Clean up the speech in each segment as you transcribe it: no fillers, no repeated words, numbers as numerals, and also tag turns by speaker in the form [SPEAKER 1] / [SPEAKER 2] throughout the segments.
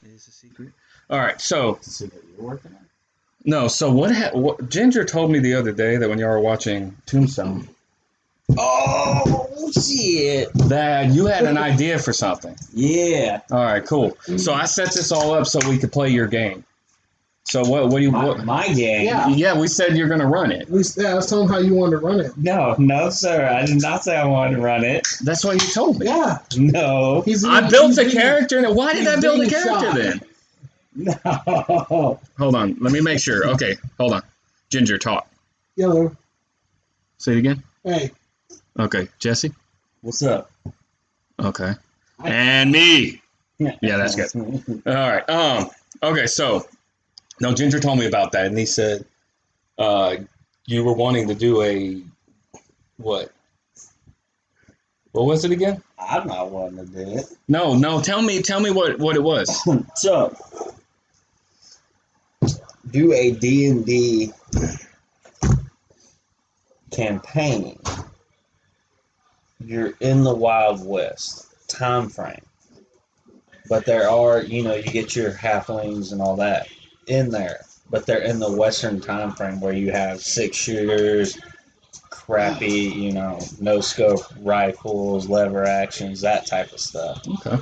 [SPEAKER 1] It is a secret. All right, so
[SPEAKER 2] It's a secret you're working on.
[SPEAKER 1] no, so what Ginger told me the other day that when y'all were watching Tombstone,
[SPEAKER 2] Oh shit!
[SPEAKER 1] that you had an idea for something.
[SPEAKER 2] Yeah.
[SPEAKER 1] All right, cool. So I set this all up so we could play your game. So what do you
[SPEAKER 2] My game.
[SPEAKER 1] Yeah, we said you're gonna run it.
[SPEAKER 3] I was telling him how you wanted to run it.
[SPEAKER 2] No, sir. I did not say I wanted to run it.
[SPEAKER 1] That's what you told me.
[SPEAKER 3] Yeah.
[SPEAKER 2] No.
[SPEAKER 1] I built a character, and why did I build a
[SPEAKER 3] being
[SPEAKER 1] character
[SPEAKER 3] shot.
[SPEAKER 1] then?
[SPEAKER 2] No.
[SPEAKER 1] Hold on, let me make sure. Okay, hold on. Ginger, talk.
[SPEAKER 3] Yellow.
[SPEAKER 1] Say it again.
[SPEAKER 3] Hey.
[SPEAKER 1] Okay, Jesse.
[SPEAKER 2] What's up?
[SPEAKER 1] Okay, and me. Yeah, that's good. All right. Okay, so no, Ginger told me about that, and he said, you were wanting to do a what? What was it again?
[SPEAKER 2] I'm not wanting to do it.
[SPEAKER 1] No. Tell me what it was.
[SPEAKER 2] So, do a D&D campaign. You're in the Wild West time frame. But there are, you get your halflings and all that in there. But they're in the Western time frame where you have 6-shooters, crappy, no scope rifles, lever actions, that type of stuff.
[SPEAKER 1] Okay,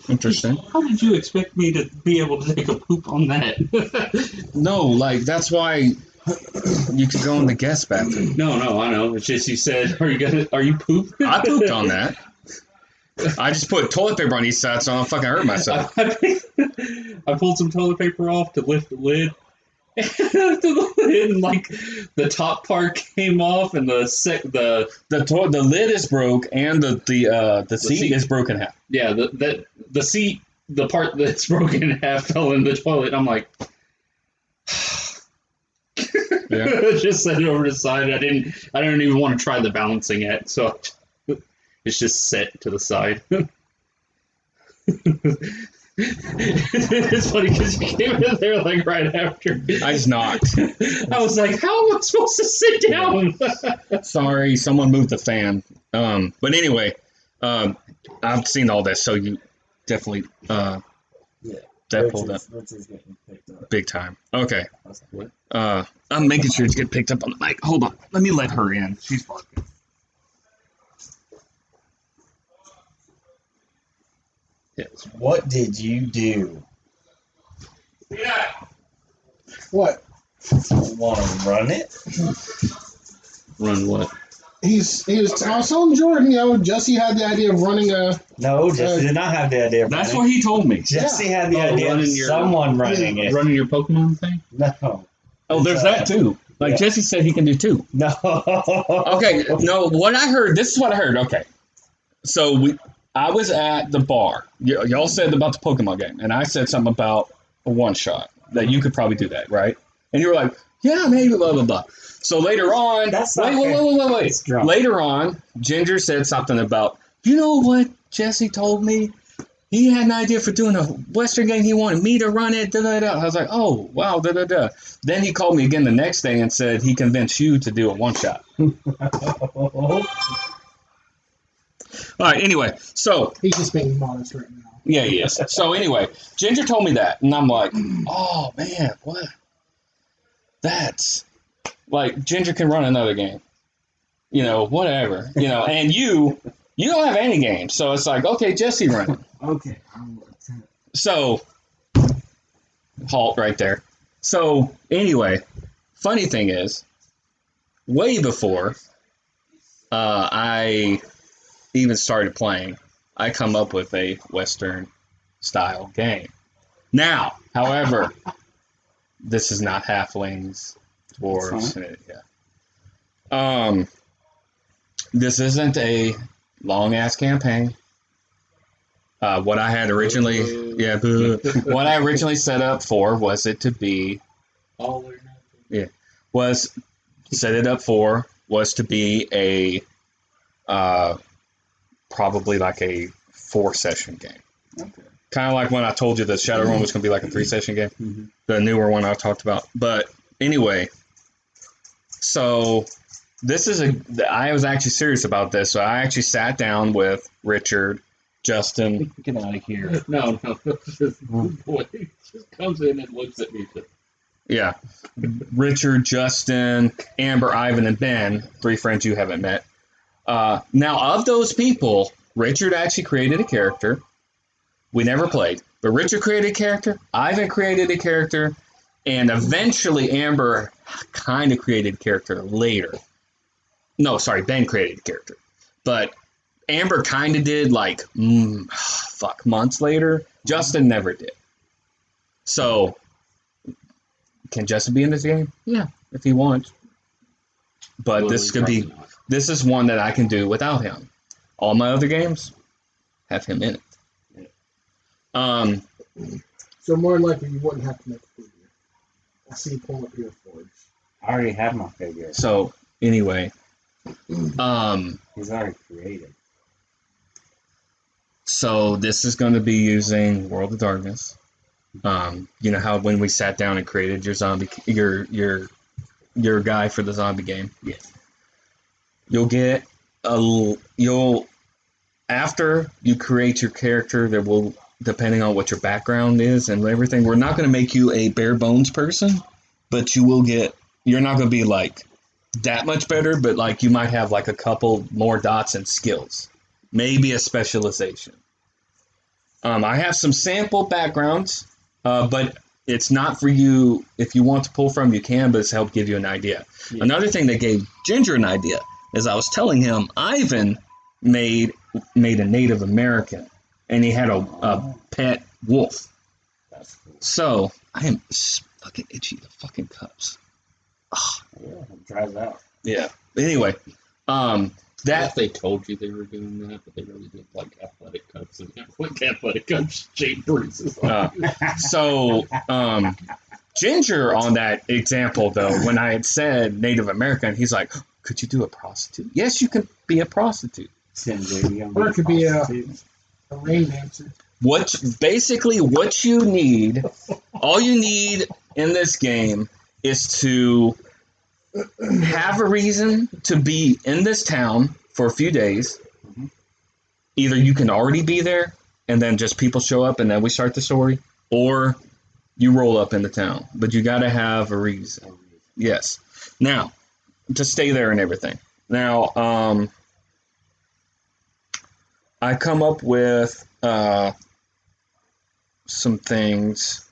[SPEAKER 1] interesting.
[SPEAKER 4] How did you expect me to be able to take a poop on that?
[SPEAKER 1] No, like that's why you could go in the guest bathroom.
[SPEAKER 4] No, I know. It's just you said, are you poop?
[SPEAKER 1] I pooped on that. I just put toilet paper on each side so I don't fucking hurt myself.
[SPEAKER 4] I pulled some toilet paper off to lift the lid. And like the top part came off, and the
[SPEAKER 1] lid is broke, and the seat is broken in half.
[SPEAKER 4] Yeah, the seat, the part that's broken in half fell in the toilet. I'm like,
[SPEAKER 1] Yeah.
[SPEAKER 4] just set it over to the side. I don't even want to try the balancing yet, so it's just set to the side. It's funny because you came in there like right after.
[SPEAKER 1] I just knocked.
[SPEAKER 4] I was like, how am I supposed to sit down?
[SPEAKER 1] Sorry, someone moved the fan. But anyway, I've seen all this, so you definitely that pulled up
[SPEAKER 2] Richard's getting picked up.
[SPEAKER 1] big time. Okay.
[SPEAKER 2] What?
[SPEAKER 1] I'm making sure it's get picked up on the mic. Hold on. Let me let her in. She's barking.
[SPEAKER 2] Yes. What did you do?
[SPEAKER 1] Yeah.
[SPEAKER 3] What?
[SPEAKER 2] Want to run it?
[SPEAKER 4] Run what?
[SPEAKER 3] I was telling Jordan, Jesse had the idea of running a.
[SPEAKER 2] No, Jesse did not have the idea of
[SPEAKER 1] That's
[SPEAKER 2] running.
[SPEAKER 1] what he told me.
[SPEAKER 2] Jesse had the idea of someone running it.
[SPEAKER 4] Running your Pokemon thing?
[SPEAKER 2] No.
[SPEAKER 1] Oh, there's that too. Like
[SPEAKER 2] Yeah.
[SPEAKER 1] Jesse said he can do two.
[SPEAKER 2] No.
[SPEAKER 1] Okay, no, what I heard, this is what I heard. Okay. So I was at the bar. Y'all said about the Pokemon game, and I said something about a one-shot, that you could probably do that, right? And you were like, yeah, maybe, blah, blah, blah. So later on,
[SPEAKER 2] That's not
[SPEAKER 1] wait.
[SPEAKER 2] It's drunk.
[SPEAKER 1] Later on, Ginger said something about, you know what Jesse told me? He had an idea for doing a Western game. He wanted me to run it. Da, da, da. I was like, oh, wow, da, da, da. Then he called me again the next day and said he convinced you to do a one-shot. All right, anyway, so...
[SPEAKER 3] He's just being modest right now.
[SPEAKER 1] Yeah, he is. So anyway, Ginger told me that, and I'm like, oh, man, what? That's... Like, Ginger can run another game. Whatever. And you don't have any games, so it's like, okay, Jesse run it.
[SPEAKER 2] Okay.
[SPEAKER 1] So, halt right there. So, anyway, funny thing is, way before I even started playing, I come up with a Western-style game. Now, however, this is not halflings, dwarves. Yeah. This isn't a long-ass campaign. What I had originally, what I originally set up for was it to be,
[SPEAKER 4] All or nothing.
[SPEAKER 1] was to be a, probably like a 4-session game.
[SPEAKER 2] Okay.
[SPEAKER 1] Kind of like when I told you the Shadowrun was going to be like a 3-session game,
[SPEAKER 2] Mm-hmm.
[SPEAKER 1] the newer one I talked about. But anyway, so I was actually serious about this. So I actually sat down with Richard, Justin.
[SPEAKER 2] Get out of here.
[SPEAKER 4] No. This boy just comes in and looks at me.
[SPEAKER 1] Yeah. Richard, Justin, Amber, Ivan, and Ben, 3 friends you haven't met. Now, of those people, Richard actually created a character. We never played. But Richard created a character, Ivan created a character, and eventually Amber kind of created a character later. No, sorry, Ben created a character. But Amber kind of did months later. Justin never did. So, can Justin be in this game? Yeah, if he wants. But this is one that I can do without him. All my other games have him in it.
[SPEAKER 3] So more than likely, you wouldn't have to make a figure. I see you pulling up your Forge.
[SPEAKER 2] I already have my figure.
[SPEAKER 1] So anyway,
[SPEAKER 2] He's already created.
[SPEAKER 1] So this is going to be using World of Darkness. You know how when we sat down and created your zombie, your guy for the zombie game.
[SPEAKER 2] Yes.
[SPEAKER 1] After you create your character, there will, depending on what your background is and everything, we're not going to make you a bare bones person, but you're not going to be like that much better, but like you might have like a couple more dots and skills, maybe a specialization. I have some sample backgrounds, but it's not for you. If you want to pull from, you can, but it's help give you an idea. Yeah. Another thing that gave Ginger an idea is I was telling him Ivan made a Native American, and he had a pet wolf.
[SPEAKER 2] That's cool.
[SPEAKER 1] So I am fucking itchy. The fucking cups.
[SPEAKER 2] Oh. Yeah, it dries out.
[SPEAKER 1] Yeah. Anyway,
[SPEAKER 4] If they told you they were doing that, but they really did like athletic cups and like athletic cups shape bruises.
[SPEAKER 1] Ginger on that example though, when I had said Native American, he's like, "Could you do a prostitute?" Yes, you can be a prostitute.
[SPEAKER 3] Or it could be a rain dancer.
[SPEAKER 1] What you need, all you need in this game is to have a reason to be in this town for a few days. Mm-hmm. Either you can already be there and then just people show up and then we start the story, or you roll up in the town. But you got to have a reason. Yes. Now, to stay there and everything. Now, I come up with some things,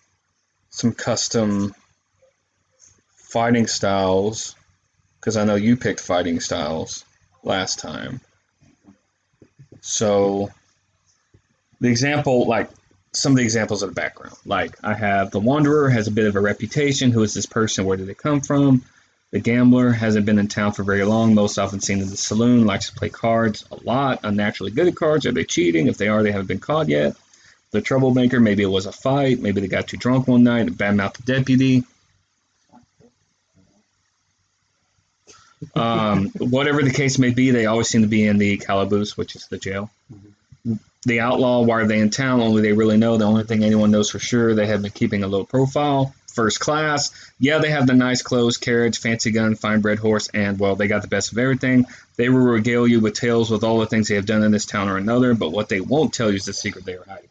[SPEAKER 1] some custom fighting styles, because I know you picked fighting styles last time. So the example, like some of the examples of the background, like I have the Wanderer has a bit of a reputation. Who is this person? Where did they come from? The Gambler hasn't been in town for very long, most often seen in the saloon, likes to play cards a lot, unnaturally good at cards. Are they cheating? If they are, they haven't been caught yet. The Troublemaker, maybe it was a fight, maybe they got too drunk one night and badmouthed the deputy. Whatever the case may be, they always seem to be in the calaboose, which is the jail. Mm-hmm. The Outlaw, why are they in town? Only they really know. The only thing anyone knows for sure, they have been keeping a low profile. First class, yeah, they have the nice clothes, carriage, fancy gun, fine-bred horse, and, well, they got the best of everything. They will regale you with tales with all the things they have done in this town or another, but what they won't tell you is the secret they are hiding.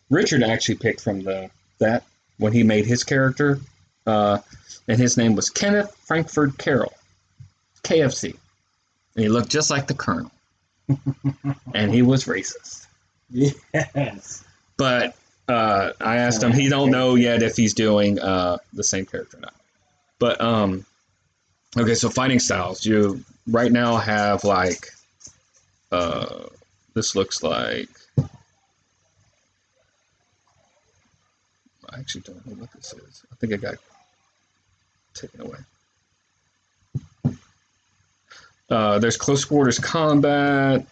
[SPEAKER 1] Richard actually picked from that when he made his character, and his name was Kenneth Frankfurt Carroll, KFC. And he looked just like the Colonel. And he was racist.
[SPEAKER 2] Yes.
[SPEAKER 1] But I asked him, he don't know yet if he's doing the same character or not. But, okay, so fighting styles. You right now have, like, this looks like, I actually don't know what this is. I think it got taken away. There's close quarters combat,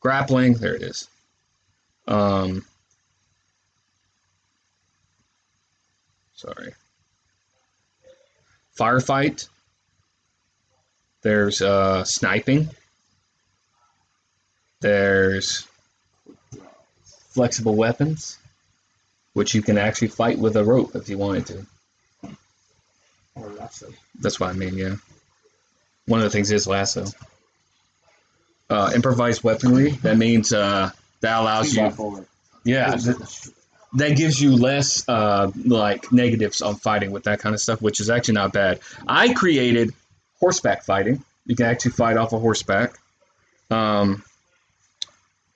[SPEAKER 1] grappling, there it is. Sorry. Firefight. There's sniping. There's flexible weapons, which you can actually fight with a rope if you wanted to.
[SPEAKER 3] Or lasso.
[SPEAKER 1] That's what I mean, yeah. One of the things is lasso. improvised weaponry. That means that allows you.
[SPEAKER 2] 2x4.
[SPEAKER 1] Yeah, that gives you less like negatives on fighting with that kind of stuff, which is actually not bad. I created horseback fighting. You can actually fight off a horseback.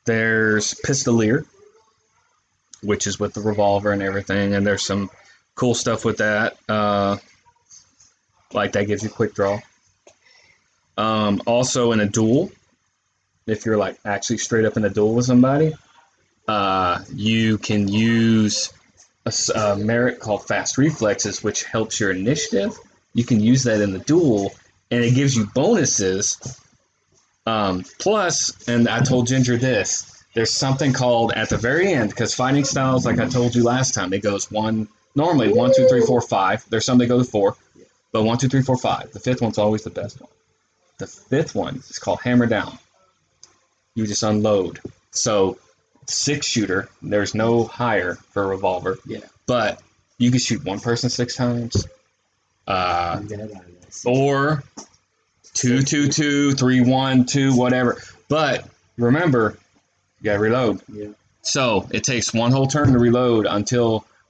[SPEAKER 1] There's Pistolier, which is with the revolver and everything, and there's some cool stuff with that. Like that gives you quick draw. Also in a duel, if you're like actually straight up in a duel with somebody, you can use a merit called Fast Reflexes, which helps your initiative. You can use that in the duel, and it gives you bonuses. Plus, and I told Ginger this, there's something called at the very end, because fighting styles, like I told you last time, it goes normally 1, 2, 3, 4, 5. There's some that go to 4, but 1, 2, 3, 4, 5. The fifth one's always the best one. The fifth one is called Hammer Down. You just unload. So 6-shooter, there's no higher for a revolver.
[SPEAKER 2] Yeah.
[SPEAKER 1] But you can shoot one person 6 times. Or 2, 2, 2, 3, 1, 2, whatever. But remember, you gotta reload.
[SPEAKER 2] Yeah.
[SPEAKER 1] So it takes one whole turn to reload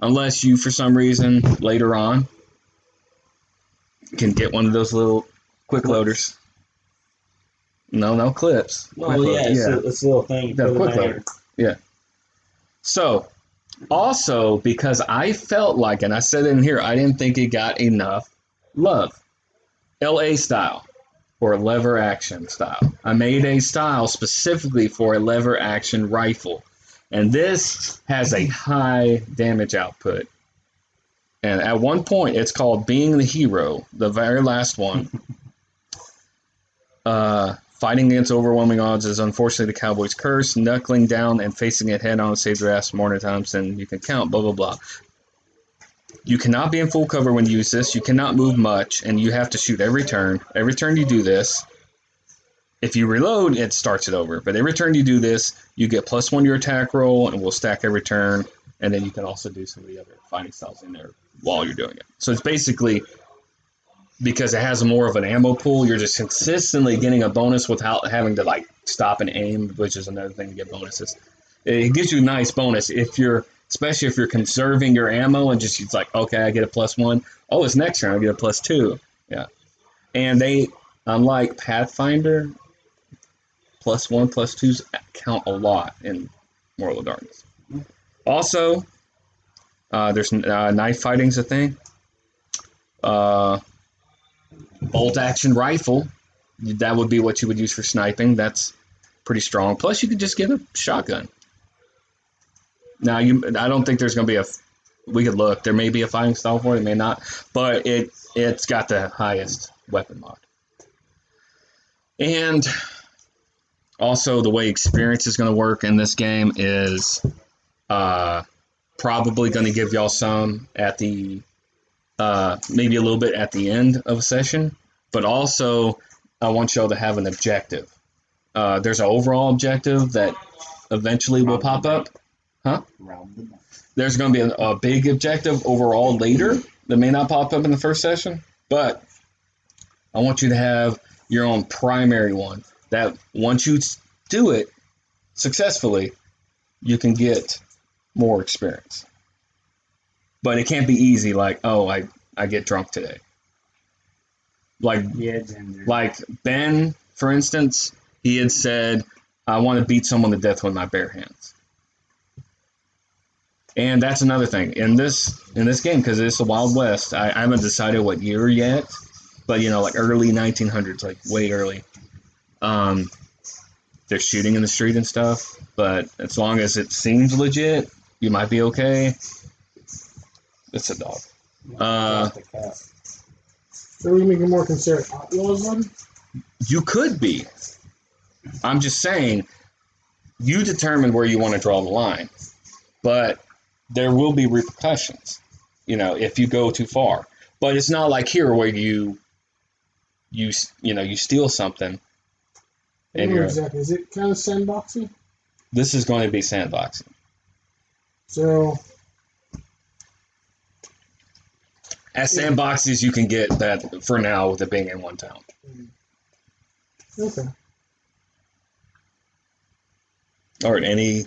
[SPEAKER 1] unless you, for some reason, later on, can get one of those little quick loaders. No clips.
[SPEAKER 2] Oh, yeah, it's a little thing.
[SPEAKER 1] The quick loader. Yeah. So, also, because I felt like, and I said it in here, I didn't think it got enough love. LA style, or lever action style. I made a style specifically for a lever action rifle. And this has a high damage output. And at one point, it's called Being the Hero, the very last one. Fighting against overwhelming odds is unfortunately the cowboy's curse. Knuckling down and facing it head on saves your ass more times than you can count, blah, blah, blah. You cannot be in full cover when you use this. You cannot move much, and you have to shoot every turn. Every turn you do this, if you reload, it starts it over. But every turn you do this, you get +1 to your attack roll, and we'll stack every turn. And then you can also do some of the other fighting styles in there while you're doing it. So it's basically, because it has more of an ammo pool, you're just consistently getting a bonus without having to like stop and aim, which is another thing to get bonuses. It gives you a nice bonus especially if you're conserving your ammo and just it's like, okay, I get a +1. Oh, it's next turn, I get a +2. Yeah. And they, unlike Pathfinder, +1, +2s count a lot in World of Darkness. Also, there's knife fighting's a thing. Bolt action rifle, that would be what you would use for sniping. That's pretty strong. Plus, you could just get a shotgun. Now, I don't think there's going to be we could look. There may be a fighting style for it, it may not. But it's got the highest weapon mod. And also, the way experience is going to work in this game is probably going to give y'all some at the maybe a little bit at the end of a session, but also I want y'all to have an objective. There's an overall objective that eventually will pop up. Huh? There's going to be a big objective overall later that may not pop up in the first session, but I want you to have your own primary one that once you do it successfully, you can get more experience. But it can't be easy like, oh, I get drunk today. Like Ben, for instance, he had said, I want to beat someone to death with my bare hands. And that's another thing. In this game, because it's the Wild West, I haven't decided what year yet, but like early 1900s, like way early. They're shooting in the street and stuff, but as long as it seems legit, you might be okay. It's a dog.
[SPEAKER 3] So we make it more considered outlaws then?
[SPEAKER 1] You could be. I'm just saying, you determine where you want to draw the line, but there will be repercussions, if you go too far. But it's not like here where you steal something. And
[SPEAKER 3] exactly. Is it kind of sandboxy?
[SPEAKER 1] This is going to be sandboxing.
[SPEAKER 3] So,
[SPEAKER 1] as sandboxy as you can get that for now with it being in one town.
[SPEAKER 3] Okay.
[SPEAKER 1] All right, any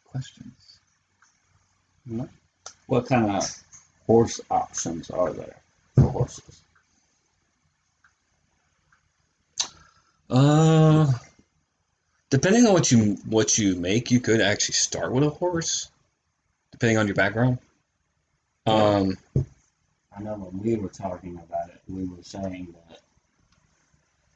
[SPEAKER 1] questions?
[SPEAKER 2] No. What kind of horse options are there for horses?
[SPEAKER 1] Depending on what you make, you could actually start with a horse, depending on your background.
[SPEAKER 2] I know when we were talking about it, we were saying that,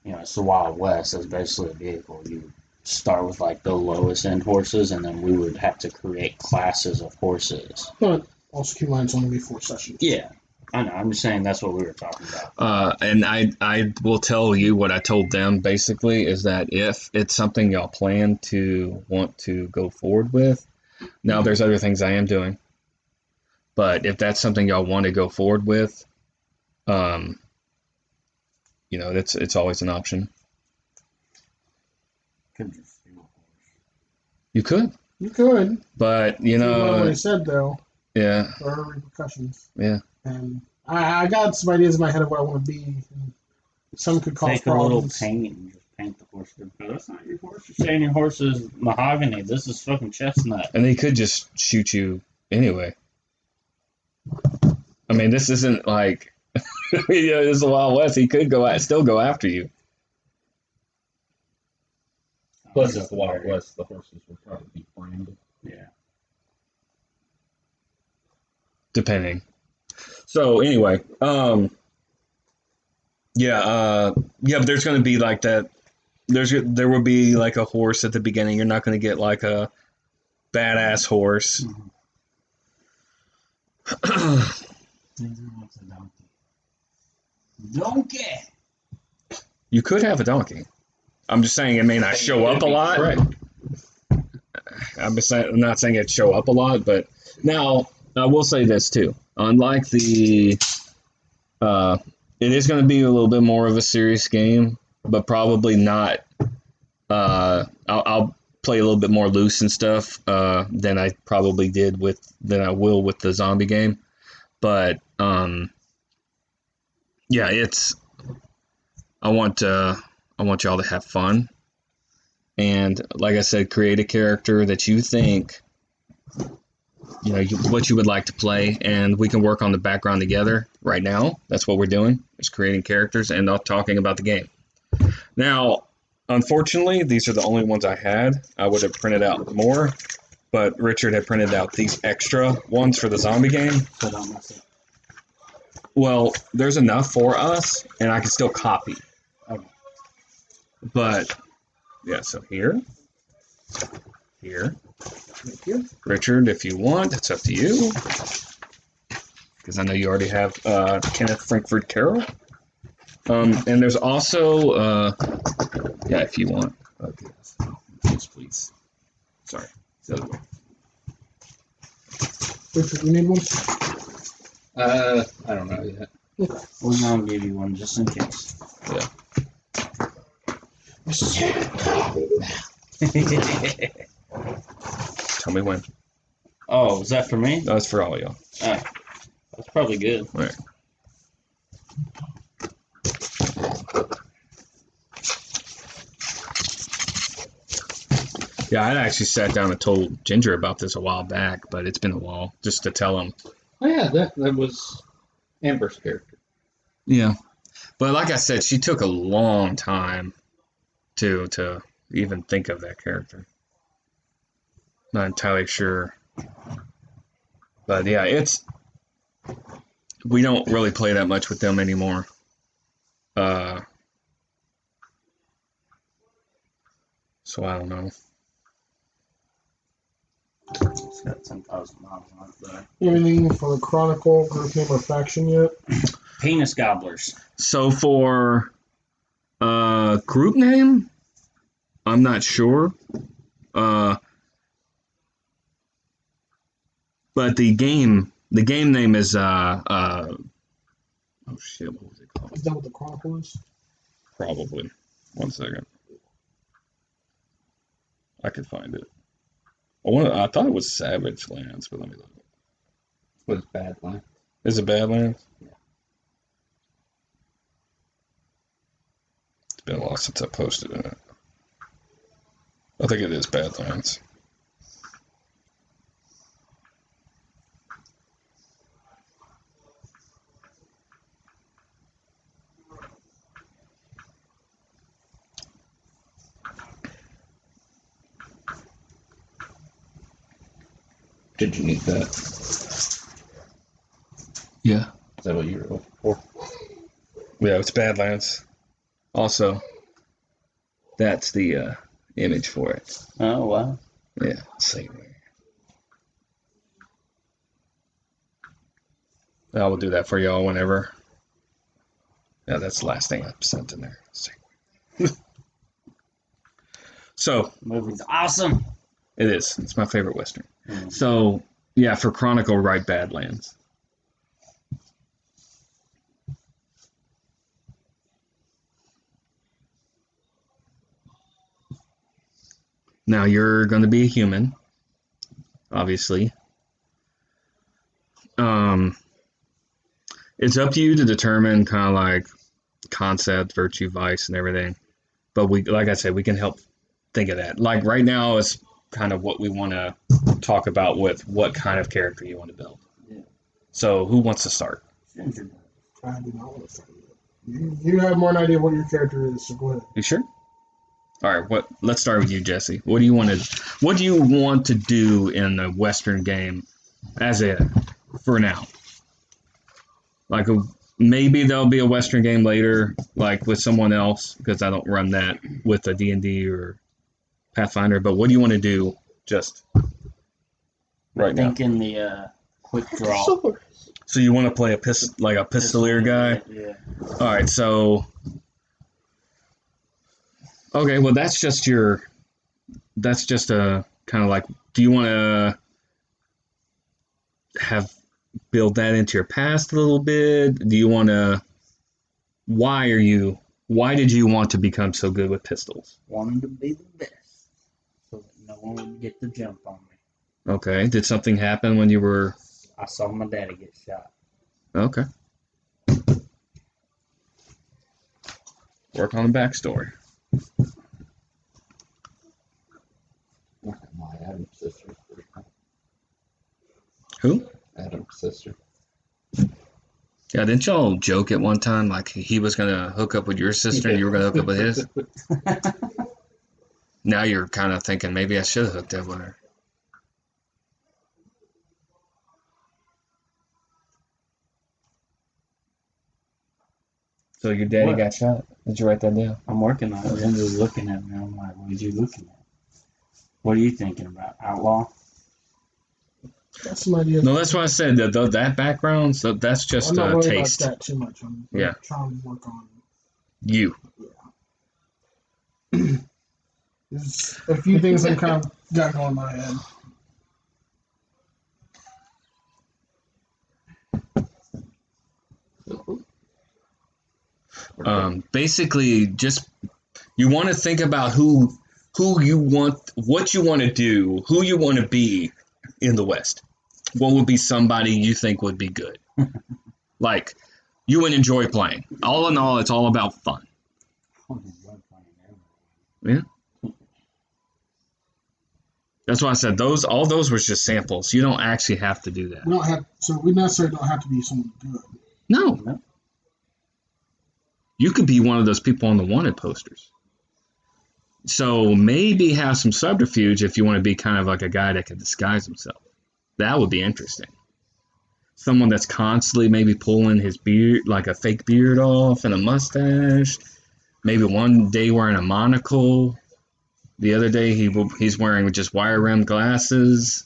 [SPEAKER 2] it's the Wild West. It's basically a vehicle. You would start with like the lowest end horses, and then we would have to create classes of horses.
[SPEAKER 3] But also keep in mind it's only be 4 sessions.
[SPEAKER 2] Yeah, I know. I'm just saying that's what we were talking about.
[SPEAKER 1] And I will tell you what I told them basically is that if it's something y'all plan to want to go forward with, now there's other things I am doing, but if that's something y'all want to go forward with, it's always an option.
[SPEAKER 2] Could just steal a horse.
[SPEAKER 1] You could, but
[SPEAKER 3] What I said though.
[SPEAKER 1] Yeah.
[SPEAKER 3] There are repercussions.
[SPEAKER 1] Yeah.
[SPEAKER 3] And I got some ideas in my head of what I want to be. And some could cause
[SPEAKER 2] Take
[SPEAKER 3] problems.
[SPEAKER 2] a little paint and just paint the horse. No, that's not your horse. You're saying your horse is mahogany. This is fucking chestnut.
[SPEAKER 1] And they could just shoot you anyway. I mean, this isn't like, this is the Wild West. He could still go after you.
[SPEAKER 4] Plus, it's the Wild West. The horses would probably be branded.
[SPEAKER 2] Yeah.
[SPEAKER 1] Depending. So anyway, but there's going to be like that. There will be like a horse at the beginning. You're not going to get like a badass horse.
[SPEAKER 2] Donkey.
[SPEAKER 1] You could have a donkey. I'm just saying it may not show up a lot.
[SPEAKER 4] Right.
[SPEAKER 1] I'm not saying it'd show up a lot, but now I will say this too. Unlike it is going to be a little bit more of a serious game, but probably not. I'll play a little bit more loose and stuff than I probably than I will with the zombie game. But it's. I want y'all to have fun, and like I said, create a character that you think. What you would like to play, and we can work on the background together right now. That's what we're doing, is creating characters and not talking about the game. Now, unfortunately, these are the only ones I had. I would have printed out more, but Richard had printed out these extra ones for the zombie game.
[SPEAKER 2] So don't mess it.
[SPEAKER 1] Well, there's enough for us, and I can still copy.
[SPEAKER 2] Okay.
[SPEAKER 1] But, yeah, so here. Richard, if you want, it's up to you. Because I know you already have Kenneth Frankfurt Carroll. And there's also, if you want. Okay. Yes, please. Sorry. The other way.
[SPEAKER 3] Richard, you need one?
[SPEAKER 4] I don't know yet.
[SPEAKER 3] Okay.
[SPEAKER 2] We're going to give you one just in case.
[SPEAKER 1] Yeah. Tell me when.
[SPEAKER 2] Oh, is that for me?
[SPEAKER 1] That's for all of y'all.
[SPEAKER 2] That's probably good.
[SPEAKER 1] All right. Yeah, I actually sat down and told Ginger about this a while back, but it's been a while just to tell him.
[SPEAKER 4] Oh yeah, that was Amber's character.
[SPEAKER 1] Yeah, but like I said, she took a long time to even think of that character. Not entirely sure, but yeah, we don't really play that much with them anymore. So I don't know.
[SPEAKER 2] It's got 10,000 miles on it there.
[SPEAKER 3] Anything for the Chronicle, group name, or faction yet?
[SPEAKER 2] Penis gobblers.
[SPEAKER 1] So for group name, I'm not sure. But the game name is oh shit, what was it called?
[SPEAKER 3] Is that what the Chronicle is?
[SPEAKER 1] Probably. 1 second. I could find it. I thought it was Savage Lands, but let me look.
[SPEAKER 4] Was Badlands.
[SPEAKER 1] Is it Badlands?
[SPEAKER 4] Yeah.
[SPEAKER 1] It's been a while since I posted it. I think it is Badlands.
[SPEAKER 4] Did you need that?
[SPEAKER 1] Yeah.
[SPEAKER 4] Is that what you were looking for?
[SPEAKER 1] Yeah, it's Badlands. Also, that's the image for it.
[SPEAKER 2] Oh, wow.
[SPEAKER 1] Yeah, same here. I will do that for y'all whenever. Yeah, that's the last thing I sent in there. So,
[SPEAKER 2] The movie's awesome.
[SPEAKER 1] it is. It's my favorite Western.
[SPEAKER 2] Mm.
[SPEAKER 1] So, yeah, for Chronicle, write Badlands. Now, you're going to be a human, obviously. It's up to you to determine kind of like concept, virtue, vice, and everything. But we, like I said, we can help think of that. Like right now is kind of what we want to talk about with what kind of character you want to build.
[SPEAKER 2] Yeah.
[SPEAKER 1] So who wants to start?
[SPEAKER 3] I do not want to start yet. You have more an idea of what your character is, so go ahead.
[SPEAKER 1] You sure? All right. Let's start with you, Jesse. What do you want to do in the Western game for now? Like maybe there'll be a Western game later, like with someone else, because I don't run that with a D&D or Pathfinder. But what do you want to do just right now?
[SPEAKER 2] Thinking the quick draw.
[SPEAKER 1] So you want to play a pistolier guy?
[SPEAKER 2] Yeah.
[SPEAKER 1] All right. So okay. Well, that's just a kind of like. Do you want to build that into your past a little bit? Do you want to? Why did you want to become so good with pistols?
[SPEAKER 2] Wanted to be the best, so that no one would get the jump on me.
[SPEAKER 1] Okay. Did something happen when you were?
[SPEAKER 2] I saw my daddy get shot.
[SPEAKER 1] Okay. Work on the backstory.
[SPEAKER 4] My Adam's sister.
[SPEAKER 1] Who?
[SPEAKER 4] Adam's sister.
[SPEAKER 1] Yeah, didn't y'all joke at one time like he was gonna hook up with your sister and you were gonna hook up with his? Now you're kind of thinking maybe I should have hooked up with her. So your daddy
[SPEAKER 2] What?
[SPEAKER 1] got shot? Did you write that down?
[SPEAKER 2] I'm working on it. Linda's looking at me. I'm like, what are you looking at? What are you thinking about? Outlaw?
[SPEAKER 3] That's some ideas.
[SPEAKER 1] No, that's why I said that background. So that's just
[SPEAKER 3] I'm not worried
[SPEAKER 1] taste.
[SPEAKER 3] about that too much. I'm
[SPEAKER 1] Yeah.
[SPEAKER 3] trying to work on.
[SPEAKER 1] You.
[SPEAKER 3] There's a few things I'm kind of got going in my head.
[SPEAKER 1] Basically, just you want to think about who you want, what you want to do, who you want to be in the West. What would be somebody you think would be good? Like you would enjoy playing. All in all, it's all about fun. Yeah. That's why I said all those were just samples. You don't actually have to do that.
[SPEAKER 3] We necessarily don't have to be someone good.
[SPEAKER 1] No. You could be one of those people on the wanted posters. So maybe have some subterfuge if you want to be kind of like a guy that can disguise himself. That would be interesting. Someone that's constantly maybe pulling his beard, like a fake beard off and a mustache. Maybe one day wearing a monocle. The other day he's wearing just wire-rimmed glasses.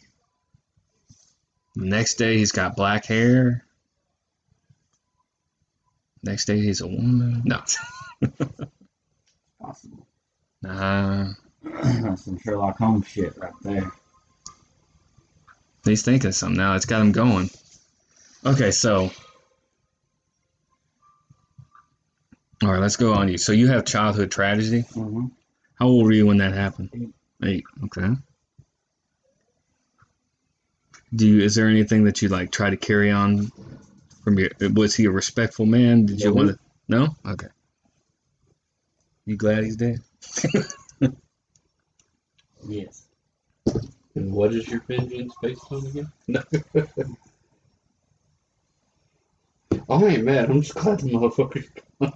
[SPEAKER 1] The next day he's got black hair. Next day he's a woman. No.
[SPEAKER 2] Possible.
[SPEAKER 1] Nah.
[SPEAKER 2] That's some Sherlock Holmes shit right there.
[SPEAKER 1] He's thinking something now. It's got him going. Okay, so. All right, let's go on you. So you have childhood tragedy?
[SPEAKER 2] Mm-hmm.
[SPEAKER 1] How old were you when that happened? 8. Okay. Is there anything that you like try to carry on from your? Was he a respectful man? Did you want to? No. Okay. You glad he's dead?
[SPEAKER 2] Yes.
[SPEAKER 4] And what is your vengeance based on again? No. I ain't mad. I'm just glad the motherfucker's gone.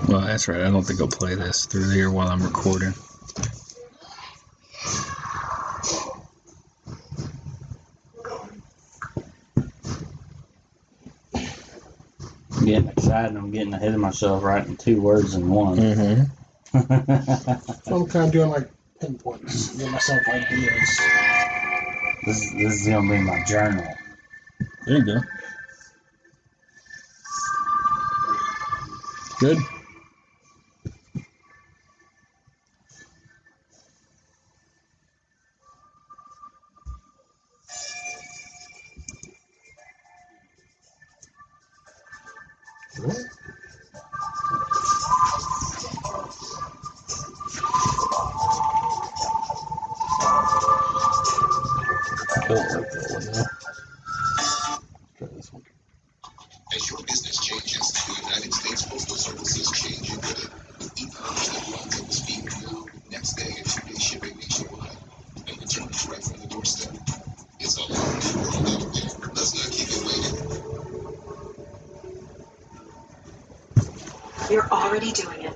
[SPEAKER 1] Well, that's right. I don't think I'll play this through here while I'm recording.
[SPEAKER 2] I'm getting excited. I'm getting ahead of myself writing 2 words in one.
[SPEAKER 3] So I'm kind of doing like pinpoints, give myself ideas.
[SPEAKER 2] This is going to be my journal.
[SPEAKER 1] There you go. Good.
[SPEAKER 5] As your business changes, the United States Postal Service's changing with it. With e-commerce that runs at the speed of now, next day and 2-day shipping nationwide, and returns right from the doorstep. It's a large world out there. Let's not keep it waiting.
[SPEAKER 6] You're already doing it.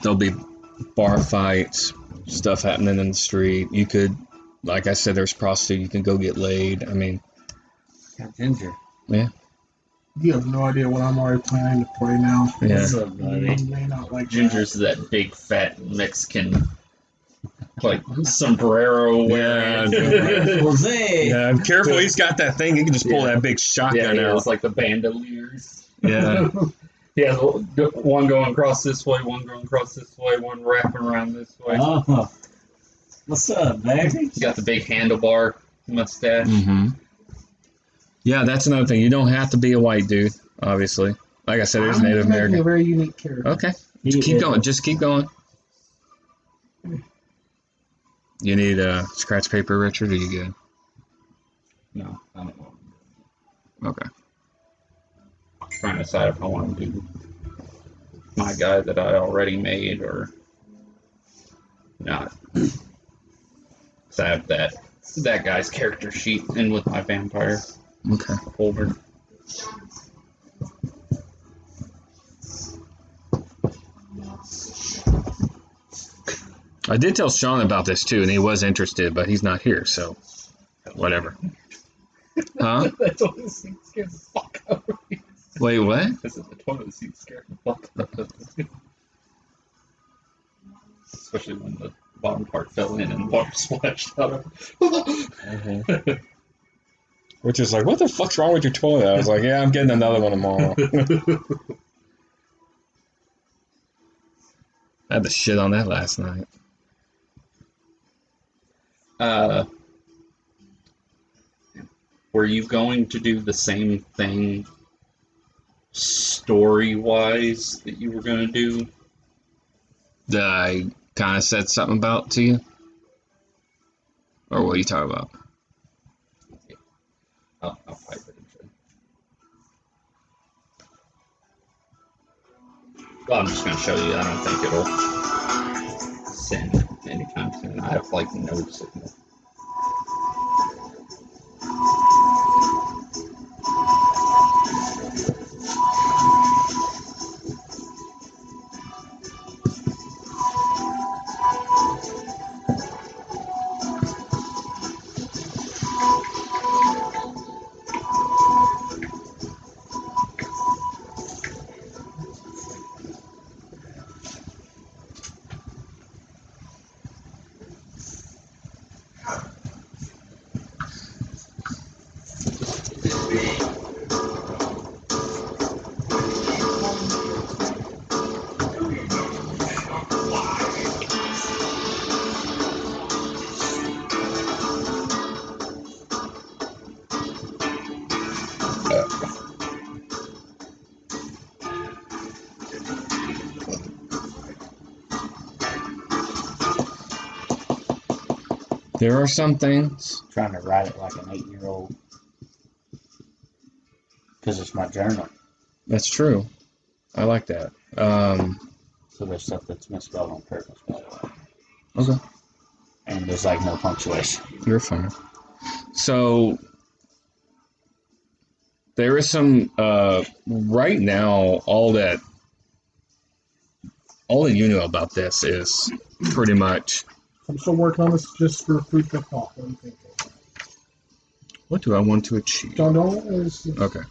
[SPEAKER 1] There'll be bar fights, stuff happening in the street. You could, like I said, there's prostitute. You can go get laid. I mean,
[SPEAKER 2] Got Ginger.
[SPEAKER 1] yeah.
[SPEAKER 3] You have no idea what I'm already planning to play now.
[SPEAKER 1] Yeah.
[SPEAKER 2] What's up, buddy?
[SPEAKER 3] You may not like
[SPEAKER 4] Ginger's that big fat Mexican, like sombrero wearing.
[SPEAKER 2] Jose!
[SPEAKER 1] Yeah, I'm careful. He's got that thing. He can just pull that big shotgun
[SPEAKER 4] Yeah,
[SPEAKER 1] out.
[SPEAKER 4] it's like the bandoliers.
[SPEAKER 1] Yeah.
[SPEAKER 4] Yeah, one going across this way, one going across this way, one wrapping around this way.
[SPEAKER 2] Oh. What's up, baby?
[SPEAKER 4] He's got the big handlebar mustache.
[SPEAKER 1] Mm-hmm. Yeah, that's another thing. You don't have to be a white dude, obviously. Like I said, there's Native
[SPEAKER 3] making a
[SPEAKER 1] American.
[SPEAKER 3] very unique character.
[SPEAKER 1] Okay. Just keep going. Just keep going. You need scratch paper, Richard, or you good?
[SPEAKER 4] No, I don't know.
[SPEAKER 1] Okay.
[SPEAKER 4] Trying to decide if I want to do my guy that I already made or not. So I have that guy's character sheet in with my vampire
[SPEAKER 1] Okay.
[SPEAKER 4] folder.
[SPEAKER 1] I did tell Sean about this too, and he was interested, but he's not here, so whatever. Huh?
[SPEAKER 4] That toilet seat scared the fuck out of me.
[SPEAKER 1] Wait, what?
[SPEAKER 4] I said the toilet seat scared the fuck out of me. Especially when the bottom part fell in and water splashed out of it.
[SPEAKER 1] Which is like, what the fuck's wrong with your toilet? I was like, yeah, I'm getting another one tomorrow. I had to shit on that last night.
[SPEAKER 4] Were you going to do the same thing story-wise that you were gonna do?
[SPEAKER 1] That I kind of said something about to you? Or what are you talking about?
[SPEAKER 4] I'll pipe it into. Well, I'm just gonna show you. I don't think it'll send anytime soon. I have like no signal.
[SPEAKER 1] There are some things.
[SPEAKER 2] Trying to write it like an 8-year-old. Because it's my journal.
[SPEAKER 1] That's true. I like that.
[SPEAKER 2] So there's stuff that's misspelled on purpose, by the way.
[SPEAKER 1] Okay.
[SPEAKER 2] And there's like no punctuation.
[SPEAKER 1] You're fine. So there is some right now. All that you know about this is pretty much.
[SPEAKER 3] I'm still working on this just for food for thought. What do you think?
[SPEAKER 1] What do I want to achieve?
[SPEAKER 3] Don't.
[SPEAKER 1] Okay.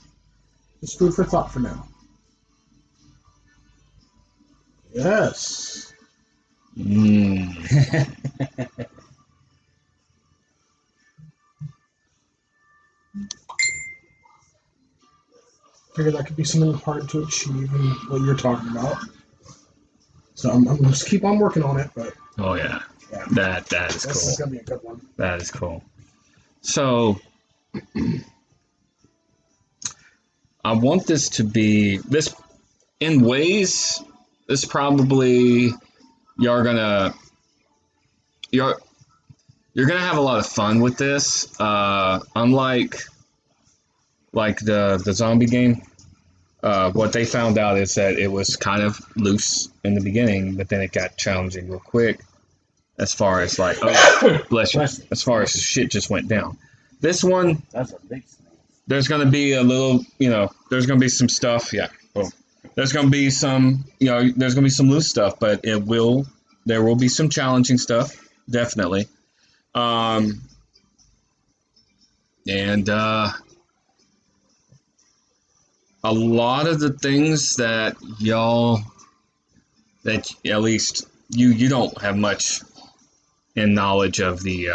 [SPEAKER 3] It's food for thought for now. Yes. Figure that could be something hard to achieve in what you're talking about. So I'm going to just keep on working on it, but
[SPEAKER 1] Oh yeah.
[SPEAKER 3] yeah,
[SPEAKER 1] That is
[SPEAKER 3] this is
[SPEAKER 1] cool.
[SPEAKER 3] going to be a good one.
[SPEAKER 1] That is cool. So I want this to be this in ways. This probably you're gonna have a lot of fun with this. Unlike the zombie game, what they found out is that it was kind of loose in the beginning, but then it got challenging real quick. As far as like, oh, bless you. As far as shit just went down. This one,
[SPEAKER 2] That's a big snake.
[SPEAKER 1] there's gonna be a little, there's gonna be some stuff. Yeah. Boom. There's gonna be some, there's gonna be some loose stuff, but there will be some challenging stuff, definitely. And a lot of the things that that at least you don't have much in knowledge of the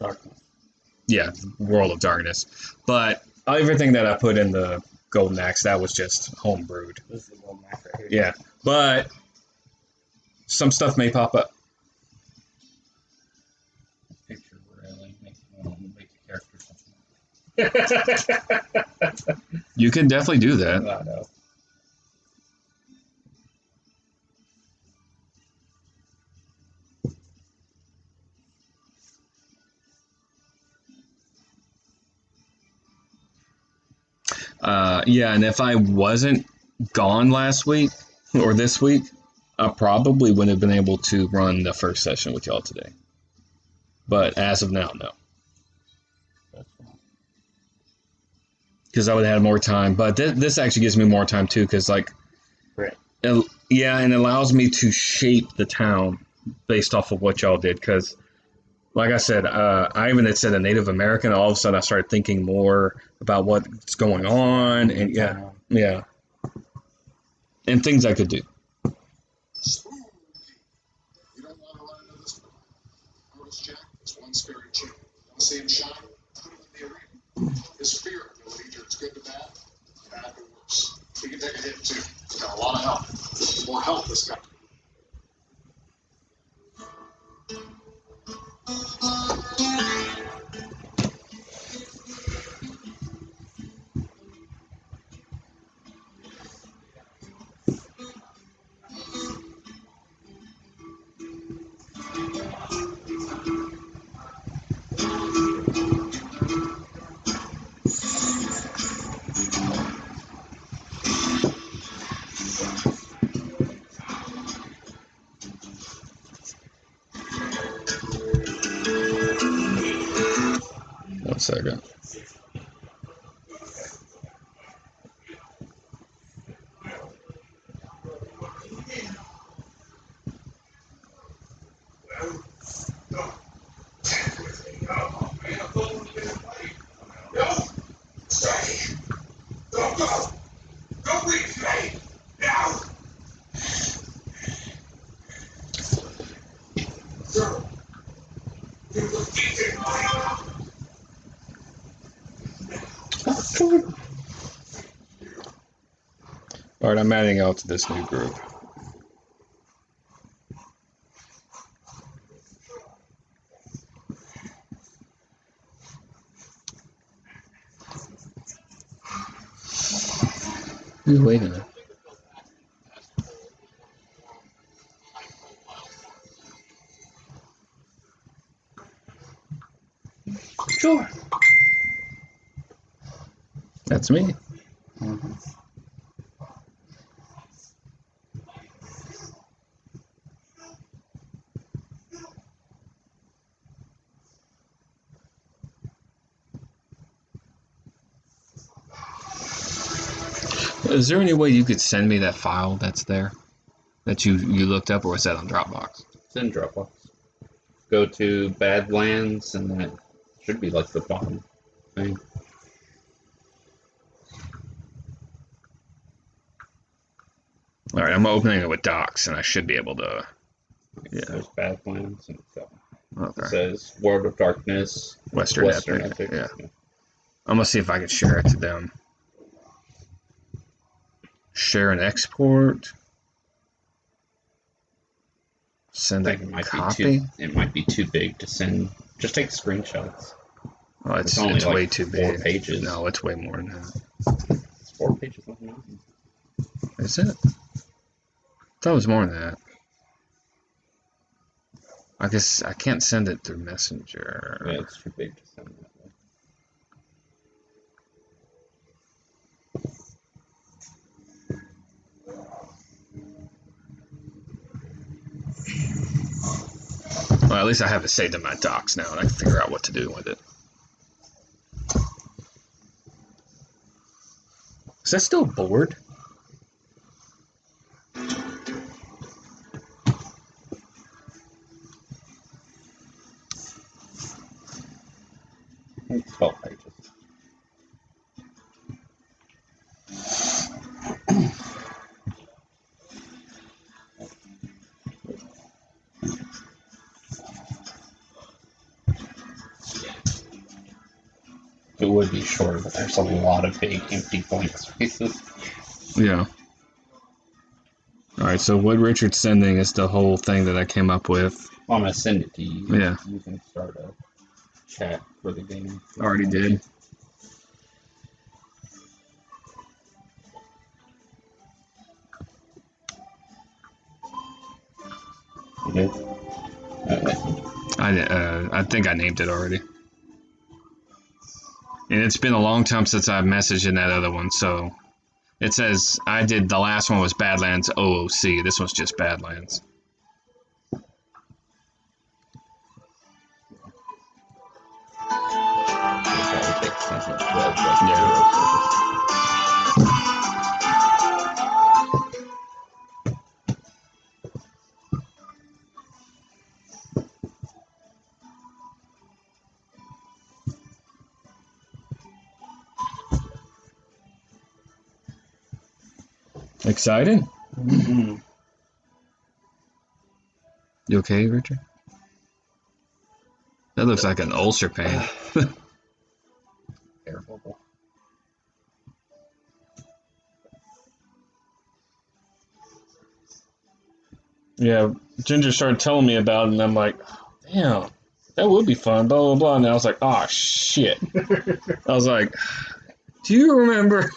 [SPEAKER 2] Darkness.
[SPEAKER 1] World of Darkness, but everything that I put in the Golden Axe, that was just homebrewed.
[SPEAKER 2] This is the golden axe right here.
[SPEAKER 1] Yeah, but some stuff may pop up.
[SPEAKER 4] Picture really makes me want to make a character something.
[SPEAKER 1] You can definitely do that.
[SPEAKER 4] I know.
[SPEAKER 1] And if I wasn't gone last week or this week, I probably wouldn't have been able to run the first session with y'all today. But as of now, no.
[SPEAKER 2] That's fine.
[SPEAKER 1] Because I would have had more time. But this actually gives me more time too, because
[SPEAKER 2] Right.
[SPEAKER 1] and it allows me to shape the town based off of what y'all did. Because, like I said, I even had said a Native American. All of a sudden, I started thinking more about what's going on, and yeah, and things I could do.
[SPEAKER 5] Spooky. You don't want to run into this one. Notice, Jack, there's one scary chick. Want to see him shine? Put him in the arena. His fear ability turns good to bad, bad to worse. He can take a hit too. He's got a lot of help. The more help this guy.
[SPEAKER 1] second. Alright, I'm adding out to this new group. Wait a minute.
[SPEAKER 4] Sure.
[SPEAKER 1] That's me.
[SPEAKER 4] Mm-hmm.
[SPEAKER 1] Is there any way you could send me that file that's there? That you looked up, or was that on Dropbox?
[SPEAKER 4] It's in Dropbox. Go to Badlands, and then it should be like the bottom thing.
[SPEAKER 1] Alright, I'm opening it with docs, and I should be able to... Yeah.
[SPEAKER 4] There's Badlands, and
[SPEAKER 1] Okay.
[SPEAKER 4] it says World of Darkness,
[SPEAKER 1] Western Epic. Yeah. I'm gonna see if I can share it to them. Share and export. Send
[SPEAKER 4] I
[SPEAKER 1] a
[SPEAKER 4] think it might
[SPEAKER 1] copy.
[SPEAKER 4] it might be too big to send. Just take screenshots.
[SPEAKER 1] Oh,
[SPEAKER 4] It's only like
[SPEAKER 1] way too
[SPEAKER 4] 4
[SPEAKER 1] big.
[SPEAKER 4] pages.
[SPEAKER 1] No, it's way more than that.
[SPEAKER 4] It's 4 pages long.
[SPEAKER 1] Is it? I thought it was more than that. I guess I can't send it through Messenger.
[SPEAKER 4] Yeah, it's too big to send that way.
[SPEAKER 1] Well, at least I have it saved in my docs now, and I can figure out what to do with it. Is that still a board?
[SPEAKER 4] It's 12 pages. It would be shorter, but there's a lot of big empty blank spaces.
[SPEAKER 1] Yeah. Alright, so what Richard's sending is the whole thing that I came up with.
[SPEAKER 4] I'm gonna send it to you.
[SPEAKER 1] Yeah.
[SPEAKER 4] You can start a chat for the game.
[SPEAKER 1] Already did.
[SPEAKER 4] You did?
[SPEAKER 1] I think I named it already. And it's been a long time since I've messaged in that other one, so it says I did the last one was Badlands OOC. This one's just Badlands. Excited?
[SPEAKER 4] Mm-hmm.
[SPEAKER 1] You okay, Richard? That looks like an ulcer pain.
[SPEAKER 4] Terrible.
[SPEAKER 1] Yeah, Ginger started telling me about it, and I'm like, oh, damn, that would be fun, blah, blah, blah. And I was like, oh, shit. I was like, do you remember?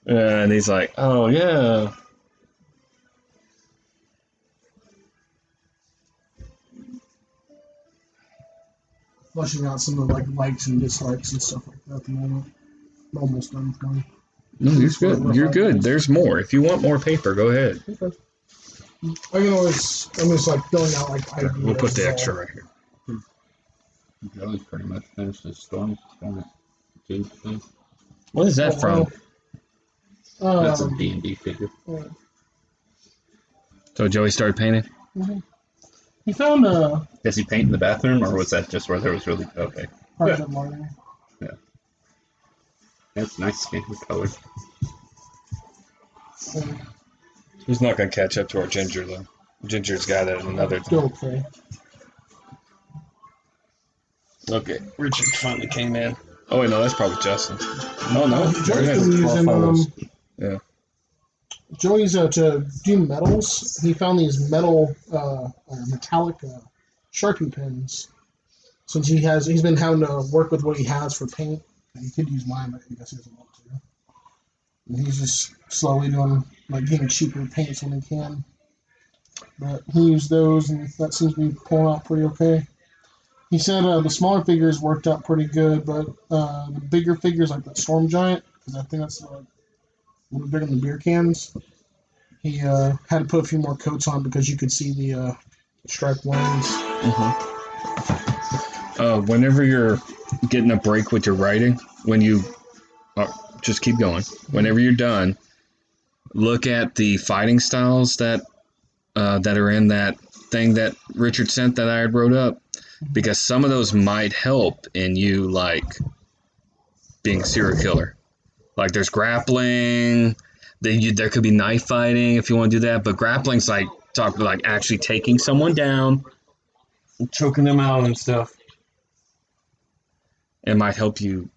[SPEAKER 1] And he's like, oh, yeah.
[SPEAKER 3] Flushing out some of the likes and dislikes and stuff like that at the moment. I'm almost done with mine.
[SPEAKER 1] No, you're good. You're good. There's more. If you want more paper, go ahead.
[SPEAKER 3] I can always, I'm just like filling out like ideas.
[SPEAKER 1] We'll put the extra right here.
[SPEAKER 4] Joey's pretty much finished his storm tube thing.
[SPEAKER 1] What is that from?
[SPEAKER 4] That's a D&D figure.
[SPEAKER 1] So Joey started painting?
[SPEAKER 3] He found
[SPEAKER 4] Does he paint in the bathroom, or was that just where there was really... Okay.
[SPEAKER 3] part of mine.
[SPEAKER 4] Yeah. That's nice skin color.
[SPEAKER 1] He's not going to catch up to our Ginger, though. Ginger's got it another time.
[SPEAKER 3] Okay.
[SPEAKER 1] Okay, Richard finally came in. Oh, wait, no, that's probably Justin. Oh, no.
[SPEAKER 3] Joey's
[SPEAKER 1] There it
[SPEAKER 3] been
[SPEAKER 1] is.
[SPEAKER 3] using,
[SPEAKER 1] Yeah.
[SPEAKER 3] Joey's to do metals. He found these metal, metallic Sharpie pens. Since he's been having to work with what he has for paint. And he could use mine, but I guess he doesn't want to. And he's just slowly doing, getting cheaper paints when he can. But he used those, and that seems to be pulling out pretty okay. He said the smaller figures worked out pretty good, but the bigger figures, like the Storm Giant, because I think that's a little bigger than the beer cans, he had to put a few more coats on because you could see the striped lines.
[SPEAKER 1] Whenever you're getting a break with your writing, when you just keep going. Whenever you're done, look at the fighting styles that are in that thing that Richard sent that I had wrote up, because some of those might help in you being a serial killer. Like there's grappling, there could be knife fighting if you want to do that, but grappling's actually taking someone down, choking them out and stuff. It might help you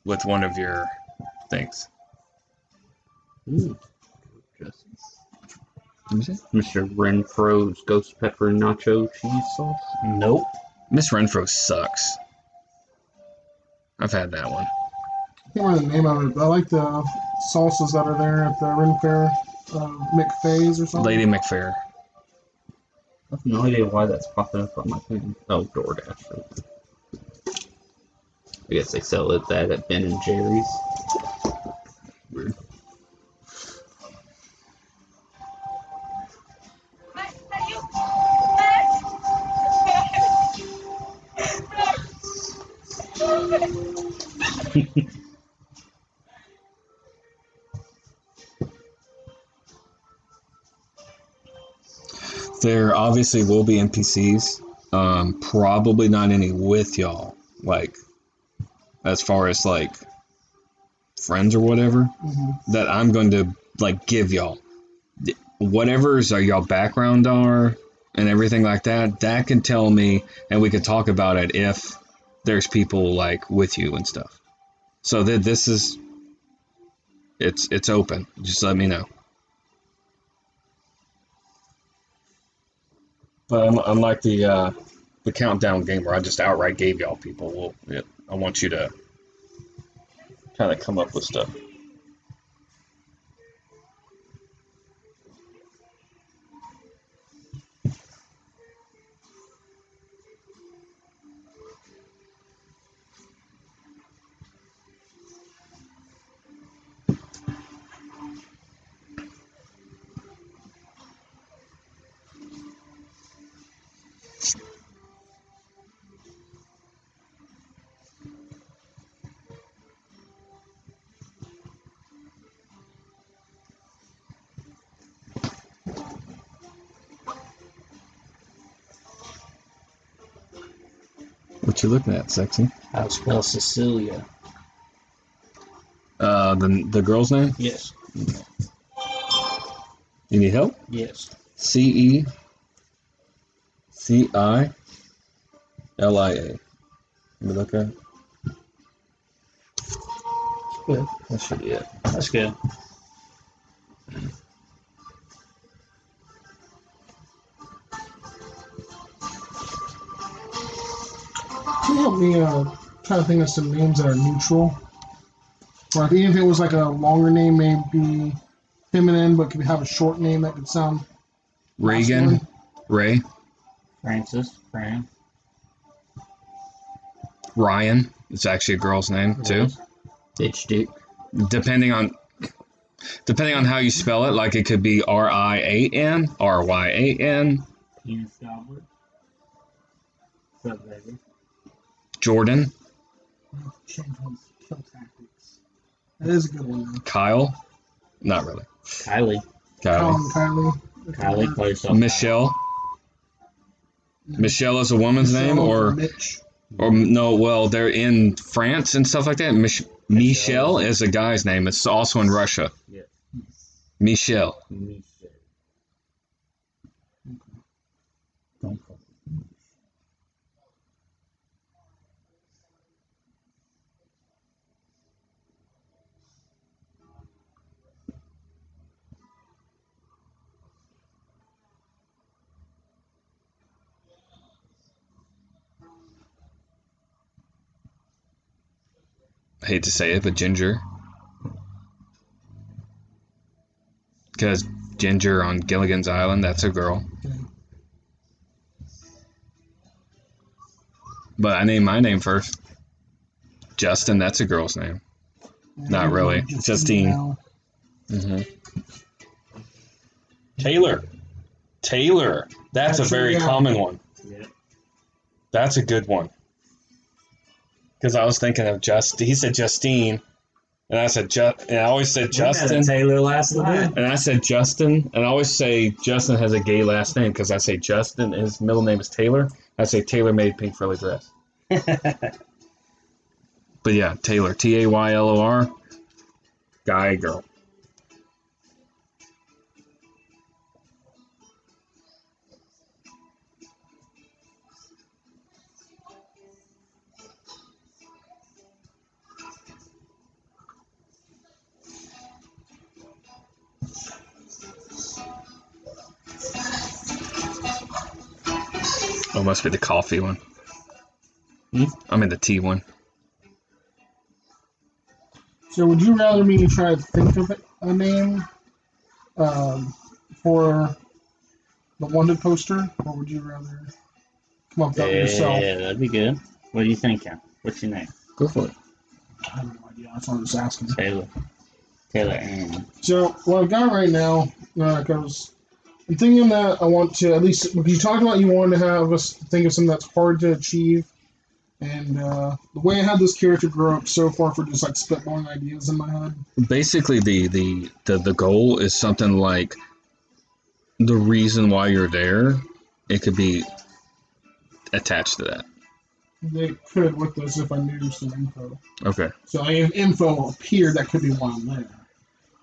[SPEAKER 1] with one of your things.
[SPEAKER 4] Ooh. Mr. Renfro's Ghost Pepper Nacho Cheese Sauce?
[SPEAKER 1] Nope. Miss Renfro sucks. I've had that one.
[SPEAKER 3] I can't remember the name of it, but I like the salsas that are there at the Ren Fair. McFay's or something.
[SPEAKER 1] Lady McFair.
[SPEAKER 4] I have no idea why that's popping up on my thing. Oh, DoorDash. I guess they sell that at Ben and Jerry's. Weird.
[SPEAKER 1] There obviously will be NPCs. Probably not any with y'all. As far as friends or whatever, that I'm going to give y'all. Whatever's y'all background are and everything like that, that can tell me, and we could talk about it if there's people with you and stuff. So that this is, it's open. Just let me know. But unlike the countdown game where I just outright gave y'all people, I want you to kind of come up with stuff. What you looking at, sexy?
[SPEAKER 2] How to spell Cecilia?
[SPEAKER 1] The girl's name?
[SPEAKER 2] Yes.
[SPEAKER 1] You need help?
[SPEAKER 2] Yes.
[SPEAKER 1] CECILIA. Let me look at it.
[SPEAKER 2] Good.
[SPEAKER 1] That should be it.
[SPEAKER 2] That's good.
[SPEAKER 3] Can you help me try to think of some names that are neutral? Or even if it was a longer name, maybe feminine, but could have a short name that could sound
[SPEAKER 1] Reagan.
[SPEAKER 3] masculine?
[SPEAKER 1] Ray.
[SPEAKER 2] Francis. Fran.
[SPEAKER 1] Ryan. It's actually a girl's name too.
[SPEAKER 2] Bitch dick.
[SPEAKER 1] Depending on how you spell it, it could be RIAN, RYAN.
[SPEAKER 2] Penis gobbler.
[SPEAKER 6] What's up, baby?
[SPEAKER 1] Jordan.
[SPEAKER 3] Change his kill tactics. That is a good one, though.
[SPEAKER 1] Kyle. Not really.
[SPEAKER 6] Kylie.
[SPEAKER 1] Kylie.
[SPEAKER 6] Kylie plays so
[SPEAKER 1] Michelle. Michelle is a woman's name, or
[SPEAKER 3] Mitch.
[SPEAKER 1] or no? Well, they're in France and stuff like that. Michelle is a guy's name. It's also in Russia.
[SPEAKER 6] Yeah.
[SPEAKER 1] Michelle.
[SPEAKER 6] Don't call it.
[SPEAKER 1] I hate to say it, but Ginger. Because Ginger on Gilligan's Island, that's a girl. But I named my name first. Justin, that's a girl's name. Not really. Justine.
[SPEAKER 7] Taylor. That's a very common one.
[SPEAKER 6] Yeah.
[SPEAKER 7] That's a good one. Because I was thinking of he said Justine, and I said and I always said Justin.
[SPEAKER 6] Taylor last night.
[SPEAKER 7] And I said Justin, and I always say Justin has a gay last name because I say Justin, his middle name is Taylor. I say Taylor made pink frilly dress.
[SPEAKER 1] But yeah, Taylor. Taylor. Guy, girl. Oh, must be the coffee one. I mean the tea one.
[SPEAKER 3] So would you rather me try to think of a name for the wanted poster, or would you rather come up with that yourself?
[SPEAKER 6] Yeah, that'd be good. What are you thinking? What's your name?
[SPEAKER 1] Go for it.
[SPEAKER 3] I have no idea. That's what I was asking.
[SPEAKER 6] Taylor Ann.
[SPEAKER 3] So what I've got right now goes. I'm thinking that I want to, at least, because you talked about you wanted to have us think of something that's hard to achieve. And the way I had this character grow up so far for just like spitballing ideas in my head.
[SPEAKER 1] Basically, the goal is something like the reason why you're there. It could be attached to that.
[SPEAKER 3] They could with this if I knew some info.
[SPEAKER 1] Okay.
[SPEAKER 3] So if info appeared, that could be why I'm there.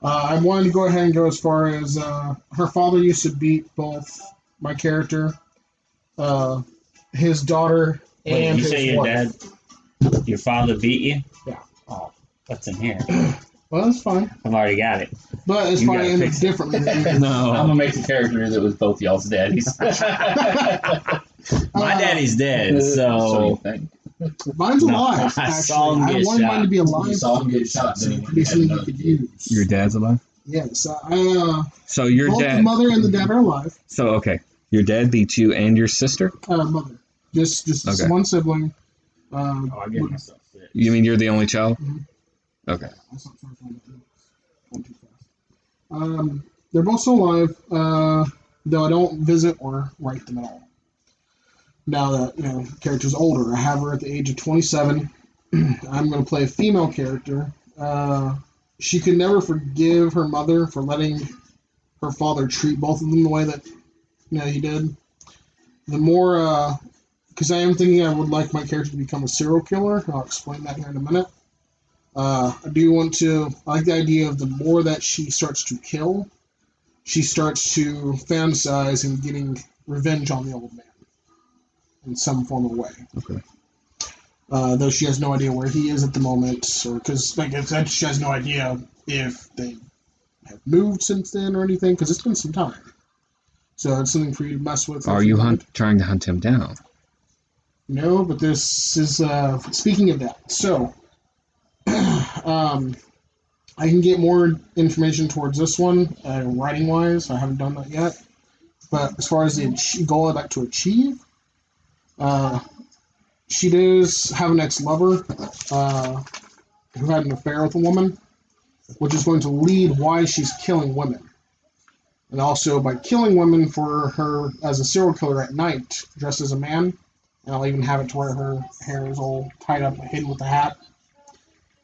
[SPEAKER 3] I wanted to go ahead and go as far as her father used to beat both my character, his daughter,
[SPEAKER 6] Wait,
[SPEAKER 3] and
[SPEAKER 6] you
[SPEAKER 3] his
[SPEAKER 6] say your
[SPEAKER 3] wife.
[SPEAKER 6] your father beat you?
[SPEAKER 3] Yeah.
[SPEAKER 6] Oh, what's in here?
[SPEAKER 3] Well, that's fine.
[SPEAKER 6] I've already got it.
[SPEAKER 3] But it's
[SPEAKER 6] You
[SPEAKER 3] probably
[SPEAKER 6] gotta
[SPEAKER 3] ended
[SPEAKER 6] fix it.
[SPEAKER 3] differently. Than
[SPEAKER 6] I'm
[SPEAKER 3] you.
[SPEAKER 6] gonna make the character that was both y'all's daddies. My daddy's dead,
[SPEAKER 4] So you
[SPEAKER 6] so
[SPEAKER 4] think?
[SPEAKER 3] Mine's
[SPEAKER 6] No,
[SPEAKER 3] alive.
[SPEAKER 6] I
[SPEAKER 3] Actually,
[SPEAKER 6] saw him
[SPEAKER 3] I
[SPEAKER 6] get
[SPEAKER 3] wanted mine
[SPEAKER 6] shot.
[SPEAKER 3] to be alive.
[SPEAKER 4] You saw him get shot,
[SPEAKER 3] so
[SPEAKER 4] didn't
[SPEAKER 3] it could be
[SPEAKER 4] you?
[SPEAKER 3] something you could use.
[SPEAKER 1] Your dad's alive?
[SPEAKER 3] Yes.
[SPEAKER 1] So your
[SPEAKER 3] Both the
[SPEAKER 1] dad.
[SPEAKER 3] mother and the dad are alive.
[SPEAKER 1] So okay, your dad beat you and your sister.
[SPEAKER 3] Mother. Just
[SPEAKER 1] Okay.
[SPEAKER 3] one sibling.
[SPEAKER 6] I get
[SPEAKER 3] would-
[SPEAKER 6] myself sick.
[SPEAKER 1] You mean you're the only child?
[SPEAKER 3] Mhm.
[SPEAKER 1] Okay.
[SPEAKER 3] That's not far from it. Going too fast. They're both still alive, though I don't visit or write them at all. Now that the character's older, I have her at the age of 27. I'm going to play a female character. She could never forgive her mother for letting her father treat both of them the way that he did. The more, because I am thinking I would like my character to become a serial killer. I'll explain that here in a minute. I like the idea of the more that she starts to kill, she starts to fantasize and getting revenge on the old man in some form of way.
[SPEAKER 1] Okay.
[SPEAKER 3] Though she has no idea where he is at the moment, or because she has no idea if they have moved since then or anything, because it's been some time. So it's something for you to mess with.
[SPEAKER 1] Are you trying to hunt him down?
[SPEAKER 3] No, but this is speaking of that. So I can get more information towards this one, writing wise. I haven't done that yet. But as far as the goal I'd like to achieve, she does have an ex-lover who had an affair with a woman, which is going to lead why she's killing women. And also by killing women for her as a serial killer at night, dressed as a man, And I'll even have it to where her hair is all tied up, hidden with the hat.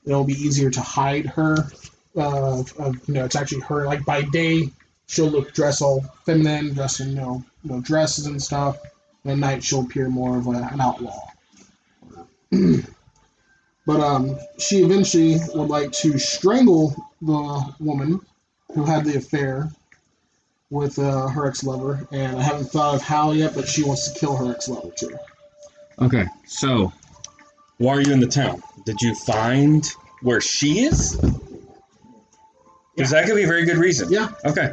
[SPEAKER 3] It'll be easier to hide her. It's actually her. Like by day, she'll dress all feminine, dressed in dresses and stuff. And at night, she'll appear more of an outlaw. But she eventually would like to strangle the woman who had the affair with her ex-lover, and I haven't thought of how yet, but she wants to kill her ex-lover too.
[SPEAKER 7] Okay, so why are you in the town? Did you find where she is? Because that could be a very good reason.
[SPEAKER 3] Yeah.
[SPEAKER 7] Okay.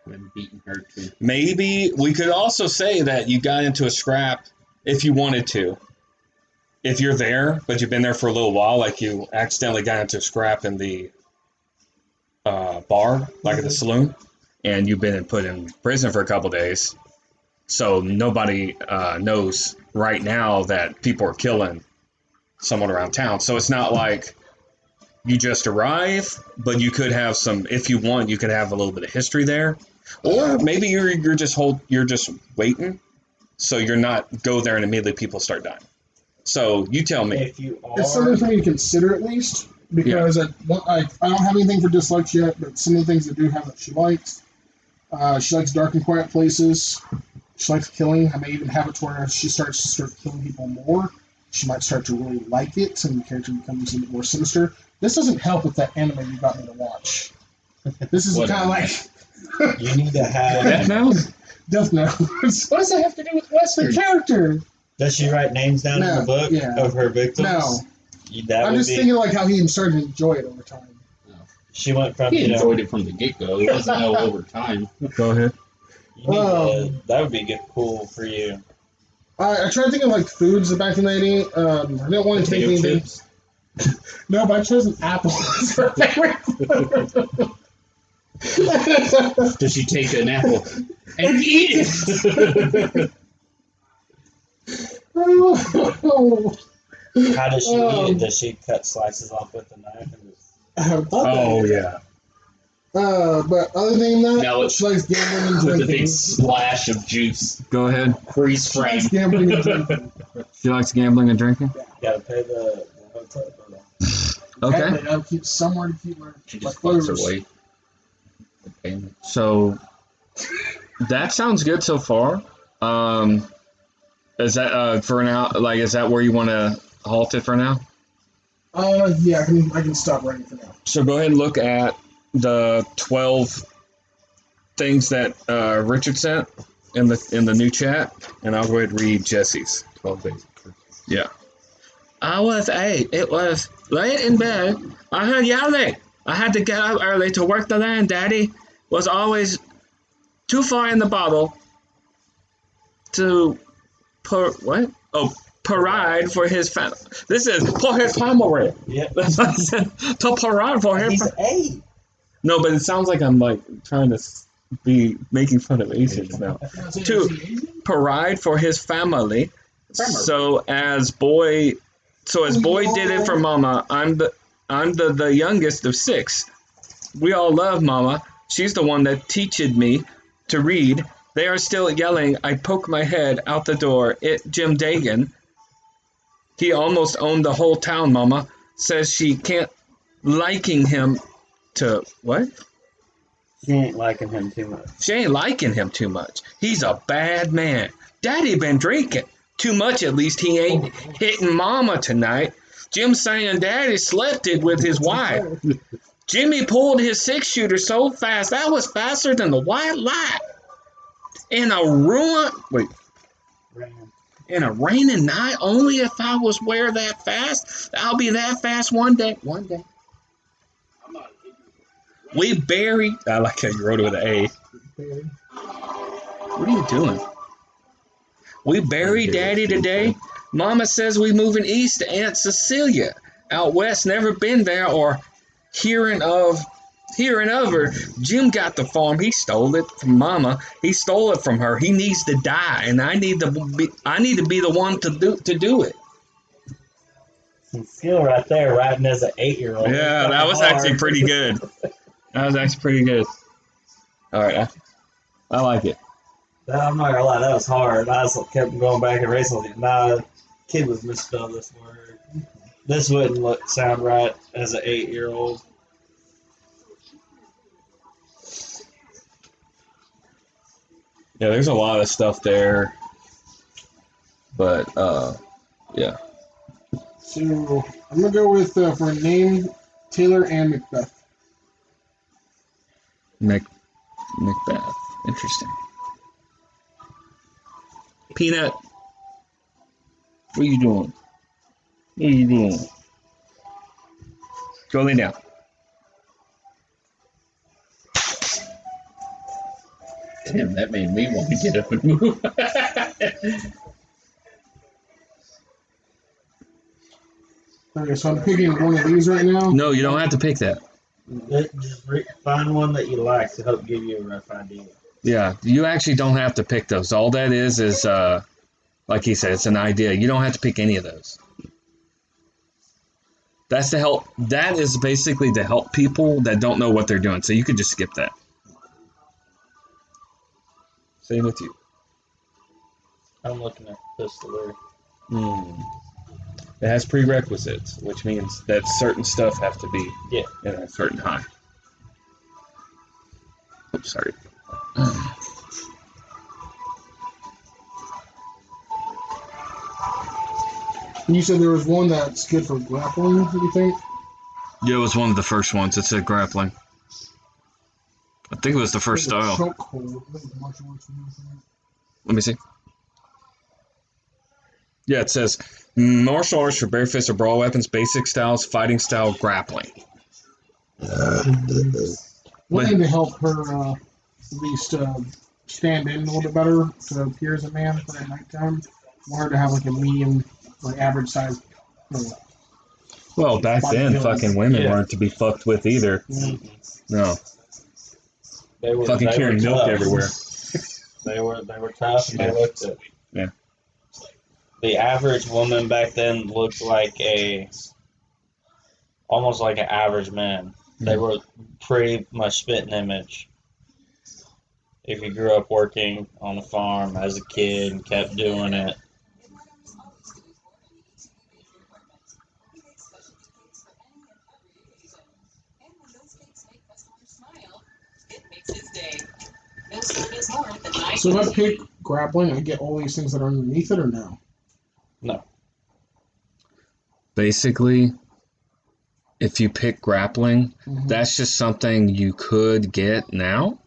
[SPEAKER 4] Been beating her too.
[SPEAKER 7] Maybe we could also say that you got into a scrap if you wanted to. If you're there, but you've been there for a little while, like you accidentally got into a scrap in the bar, like at the saloon, and you've been put in prison for a couple days, so nobody knows right now that people are killing someone around town. So it's not like you just arrive, but you could have some, if you want, you could have a little bit of history there, or maybe you're just waiting, so you're not go there and immediately people start dying. So you tell me.
[SPEAKER 2] If you are,
[SPEAKER 3] It's something for me to consider at least, because I don't have anything for dislikes yet, but some of the things I do have that she likes. She likes dark and quiet places. She likes killing. I may even have it to where if she starts killing people more, she might start to really like it, and the character becomes a bit more sinister. This doesn't help with that anime you got me to watch. This is kind of like...
[SPEAKER 2] you need to have...
[SPEAKER 7] Death Note?
[SPEAKER 3] Death Note. What does that have to do with Wesley? The character.
[SPEAKER 2] Does she write names down in the book of her victims?
[SPEAKER 3] No.
[SPEAKER 2] I'm
[SPEAKER 3] just thinking like how he started to enjoy it over time.
[SPEAKER 2] She went from
[SPEAKER 4] He enjoyed it from the get-go. He doesn't know over time.
[SPEAKER 7] Go ahead.
[SPEAKER 2] That would be cool for you.
[SPEAKER 3] I tried thinking of like foods back in the 80s. I didn't want to take anything.
[SPEAKER 4] Chips.
[SPEAKER 3] No, but I chose an apple as her favorite food.
[SPEAKER 4] Does she take an apple and eat it?
[SPEAKER 2] How does she eat it? Does she cut slices off with a knife?
[SPEAKER 7] Oh, yeah.
[SPEAKER 3] But other than that,
[SPEAKER 4] No,
[SPEAKER 3] she likes gambling and
[SPEAKER 4] With a
[SPEAKER 3] drinking.
[SPEAKER 4] big splash of juice.
[SPEAKER 7] Go ahead.
[SPEAKER 4] Freeze
[SPEAKER 3] She
[SPEAKER 4] frame.
[SPEAKER 3] likes gambling and drinking.
[SPEAKER 7] She likes gambling and drinking?
[SPEAKER 2] Gotta pay the hotel bill.
[SPEAKER 7] Okay.
[SPEAKER 3] They gotta keep somewhere to keep her.
[SPEAKER 4] She
[SPEAKER 3] like
[SPEAKER 4] just fucks her
[SPEAKER 3] clovers.
[SPEAKER 4] way. Okay.
[SPEAKER 7] So that sounds good so far. Is that for now? Like, is that where you want to halt it for now?
[SPEAKER 3] Yeah, I can stop writing for now.
[SPEAKER 7] So go ahead and look at the 12 things that Richard sent in the new chat, and I'll go ahead and read Jesse's.
[SPEAKER 4] 12 days.
[SPEAKER 7] Yeah. I was 8. It was late in bed. I heard yelling. I had to get up early to work the land. Daddy was always too far in the bottle to parade for his family. This is for his family.
[SPEAKER 2] Yeah.
[SPEAKER 7] That's what I said. To parade for his
[SPEAKER 2] He's 8.
[SPEAKER 7] No, but it sounds like I'm like trying to be making fun of Asians now. To parade for his family. So as boy did it for Mama. I'm the youngest of 6. We all love Mama. She's the one that teached me to read. They are still yelling. I poke my head out the door. Jim Dagan. He almost owned the whole town, Mama. Says she can't liking him to what?
[SPEAKER 2] She ain't liking him too much.
[SPEAKER 7] She ain't liking him too much. He's a bad man. Daddy been drinking. Too much at least. He ain't hitting Mama tonight. Jim saying Daddy slept it with his wife. Jimmy pulled his 6-shooter so fast. That was faster than the white light. In a raining night, only if I was where that fast. I'll be that fast one day. One day. We buried. I like how you wrote it with an A. What are you doing? We buried Daddy today. Mama says we moving east to Aunt Cecilia. Out west, never been there or hearing of her. Jim got the farm. He stole it from Mama. He stole it from her. He needs to die, and I need to be the one to do it.
[SPEAKER 2] Some skill right there, writing as an 8-year-old.
[SPEAKER 7] Yeah, that was actually pretty good. That was actually pretty good. All right, I like it.
[SPEAKER 2] I'm not gonna lie, that was hard. I just kept going back and racing. Nah, kid was misspelled this word. This wouldn't sound right as an 8-year-old.
[SPEAKER 7] Yeah, there's a lot of stuff there. But, yeah.
[SPEAKER 3] So I'm gonna go with for a name, Taylor Ann MacBeth.
[SPEAKER 7] MacBeth. Interesting. Peanut. What are you doing? What are you doing? Go lay down.
[SPEAKER 4] Damn, that made me want to get up and move.
[SPEAKER 3] Okay, so I'm picking one of these right now.
[SPEAKER 7] No, you don't have to pick that.
[SPEAKER 2] Just find one that you like to help give you a rough idea.
[SPEAKER 7] Yeah, you actually don't have to pick those. All that is like he said, it's an idea. You don't have to pick any of those. That's to help. That is basically to help people that don't know what they're doing. So you could just skip that. Same with you.
[SPEAKER 2] I'm looking at this there.
[SPEAKER 7] It has prerequisites, which means that certain stuff have to be in a certain high. Oops, sorry.
[SPEAKER 3] You said there was one that's good for grappling, do you think?
[SPEAKER 7] Yeah, it was one of the first ones. It said grappling. I think it was the first style. Let me see. Yeah, it says martial arts for bare fists or brawl weapons, basic styles, fighting style, grappling.
[SPEAKER 3] One thing to help her at least stand in a little bit better to appear as a man for at nighttime. Want her to have like a medium, like average size.
[SPEAKER 7] Well, back then, fucking women weren't to be fucked with either.
[SPEAKER 2] Mm-hmm.
[SPEAKER 7] No.
[SPEAKER 2] They were
[SPEAKER 7] fucking carrying milk
[SPEAKER 2] tough.
[SPEAKER 7] everywhere.
[SPEAKER 2] They were tough and they looked it.
[SPEAKER 7] Yeah.
[SPEAKER 2] The average woman back then looked like almost like an average man. They were pretty much spitting image. If you grew up working on a farm as a kid and kept doing it.
[SPEAKER 3] So if I pick grappling, I get all these things that are underneath it, or no?
[SPEAKER 2] No.
[SPEAKER 7] Basically, if you pick grappling, that's just something you could get now.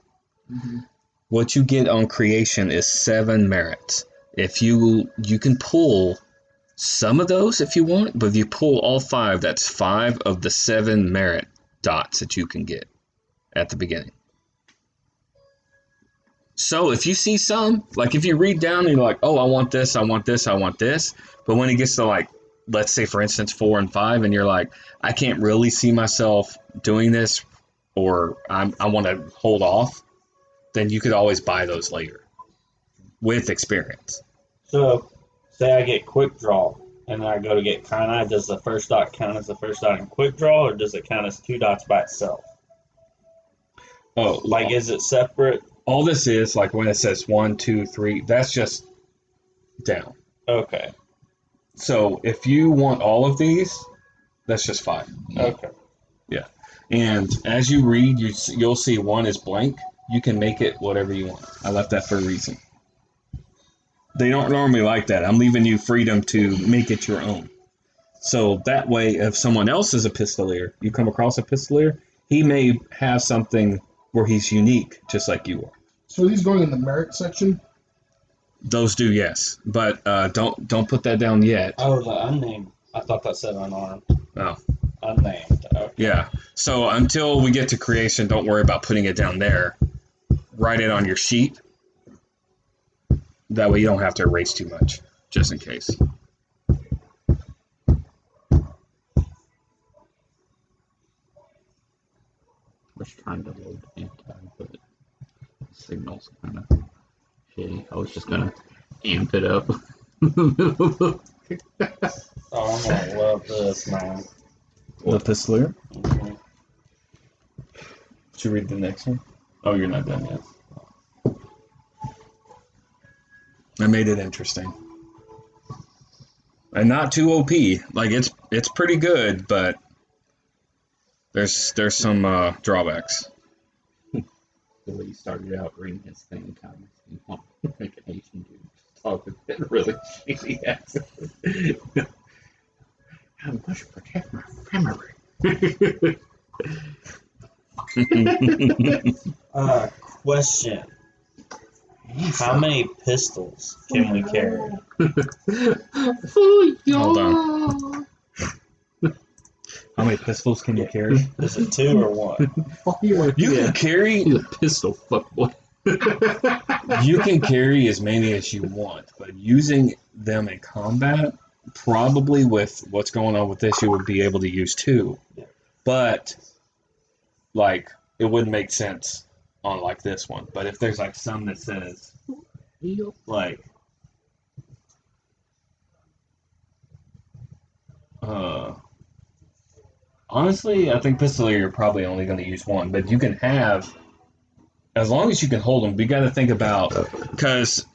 [SPEAKER 7] What you get on creation is 7 merits. If you can pull some of those if you want, but if you pull all 5, that's 5 of the 7 merit dots that you can get at the beginning. So if you see some, like if you read down and you're like, oh, I want this, I want this, I want this, but when it gets to like, let's say for instance 4 and 5, and you're like, I can't really see myself doing this, or I want to hold off, then you could always buy those later with experience.
[SPEAKER 2] So, say I get quick draw, and then I go to get Kyanite. Does the first dot count as the first dot in quick draw, or does it count as 2 dots by itself?
[SPEAKER 7] Oh,
[SPEAKER 2] Like, is it separate?
[SPEAKER 7] All this is, like when it says 1, 2, 3, that's just down.
[SPEAKER 2] Okay.
[SPEAKER 7] So if you want all of these, that's just 5.
[SPEAKER 2] Okay.
[SPEAKER 7] Yeah. And as you read, you'll see 1 is blank. You can make it whatever you want. I left that for a reason. They don't normally like that. I'm leaving you freedom to make it your own. So that way, if someone else is a pistolier, you come across a pistolier, he may have something where he's unique, just like you are.
[SPEAKER 3] So are these going in the merit section?
[SPEAKER 7] Those do, yes. But don't put that down yet.
[SPEAKER 2] Oh, the unnamed. I thought that said unarmed.
[SPEAKER 7] Oh.
[SPEAKER 2] Unnamed. Okay.
[SPEAKER 7] Yeah. So until we get to creation, don't worry about putting it down there. Write it on your sheet. That way you don't have to erase too much, just in case.
[SPEAKER 4] I was trying to load anti, but the signal's kind of shitty. I was just gonna amp it up.
[SPEAKER 2] Oh, I'm gonna love this, man.
[SPEAKER 7] The pistolier?
[SPEAKER 2] Mm-hmm.
[SPEAKER 7] Should you read the next one? Oh, you're not done yet. I made it interesting. And not too OP. Like it's pretty good, but there's some drawbacks.
[SPEAKER 4] The way he started out reading his thing kind of makes me want to make an Asian dude talk with that really shitty accent. I'm going to protect my family.
[SPEAKER 2] Question. How many pistols can we carry?
[SPEAKER 7] Hold on. How many pistols can you carry?
[SPEAKER 2] Is it 2 or 1?
[SPEAKER 7] You can carry.
[SPEAKER 4] He's a pistol fuckboy.
[SPEAKER 7] You can carry as many as you want, but using them in combat, probably with what's going on with this, you would be able to use 2. But like, it wouldn't make sense on like this one. But if there's like some that says like honestly, I think Pistolier you're probably only going to use 1, but you can have, as long as you can hold them. We got to think about, because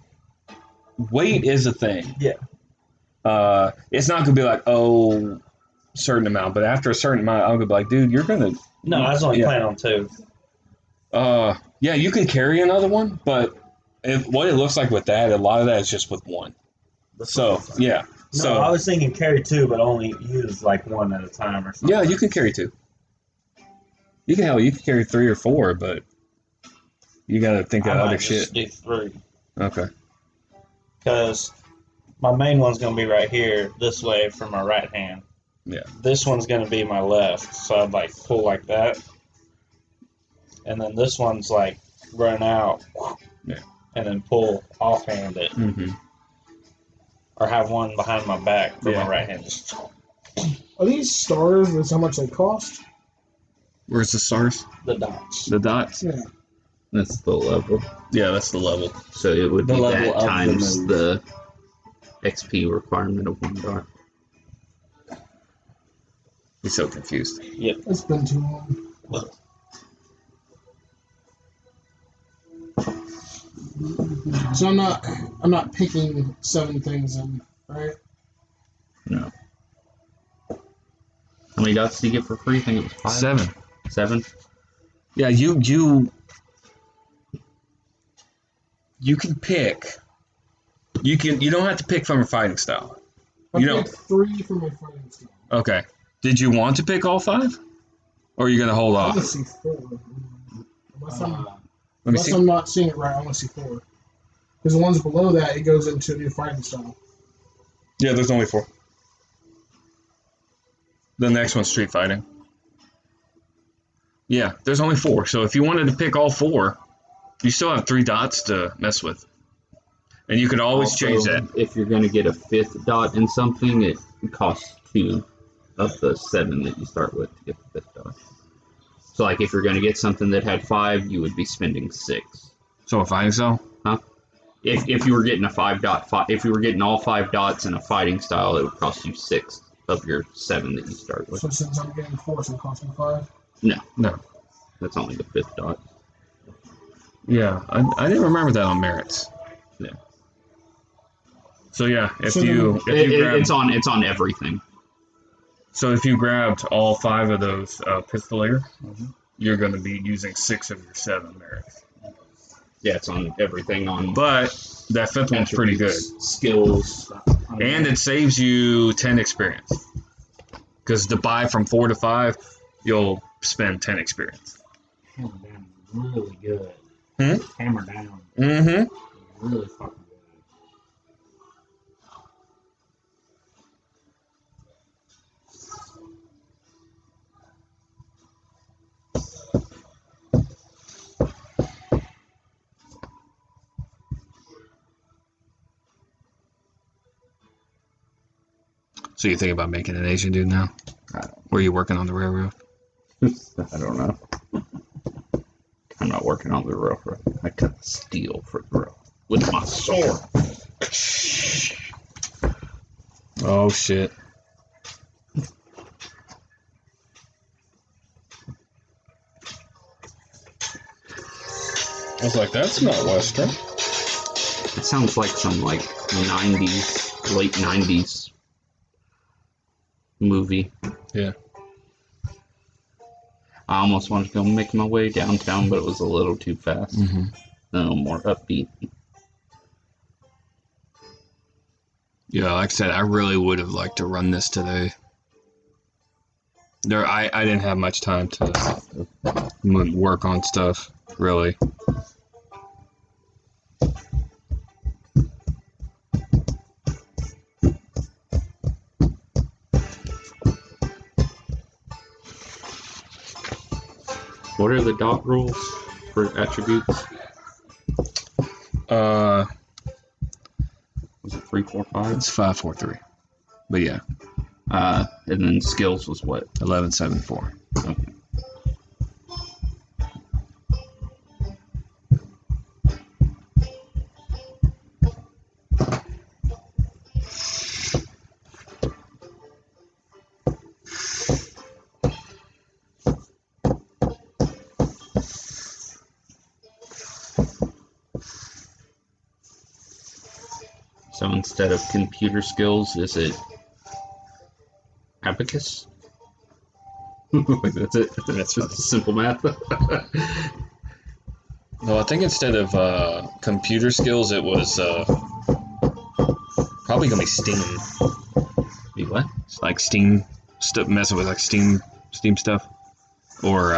[SPEAKER 7] weight is a thing.
[SPEAKER 2] Yeah.
[SPEAKER 7] It's not going to be like, oh, certain amount, but after a certain amount, I'm going to be like, dude, you're going to.
[SPEAKER 2] No, I was only planning on 2.
[SPEAKER 7] Yeah, you can carry another one, but what it looks like with that, a lot of that is just with 1. So, yeah.
[SPEAKER 2] No,
[SPEAKER 7] So
[SPEAKER 2] I was thinking carry 2, but only use like 1 at a time or something.
[SPEAKER 7] yeah, you can carry 2. You can carry 3 or 4, but you got to think of other shit.
[SPEAKER 2] Do 3.
[SPEAKER 7] Okay.
[SPEAKER 2] Because my main one's going to be right here, this way for my right hand.
[SPEAKER 7] Yeah.
[SPEAKER 2] This one's going to be my left, so I'd like pull like that. And then this one's like run out,
[SPEAKER 7] Yeah.
[SPEAKER 2] and then pull offhand it.
[SPEAKER 7] Mm-hmm.
[SPEAKER 2] Or have one behind my back for
[SPEAKER 7] Yeah.
[SPEAKER 2] my right hand.
[SPEAKER 3] Are these stars? That's how much they cost?
[SPEAKER 7] Where's the stars?
[SPEAKER 2] The dots.
[SPEAKER 7] The dots?
[SPEAKER 3] Yeah.
[SPEAKER 4] That's the level.
[SPEAKER 7] Yeah, that's the level.
[SPEAKER 4] So it would
[SPEAKER 6] The
[SPEAKER 4] be
[SPEAKER 6] level
[SPEAKER 4] that
[SPEAKER 6] of the
[SPEAKER 4] times
[SPEAKER 6] move.
[SPEAKER 4] the XP requirement of 1 dot.
[SPEAKER 7] He's so confused.
[SPEAKER 3] It's been too long. So I'm not picking 7 things in, right?
[SPEAKER 4] No. How many dots do you get for free? I think it was 5.
[SPEAKER 7] 7.
[SPEAKER 4] 7?
[SPEAKER 7] Yeah, you can pick. You don't have to pick from a fighting style.
[SPEAKER 3] I
[SPEAKER 7] You don't.
[SPEAKER 3] picked 3 for my fighting style.
[SPEAKER 7] Okay. Did you want to pick all 5? Or are you gonna hold
[SPEAKER 3] I
[SPEAKER 7] off?
[SPEAKER 3] want to see 4. Unless
[SPEAKER 7] Let me see.
[SPEAKER 3] I'm not seeing it right, I want to see 4. Because the ones below that, it goes into a new fighting style.
[SPEAKER 7] Yeah, there's only 4. The next one's street fighting. Yeah, there's only 4. So if you wanted to pick all 4, you still have 3 dots to mess with. And you could always
[SPEAKER 4] Also,
[SPEAKER 7] change that.
[SPEAKER 4] If you're going to get a 5th dot in something, it costs 2 of the 7 that you start with to get the 5th dot. So, like, if you're going to get something that had 5, you would be spending 6.
[SPEAKER 7] So a fighting style?
[SPEAKER 4] Huh? If you were getting a 5 dot, if you were getting all 5 dots in a fighting style, it would cost you 6 of your 7 that you start with.
[SPEAKER 3] So since I'm getting 4, it's going to cost me 5.
[SPEAKER 7] No.
[SPEAKER 4] That's only the 5th dot.
[SPEAKER 7] Yeah, I didn't remember that on merits.
[SPEAKER 4] Yeah.
[SPEAKER 7] So yeah, if
[SPEAKER 3] So
[SPEAKER 7] you grab,
[SPEAKER 4] It's on everything.
[SPEAKER 7] so if you grabbed all 5 of those Pistolier, you're going to be using 6 of your 7 merits.
[SPEAKER 4] Yeah, it's on everything on.
[SPEAKER 7] But that 5th one's pretty good,
[SPEAKER 4] Skills.
[SPEAKER 7] and it saves you 10 experience. Because to buy from 4 to 5, you'll spend 10 experience.
[SPEAKER 6] Hammer down is really good.
[SPEAKER 7] Hmm?
[SPEAKER 6] Hammer down
[SPEAKER 7] Mm-hmm.
[SPEAKER 6] is really fucking good.
[SPEAKER 7] So you think about making an Asian dude now? Were you working on the railroad?
[SPEAKER 4] I don't know. I'm not working on the railroad. I cut the steel for the railroad with my sword.
[SPEAKER 7] Oh shit. I was like, that's not Western.
[SPEAKER 4] It sounds like some like 90s, late 90s movie.
[SPEAKER 7] Yeah.
[SPEAKER 4] I almost wanted to go make my way downtown, but it was a little too fast.
[SPEAKER 7] Mm-hmm.
[SPEAKER 4] A little more upbeat.
[SPEAKER 7] Yeah, like I said, I really would have liked to run this today. I didn't have much time to work on stuff, really.
[SPEAKER 4] What are the dot rules for attributes? Was it 3, 4, 5?
[SPEAKER 7] It's 5, 4, 3. But yeah,
[SPEAKER 4] And then skills was what?
[SPEAKER 7] 11, 7, 4.
[SPEAKER 4] Okay. So instead of computer skills, is it abacus? That's it. That's just simple math.
[SPEAKER 7] No, I think instead of computer skills, it was probably gonna be Steam.
[SPEAKER 4] Be what?
[SPEAKER 7] It's like Steam stuff, messing with like Steam stuff, or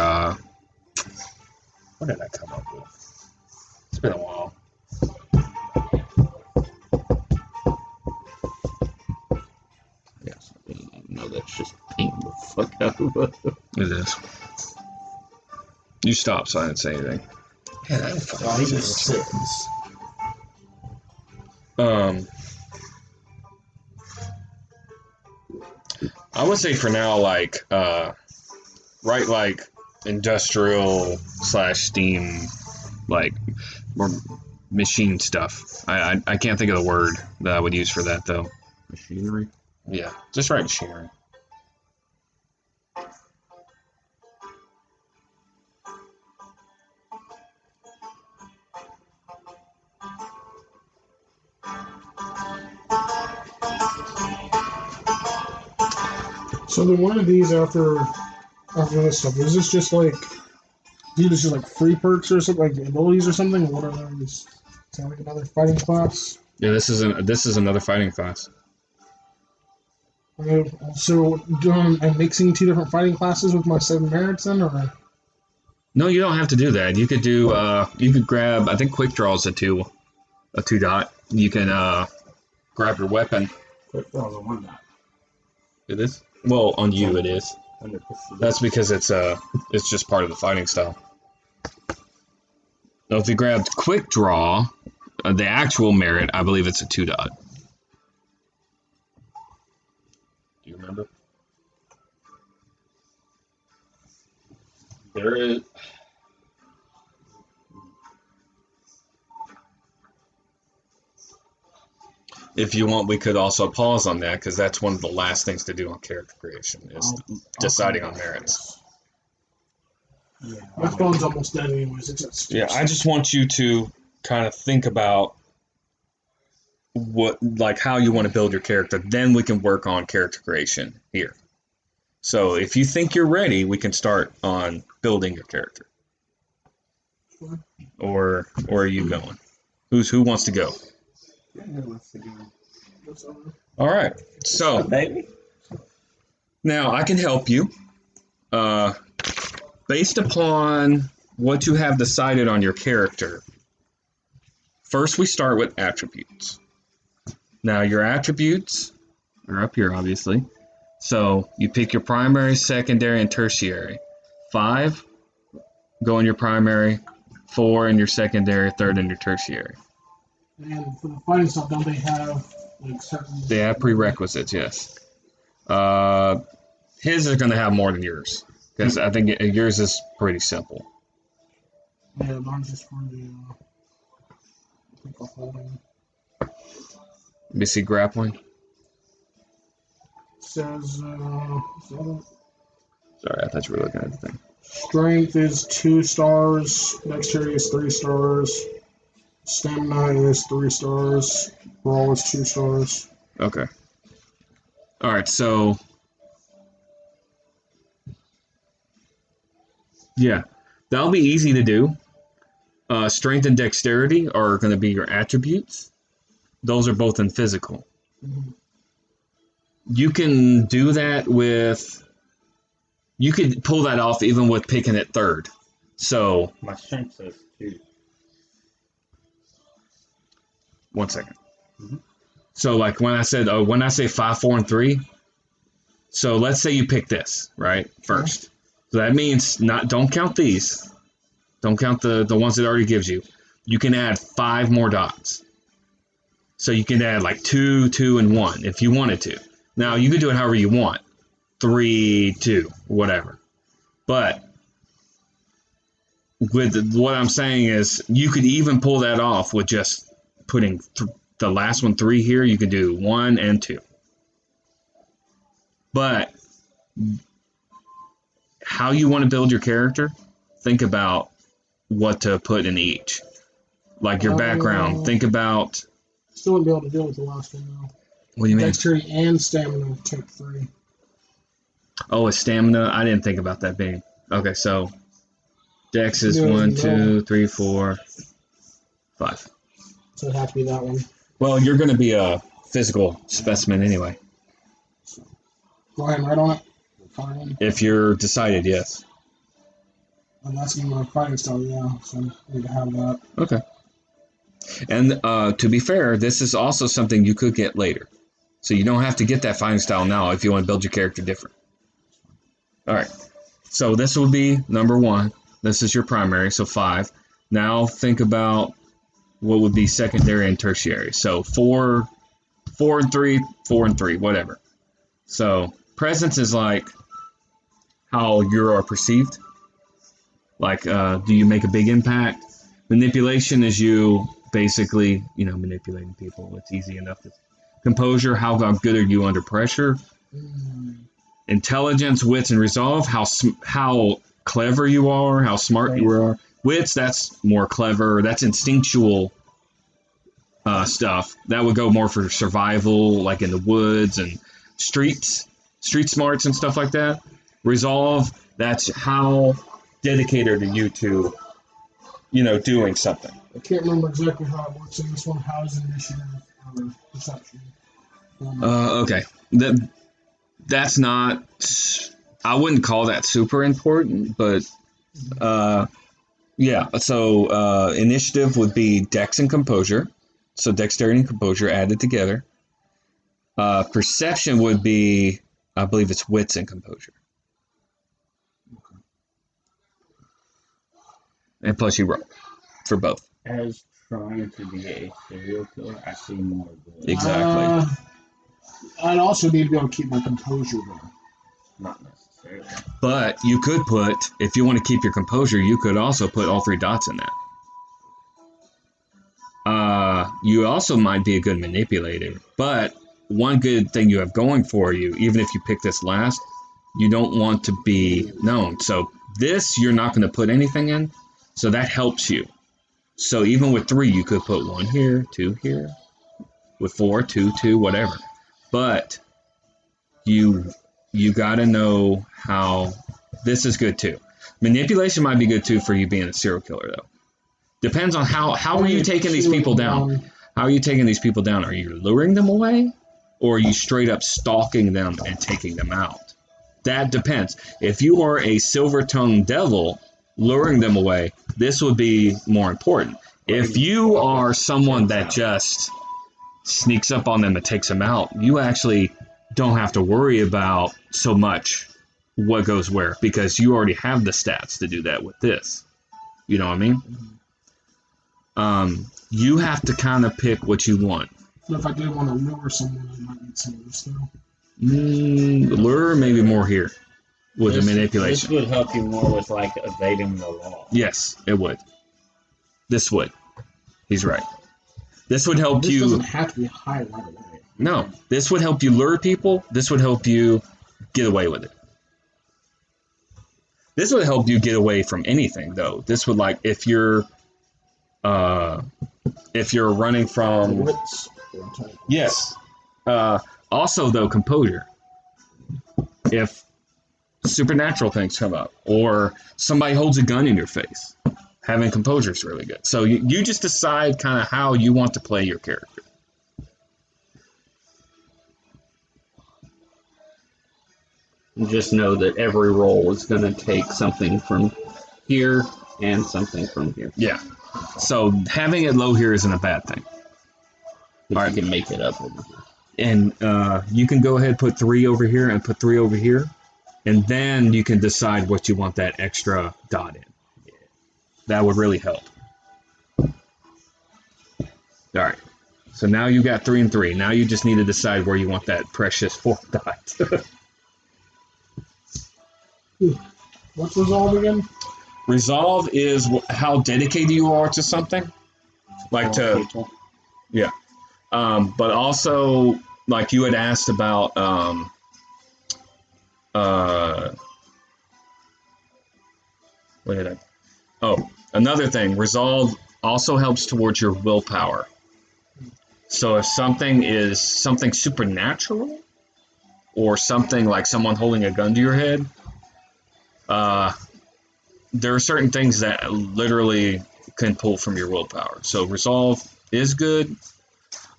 [SPEAKER 7] what did I come up with? It's been a while.
[SPEAKER 4] Yes. No, that's just pain the fuck out of it.
[SPEAKER 7] It is. You stop, so I didn't say anything. Man, I don't fucking
[SPEAKER 2] Maybe 6.
[SPEAKER 7] I would say for now, like, write like industrial / steam, like, or machine stuff. I can't think of the word that I would use for that though.
[SPEAKER 4] Machinery.
[SPEAKER 7] Yeah, just write machinery.
[SPEAKER 3] So then one of these after this stuff, is this just like, do this just like free perks or something, like abilities or something? What are those? Is that like another fighting class?
[SPEAKER 7] Yeah, this is another fighting class.
[SPEAKER 3] So I'm mixing 2 different fighting classes with my 7 merits then, or?
[SPEAKER 7] No, you don't have to do that. You could do you could grab, I think quick draw is a 2 dot. You can grab your weapon.
[SPEAKER 6] Quick draws a 1 dot.
[SPEAKER 7] It is? Well, on you it is.
[SPEAKER 6] Under pistol.
[SPEAKER 7] That's because it's just part of the fighting style. Now, if you grabbed quick draw, the actual merit, I believe it's a 2 dot. Do you remember?
[SPEAKER 4] There is.
[SPEAKER 7] If you want, we could also pause on that because that's one of the last things to do on character creation is deciding on merits.
[SPEAKER 6] Yeah.
[SPEAKER 3] My phone's almost dead anyways. It's just,
[SPEAKER 7] Yeah, I just want you to kind of think about how you want to build your character. Then we can work on character creation here. So if you think you're ready, we can start on building your character. Or are you going? Who wants to go? All right. So
[SPEAKER 2] Baby.
[SPEAKER 7] now I can help you. Based upon what you have decided on your character, first we start with attributes. Now your attributes are up here, obviously. So you pick your primary, secondary, and tertiary. 5 go in your primary, 4 in your secondary, 3rd in your tertiary.
[SPEAKER 3] and for the fighting stuff, don't they have like certain?
[SPEAKER 7] They have prerequisites, yes. His are going to have more than yours because I think yours is pretty simple.
[SPEAKER 3] Yeah, mine's just for the holding.
[SPEAKER 7] Let me see grappling.
[SPEAKER 3] Says
[SPEAKER 7] Sorry, I thought you were looking at the thing.
[SPEAKER 3] strength is 2 stars, dexterity is 3 stars, Stamina is 3 stars. Brawl is 2 stars.
[SPEAKER 7] Okay. All right. So yeah, that'll be easy to do. Strength and dexterity are going to be your attributes. Those are both in physical.
[SPEAKER 3] Mm-hmm.
[SPEAKER 7] You can do that with. You could pull that off even with picking it third. So
[SPEAKER 4] My strength says 2.
[SPEAKER 7] 1 second.
[SPEAKER 4] Mhm.
[SPEAKER 7] So like when I say 5, 4, and 3. So let's say you pick this right first. So that means don't count these. Don't count the ones it already gives you. You can add 5 more dots. So you can add like 2, 2, and 1 if you wanted to. Now you can do it however you want. 3, 2, whatever. But what I'm saying is you could even pull that off with just putting the last one 3 here. You could do 1 and 2. But how you want to build your character, think about what to put in each. Like your background. Think about.
[SPEAKER 3] Still wouldn't be able to deal with the last one though.
[SPEAKER 7] What do you mean?
[SPEAKER 3] Dexterity and stamina take 3.
[SPEAKER 7] Oh, it's stamina. I didn't think about that being. Okay, so Dex is
[SPEAKER 3] No,
[SPEAKER 7] 1,
[SPEAKER 3] no.
[SPEAKER 7] 2, 3, 4, 5.
[SPEAKER 3] So it'd have to be that one.
[SPEAKER 7] Well, you're going to be a physical specimen anyway.
[SPEAKER 3] Go ahead and write on it. Fine.
[SPEAKER 7] If you're decided, yes.
[SPEAKER 3] I'm asking my fighting style, yeah. So I need to have that.
[SPEAKER 7] Okay. And to be fair, this is also something you could get later. So you don't have to get that fighting style now if you want to build your character different. All right. So this will be number 1. This is your primary, so 5. Now think about what would be secondary and tertiary. So 4 and 3, 4 and 3, whatever. So presence is like how you are perceived. Like, do you make a big impact? Manipulation is you basically, manipulating people. It's easy enough. Composure, how good are you under pressure? Intelligence, wits, and resolve, how clever you are, how smart you are. Wits, that's more clever. That's instinctual stuff. That would go more for survival, like in the woods and street smarts and stuff like that. Resolve, that's how dedicated are you to, doing something.
[SPEAKER 3] I can't remember exactly how it works in this one. How is initiative or perception?
[SPEAKER 7] Okay. That's not. I wouldn't call that super important, but yeah. So initiative would be Dex and Composure. So dexterity and composure added together. Perception would be, I believe it's wits and composure. And plus you roll for both.
[SPEAKER 4] As trying to be a serial killer, I see more of the
[SPEAKER 7] Exactly.
[SPEAKER 3] I'd also need to be able to keep my composure though.
[SPEAKER 4] not necessarily.
[SPEAKER 7] But you could put, if you want to keep your composure, you could also put all 3 dots in that. You also might be a good manipulator, but one good thing you have going for you, even if you pick this last, you don't want to be known. So this, you're not going to put anything in, so that helps you. So even with 3, you could put 1 here, 2 here, with 4, 2, 2, whatever. But you got to know how. This is good too. Manipulation might be good too for you being a serial killer though. Depends on how are you taking these people down. How are you taking these people down? Are you luring them away, or are you straight up stalking them and taking them out? That depends. If you are a silver-tongued devil luring them away, this would be more important. If you are someone that just sneaks up on them and takes them out, you actually don't have to worry about so much what goes where, because you already have the stats to do that with this. You know what I mean? You have to kind of pick what you want.
[SPEAKER 3] But if I did want to lure someone, I might need some of this though.
[SPEAKER 7] Lure, maybe more here with the manipulation.
[SPEAKER 4] This would help you more with like evading the law.
[SPEAKER 7] Yes, it would. This would. He's right. This would help
[SPEAKER 3] This
[SPEAKER 7] you.
[SPEAKER 3] doesn't have to be high right away.
[SPEAKER 7] No, this would help you lure people. This would help you get away with it. This would help you get away from anything, though. This would, like, if you're if you're running from
[SPEAKER 3] Wits.
[SPEAKER 7] yes. Also, though, composure. If supernatural things come up, or somebody holds a gun in your face, having composure is really good. So you just decide kind of how you want to play your character.
[SPEAKER 4] Just know that every roll is going to take something from here and something from here.
[SPEAKER 7] Yeah. So having it low here isn't a bad thing.
[SPEAKER 4] If
[SPEAKER 7] Alright.
[SPEAKER 4] you can make it up over here.
[SPEAKER 7] And you can go ahead and put 3 over here and put 3 over here. And then you can decide what you want that extra dot in. That would really help. All right. So now you got 3 and 3. Now you just need to decide where you want that precious 4th dot.
[SPEAKER 3] What's resolve again?
[SPEAKER 7] Resolve is how dedicated you are to something. Like to,
[SPEAKER 2] People.
[SPEAKER 7] yeah. But also, like you had asked about, what did I? Oh, another thing. Resolve also helps towards your willpower. So if something is something supernatural, or something like someone holding a gun to your head, there are certain things that literally can pull from your willpower. So resolve is good.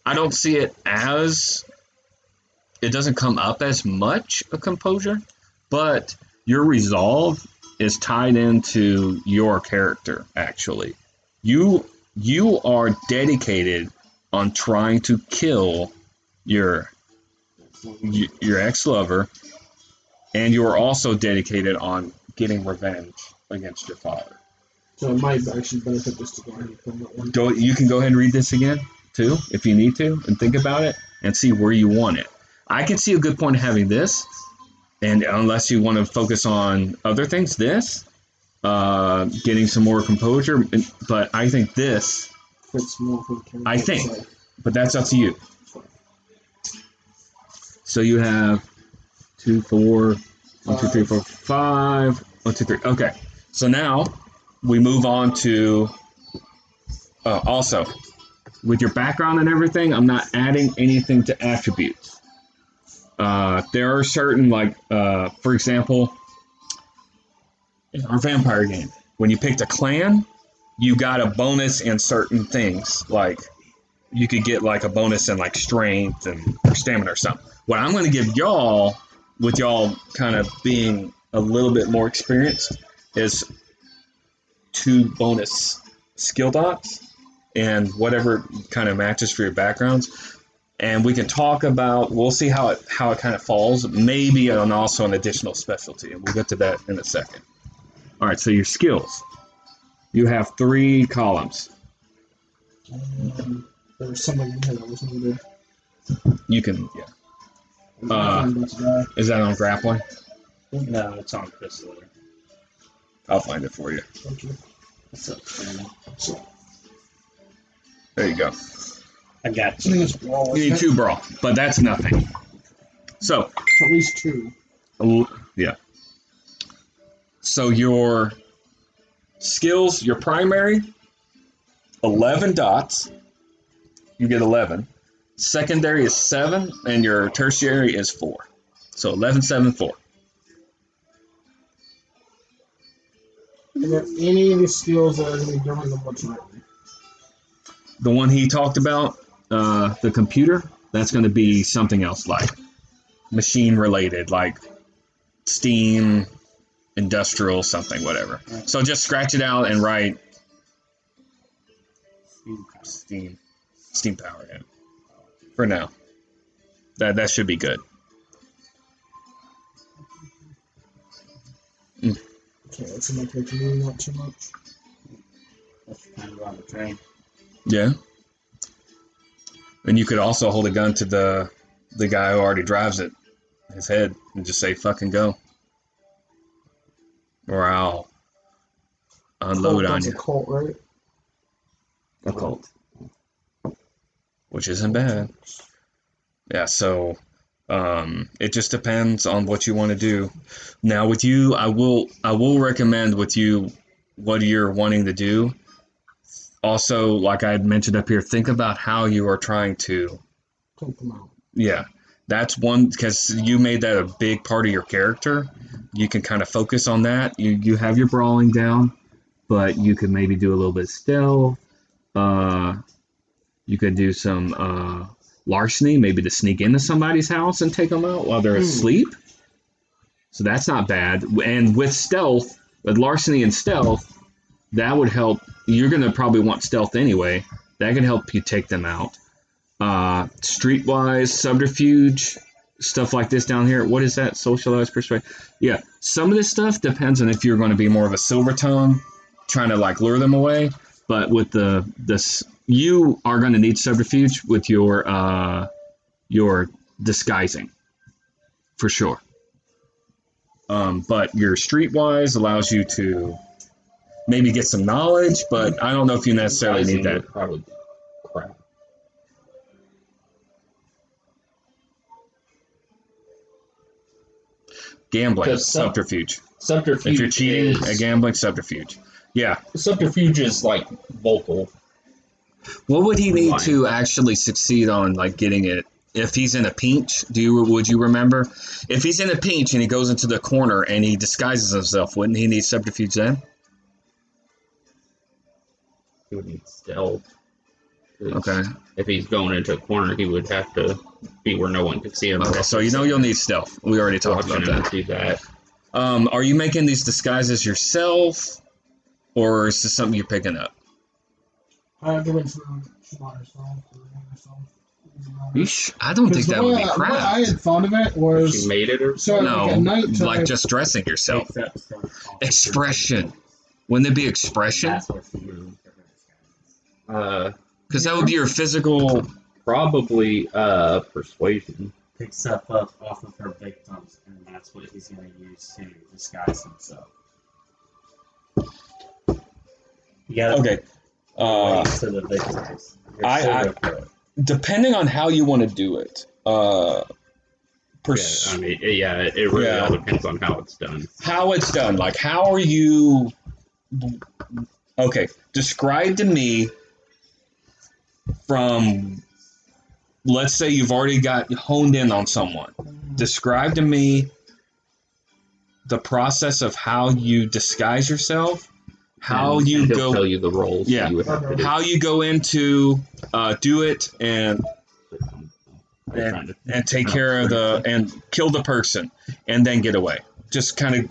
[SPEAKER 7] I don't see it as, it doesn't come up as much a composure, but your resolve is tied into your character, actually. You are dedicated on trying to kill your ex-lover, and you are also dedicated on getting revenge against your father.
[SPEAKER 3] So it might actually benefit this to go ahead and pull that one.
[SPEAKER 7] You can go ahead and read this again, too, if you need to, and think about it, and see where you want it. I can see a good point of having this, and unless you want to focus on other things, getting some more composure, but I think this,
[SPEAKER 3] Fits more for the character.
[SPEAKER 7] I think,
[SPEAKER 3] itself.
[SPEAKER 7] but that's up to you. So you have 2, 4, 1, 2, 3, 4, 5, 1, 2, 3. Okay, so now we move on to also with your background and everything. I'm not adding anything to attributes. There are certain, like, for example, in our vampire game, when you picked a clan, you got a bonus in certain things. Like, you could get, like, a bonus in, like, strength or stamina or something. What I'm going to give y'all, with y'all kind of being a little bit more experienced, is 2 bonus skill dots and whatever kind of matches for your backgrounds. And we can talk about, we'll see how it kind of falls, maybe also an additional specialty, and we'll get to that in a second. All right, so your skills. You have 3 columns.
[SPEAKER 3] There was something in here that was needed.
[SPEAKER 7] You can, yeah.
[SPEAKER 3] This guy.
[SPEAKER 7] Is that on grappling?
[SPEAKER 2] No, it's on Crystal.
[SPEAKER 7] I'll find it for you.
[SPEAKER 3] Thank you.
[SPEAKER 2] What's up, Shannon?
[SPEAKER 7] There you go.
[SPEAKER 2] I got
[SPEAKER 3] I think
[SPEAKER 2] you.
[SPEAKER 3] it's brawl.
[SPEAKER 7] You need 2 brawl, but that's nothing. So,
[SPEAKER 3] At least 2.
[SPEAKER 7] yeah. So your skills, your primary, 11 dots. You get 11. Secondary is 7, and your tertiary is 4. So 11, 7, 4.
[SPEAKER 3] Are there any of these skills that are going to be different than what's written?
[SPEAKER 7] The one he talked about, the computer, that's going to be something else, like machine related, like steam, industrial, something, whatever. So just scratch it out and write steam power, yeah. For now. That should be good.
[SPEAKER 3] Okay, let's make it not too much.
[SPEAKER 2] That's kind of on the train.
[SPEAKER 7] Yeah. And you could also hold a gun to the guy who already drives it, his head, and just say, fucking go. Or I'll unload on
[SPEAKER 3] That's
[SPEAKER 7] you.
[SPEAKER 3] a cult, right?
[SPEAKER 7] A cult. Which isn't bad. Yeah, so it just depends on what you want to do. Now with you, I will recommend with you what you're wanting to do. Also, like I had mentioned up here, think about how you are trying to.
[SPEAKER 3] Take them out.
[SPEAKER 7] Yeah, that's one because you made that a big part of your character. You can kind of focus on that. You have your brawling down, but you could maybe do a little bit of stealth. You could do some larceny, maybe to sneak into somebody's house and take them out while they're asleep. So that's not bad. And with stealth, with larceny and stealth, that would help. You're going to probably want stealth anyway. That can help you take them out. Streetwise, subterfuge, stuff like this down here. What is that? Socialized perspective. Yeah, some of this stuff depends on if you're going to be more of a silver tongue, trying to like lure them away. But with this, you are going to need subterfuge with your disguising, for sure. But your streetwise allows you to maybe get some knowledge, but I don't know if you necessarily need that.
[SPEAKER 4] Probably crap.
[SPEAKER 7] Gambling, subterfuge.
[SPEAKER 4] Subterfuge.
[SPEAKER 7] If you're cheating
[SPEAKER 4] is,
[SPEAKER 7] at gambling, subterfuge. Yeah.
[SPEAKER 4] subterfuge is like vocal.
[SPEAKER 7] What would he need
[SPEAKER 4] Fine.
[SPEAKER 7] to actually succeed on, like getting it? If he's in a pinch, would you remember? If he's in a pinch and he goes into the corner and he disguises himself, wouldn't he need subterfuge then?
[SPEAKER 4] He would need stealth. 'Cause
[SPEAKER 7] Okay.
[SPEAKER 4] If he's going into a corner, he would have to be where no one could see him.
[SPEAKER 7] Okay, so you'll need stealth. We already talked about
[SPEAKER 4] Watching him
[SPEAKER 7] that.
[SPEAKER 4] do that.
[SPEAKER 7] Are you making these disguises yourself, or is this something you're picking up?
[SPEAKER 3] I do it for herself.
[SPEAKER 7] I don't think that would be
[SPEAKER 3] What
[SPEAKER 7] crap.
[SPEAKER 3] I had thought of it was
[SPEAKER 4] She made it or
[SPEAKER 3] so
[SPEAKER 7] No,
[SPEAKER 3] like at night
[SPEAKER 7] like just dressing yourself.
[SPEAKER 6] Except for composition.
[SPEAKER 7] Expression. Wouldn't it be expression?
[SPEAKER 6] That's what she used for her disguise.
[SPEAKER 7] Because that would be your physical.
[SPEAKER 4] Probably persuasion.
[SPEAKER 6] Picks stuff up off of her victims, and that's what he's going to use to disguise himself. You gotta
[SPEAKER 7] Okay.
[SPEAKER 6] relate to the victims. You're
[SPEAKER 7] I-
[SPEAKER 6] sort of
[SPEAKER 7] Depending on how you want to do it.
[SPEAKER 4] Yeah, I mean, it really
[SPEAKER 7] Yeah.
[SPEAKER 4] all depends on how it's done.
[SPEAKER 7] How it's done. Like, how are you. Okay, describe to me from. Let's say you've already got honed in on someone. Describe to me the process of how you disguise yourself, how
[SPEAKER 4] And
[SPEAKER 7] you
[SPEAKER 4] he'll
[SPEAKER 7] go.
[SPEAKER 4] tell you the roles
[SPEAKER 7] Yeah.
[SPEAKER 4] you would have to do.
[SPEAKER 7] How you go into do it and take care of and kill the person and then get away. Just kind of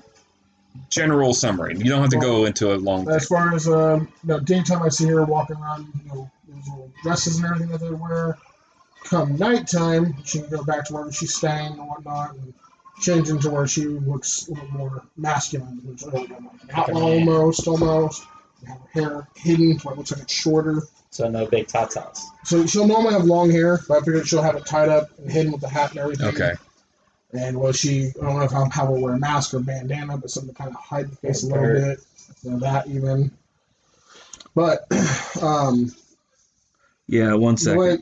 [SPEAKER 7] general summary. You don't have to go into a long
[SPEAKER 3] As
[SPEAKER 7] thing.
[SPEAKER 3] far as daytime, I see her walking around, those little dresses and everything that they wear. Come nighttime, she can go back to wherever she's staying and whatnot, and change into where she looks a little more masculine, which is like an outlaw almost. Have her hair hidden, where it looks like it's shorter.
[SPEAKER 2] So no big tatas.
[SPEAKER 3] So she'll normally have long hair, but I figured she'll have it tied up and hidden with the hat and everything.
[SPEAKER 7] Okay.
[SPEAKER 3] And I don't know if I'll have her wear a mask or bandana, but something to kind of hide the face a little bit. That even. But,
[SPEAKER 7] Yeah, one second.
[SPEAKER 3] what,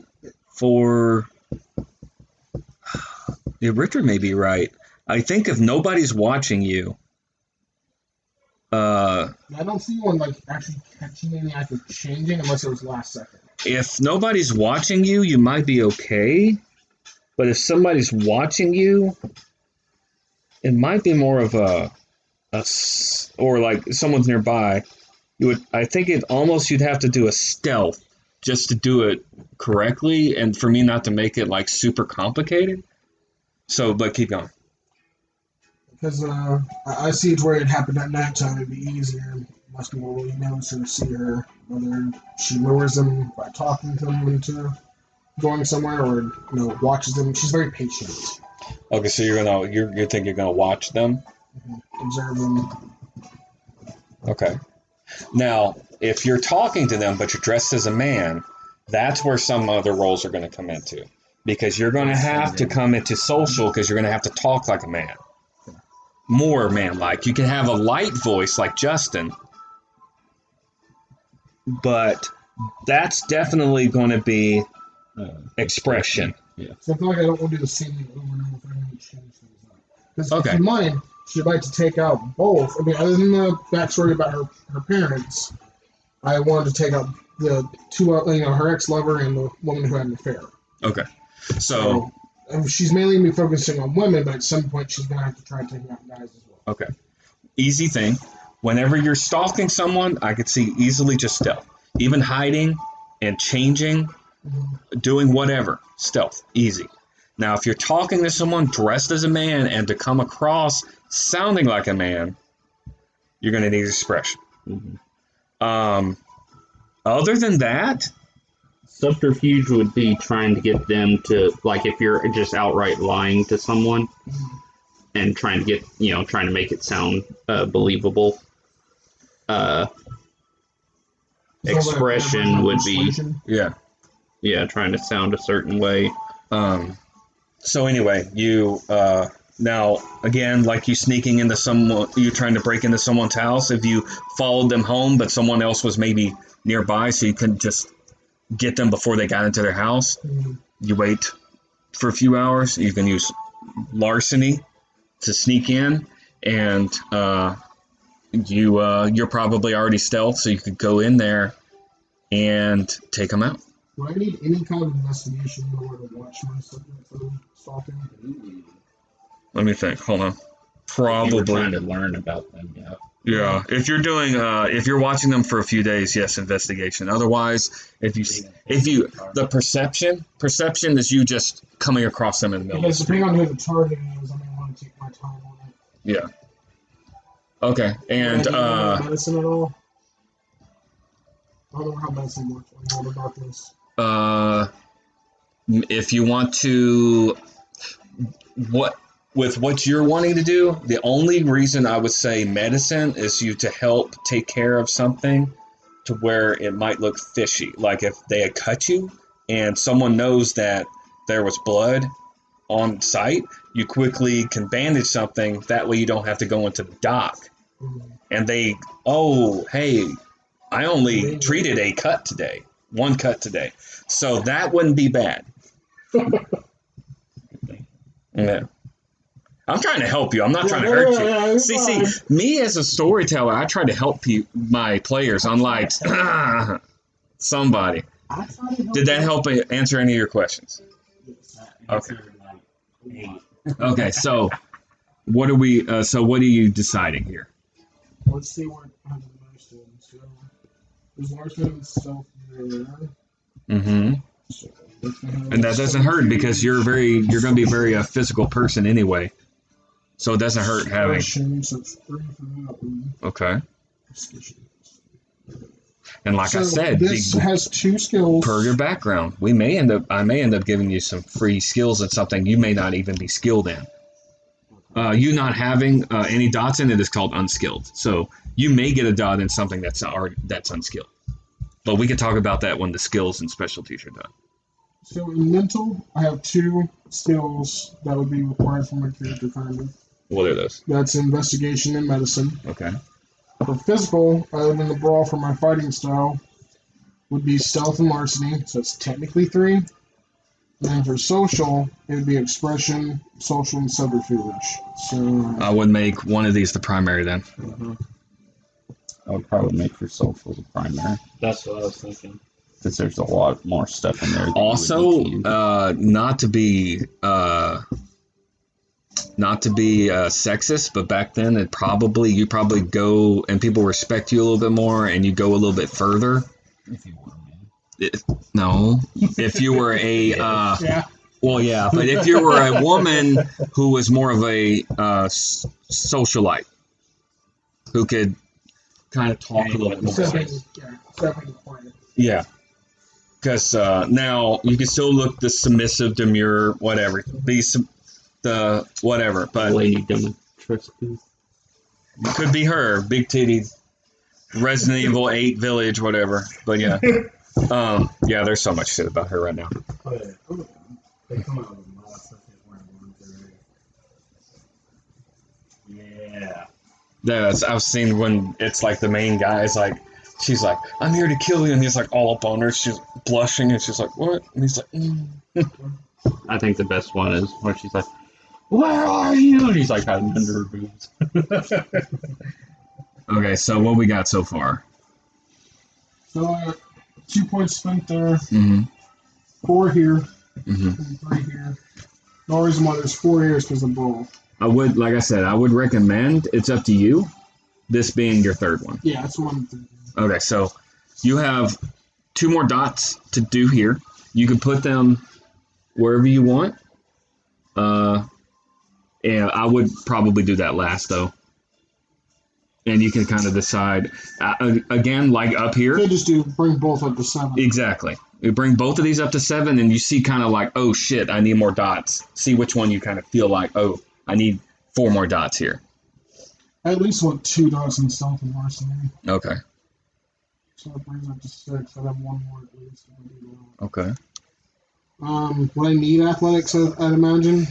[SPEAKER 7] Yeah, Richard may be right. I think if nobody's watching you,
[SPEAKER 3] I don't see one like actually catching any act of changing unless it was last second.
[SPEAKER 7] if nobody's watching you, you might be okay. But if somebody's watching you, it might be more of or like someone's nearby. I think you'd have to do a stealth just to do it correctly, and for me not to make it like super complicated. So, but keep going.
[SPEAKER 3] Because I see it's where it happened at nighttime. It'd be easier. Most people really notice her, see her, whether she lures them by talking to them into going somewhere, or watches them. She's very patient.
[SPEAKER 7] Okay, so you think you're gonna watch them?
[SPEAKER 3] Observe them.
[SPEAKER 7] Okay. Now, if you're talking to them but you're dressed as a man, that's where some other roles are going to come into. Because you're going to have to come into social because you're going to have to talk like a man. More man-like. You can have a light voice like Justin, but that's definitely going to be expression.
[SPEAKER 3] So I feel like I don't want to do the same thing over and over if I want to change things up. Because
[SPEAKER 7] Okay.
[SPEAKER 3] if you mind, she'd like to take out both. I mean, other than the backstory about her parents, I wanted to take out the two, her ex-lover and the woman who had an affair.
[SPEAKER 1] Okay. So
[SPEAKER 3] she's mainly going to be focusing on women, but at some point she's going to have to try taking out guys as well.
[SPEAKER 1] okay. Easy thing. Whenever you're stalking someone, I could see easily just stealth. Even hiding and changing, doing whatever. Stealth. Easy. Now, if you're talking to someone dressed as a man and to come across sounding like a man, you're going to need expression. Other than that,
[SPEAKER 4] subterfuge would be trying to get them to, like, if you're just outright lying to someone and trying to get, trying to make it sound believable. Expression would be, trying to sound a certain way.
[SPEAKER 1] So anyway, you now again, like you sneaking into someone, you trying to break into someone's house. If you followed them home, but someone else was maybe nearby, so you couldn't just get them before they got into their house. You wait for a few hours. You can use larceny to sneak in, and you're probably already stealth, so you could go in there and take them out.
[SPEAKER 3] Do I need any kind of investigation in order to watch my subject for stalking?
[SPEAKER 1] Let me think. Hold on. Probably.
[SPEAKER 4] You were trying to learn about them, yeah.
[SPEAKER 1] Yeah. If you're doing, if you're watching them for a few days, yes, investigation. Otherwise, the perception is you just coming across them in the middle.
[SPEAKER 3] Because depending on who the target is, I may want to take my time on it.
[SPEAKER 1] Yeah. Okay. And
[SPEAKER 3] medicine at all? I don't know how medicine works. I don't know about this.
[SPEAKER 1] If you want to, with what you're wanting to do, the only reason I would say medicine is you to help take care of something to where it might look fishy. Like if they had cut you and someone knows that there was blood on site, you quickly can bandage something. That way you don't have to go into the dock. And they, hey, I only treated one cut today. So that wouldn't be bad. Yeah. I'm trying to help you. I'm not trying to hurt you. See, me as a storyteller, I try to help my players, unlike somebody. Did that help answer any of your questions? Okay. Okay, so what are you deciding here?
[SPEAKER 3] Let's see what has the most in. So, there's larceny stuff there. So,
[SPEAKER 1] and that doesn't hurt because you're going to be a very physical person anyway. So it doesn't hurt having.
[SPEAKER 3] So it's 3 for that one.
[SPEAKER 1] Okay. And like I said,
[SPEAKER 3] this has 2 skills.
[SPEAKER 1] Per your background, I may end up giving you some free skills in something you may not even be skilled in. You not having any dots in it is called unskilled. So you may get a dot in something that's unskilled. But we can talk about that when the skills and specialties are done.
[SPEAKER 3] So in mental, I have 2 skills that would be required for my character, kind of.
[SPEAKER 1] What are those?
[SPEAKER 3] That's investigation and medicine.
[SPEAKER 1] Okay.
[SPEAKER 3] For physical, other than the brawl for my fighting style, would be stealth and larceny, so it's technically 3. And then for social, it would be expression, social, and subterfuge. So
[SPEAKER 1] I would make one of these the primary then.
[SPEAKER 4] I would probably make for social the primary.
[SPEAKER 6] That's what I was thinking.
[SPEAKER 4] Because there's a lot more stuff in there.
[SPEAKER 1] Also, not to be sexist, but back then you probably go and people respect you a little bit more, and you go a little bit further.
[SPEAKER 4] If you want,
[SPEAKER 1] no, if you were a
[SPEAKER 3] yeah.
[SPEAKER 1] Well, yeah, but if you were a woman who was more of a socialite, who could kind of talk a little bit more. Yeah. Because now you can still look the submissive, demure, whatever. The whatever, but
[SPEAKER 4] Lady Dimitrescu.
[SPEAKER 1] Could be her, big titty, Resident Evil 8 Village, whatever. But yeah, yeah. There's so much shit about her right now.
[SPEAKER 6] They come out with a lot of stuff Yeah.
[SPEAKER 1] Yeah, I've seen when it's like the main guy is like, she's like, I'm here to kill you, and he's like all up on her. She's blushing, and she's like, what? And he's like,
[SPEAKER 4] I think the best one is where she's like, where are you? And he's like hiding under her boobs.
[SPEAKER 1] Okay, so what we got so far?
[SPEAKER 3] So 2 points spent there.
[SPEAKER 7] Mm-hmm.
[SPEAKER 3] 4 here.
[SPEAKER 7] Mm-hmm.
[SPEAKER 3] And 3 here. The only reason why there's 4 here is because of the brawl.
[SPEAKER 7] I would, like I said, I would recommend. It's up to you. This being your third one.
[SPEAKER 3] Yeah, that's what I'm thinking.
[SPEAKER 7] Okay, so you have 2 more dots to do here. You can put them wherever you want. And I would probably do that last though. And you can kind of decide again, like up here.
[SPEAKER 3] You could just bring both up to 7.
[SPEAKER 7] Exactly. You bring both of these up to 7, and you see kind of like, oh shit, I need more dots. See which one you kind of feel like, oh, I need 4 more dots here.
[SPEAKER 3] I at least want 2 dots in stealth and mercenary.
[SPEAKER 7] Okay.
[SPEAKER 3] So it brings up to 6. I have 1 more at least.
[SPEAKER 7] Okay.
[SPEAKER 3] Would I need athletics? I'd imagine.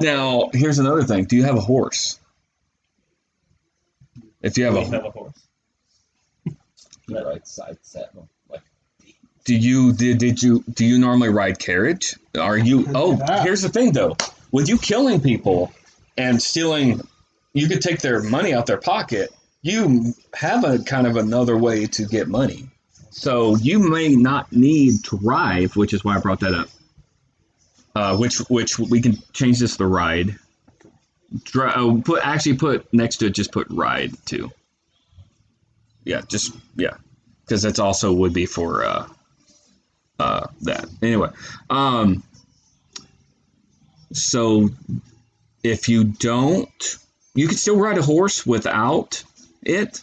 [SPEAKER 7] Now, here's another thing. Do you have a horse? If you have
[SPEAKER 2] We
[SPEAKER 7] a
[SPEAKER 2] have a horse.
[SPEAKER 4] The right side set. Like,
[SPEAKER 7] do you normally ride carriage? Are you? Oh, here's the thing though. With you killing people and stealing, you could take their money out their pocket. You have a kind of another way to get money. So you may not need to ride, which is why I brought that up. Which we can change this to ride. Put next to it. Just put ride too. Yeah, because that's also would be for that. Anyway, so if you don't, you can still ride a horse without it.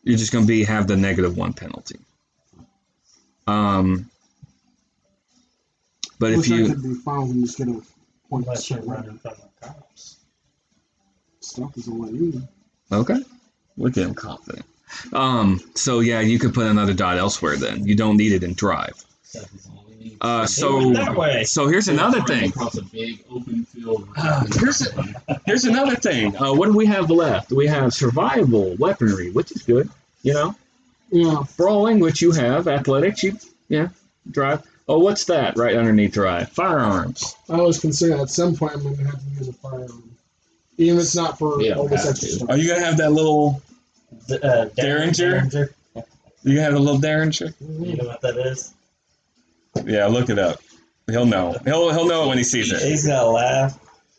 [SPEAKER 7] You're just going to have the -1 penalty. But if you
[SPEAKER 3] could be fine and just get a point.
[SPEAKER 2] Unless you're running from the cops.
[SPEAKER 3] Stuff is all I need.
[SPEAKER 7] okay, look at him confident. So yeah, you could put another dot elsewhere. Then you don't need it in drive. So here's another thing.
[SPEAKER 6] Across a big open field.
[SPEAKER 7] Here's another thing. What do we have left? We have survival, weaponry, which is good. You know,
[SPEAKER 3] Yeah.
[SPEAKER 7] brawling, which you have, athletics, drive. Oh, what's that right underneath drive? Firearms.
[SPEAKER 3] I was considering at some point I'm going to have to use a firearm. Even if it's not for
[SPEAKER 4] You don't
[SPEAKER 3] all this
[SPEAKER 4] have
[SPEAKER 3] extra
[SPEAKER 4] to.
[SPEAKER 3] stuff.
[SPEAKER 7] Are you gonna have that little? Derringer? You gonna have a little Derringer?
[SPEAKER 2] You know what that is?
[SPEAKER 7] Yeah, look it up. He'll know. He'll know it when he sees it.
[SPEAKER 2] He's gonna laugh.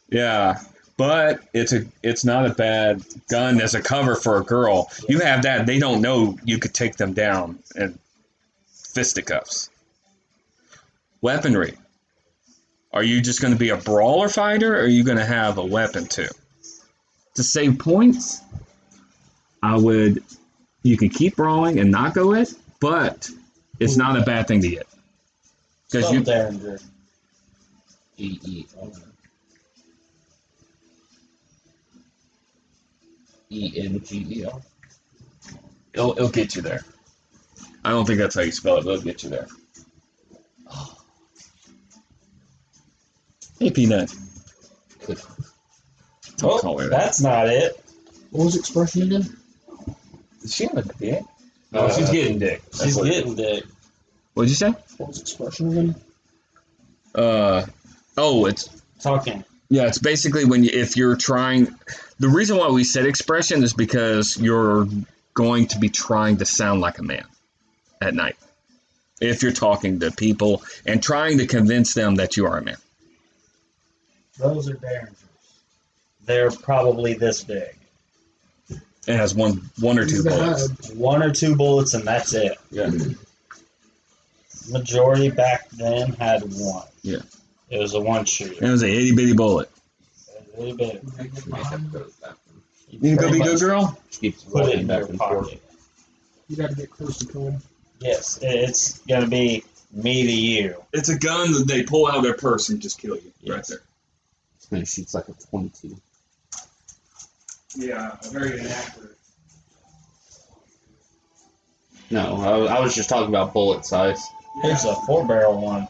[SPEAKER 7] Yeah, but it's not a bad gun as a cover for a girl. You have that, they don't know you could take them down in fisticuffs. Weaponry. Are you just going to be a brawler fighter, or are you going to have a weapon too? To save points, you can keep brawling and not go it, but it's not a bad thing to get. Because you
[SPEAKER 2] Derringer.
[SPEAKER 4] ENGER.
[SPEAKER 7] it'll get you there. I don't think that's how you spell it, but it'll get you there. Hey, Peanut. Don't call her that.
[SPEAKER 2] That's not it.
[SPEAKER 3] What was the expression again?
[SPEAKER 7] Is she on a dick? No, she's getting dick. That's
[SPEAKER 2] She's
[SPEAKER 7] what it
[SPEAKER 2] getting
[SPEAKER 7] is.
[SPEAKER 2] dick.
[SPEAKER 7] What'd you say?
[SPEAKER 3] What was the expression again?
[SPEAKER 7] It's
[SPEAKER 2] Talking.
[SPEAKER 7] yeah. It's basically if you're trying. The reason why we said expression is because you're going to be trying to sound like a man at night. If you're talking to people and trying to convince them that you are a man.
[SPEAKER 2] Those are Derringers. They're probably this big.
[SPEAKER 7] It has one or two bullets.
[SPEAKER 2] 1 or 2 bullets, and that's it.
[SPEAKER 7] Yeah.
[SPEAKER 2] Majority back then had 1.
[SPEAKER 7] Yeah.
[SPEAKER 2] It was a 1 shooter.
[SPEAKER 7] And it was a itty bitty bullet.
[SPEAKER 2] Really big.
[SPEAKER 7] You can go be good girl?
[SPEAKER 4] Keeps
[SPEAKER 2] Put it
[SPEAKER 4] rolling
[SPEAKER 2] in
[SPEAKER 4] back
[SPEAKER 2] your
[SPEAKER 4] and forth.
[SPEAKER 2] pocket.
[SPEAKER 3] You got to get close to kill him.
[SPEAKER 2] Yes, it's gonna be me to you.
[SPEAKER 7] It's a gun that they pull out of their purse and just kill you right there.
[SPEAKER 4] This man shoots like a 22.
[SPEAKER 7] Yeah, very inaccurate.
[SPEAKER 4] No, I was just talking about bullet size.
[SPEAKER 2] Here's a 4-barrel one.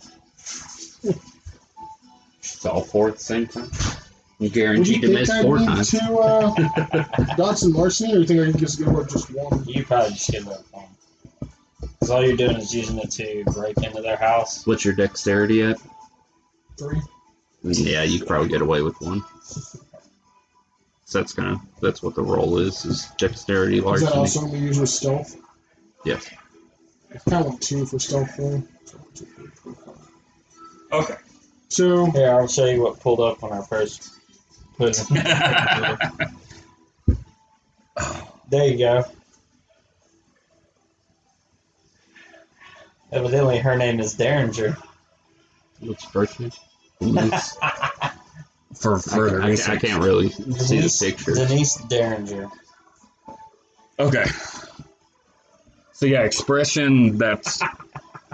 [SPEAKER 4] It's all 4 at the same time. You
[SPEAKER 3] Would
[SPEAKER 4] guaranteed to
[SPEAKER 3] you
[SPEAKER 4] miss
[SPEAKER 3] think
[SPEAKER 4] 4
[SPEAKER 3] I'd need
[SPEAKER 4] times.
[SPEAKER 3] 2 dots in larceny, or you think I can just give up just 1?
[SPEAKER 2] You probably just give up one. Because all you're doing is using it to break into their house.
[SPEAKER 4] What's your dexterity at?
[SPEAKER 3] 3?
[SPEAKER 4] Yeah, you could probably get away with 1. So that's what the roll is dexterity
[SPEAKER 3] Is that
[SPEAKER 4] larceny.
[SPEAKER 3] also going to be used with stealth?
[SPEAKER 4] Yes.
[SPEAKER 3] I kind of want 2 for stealth though.
[SPEAKER 7] Okay.
[SPEAKER 3] So
[SPEAKER 2] Here, I'll show you what pulled up when I first put it in. There you go. Evidently, her name is Derringer.
[SPEAKER 4] What's her first name? Denise.
[SPEAKER 7] For further
[SPEAKER 4] I
[SPEAKER 7] research.
[SPEAKER 4] can't really see the picture.
[SPEAKER 2] Denise Derringer.
[SPEAKER 7] Okay. So yeah, expression. That's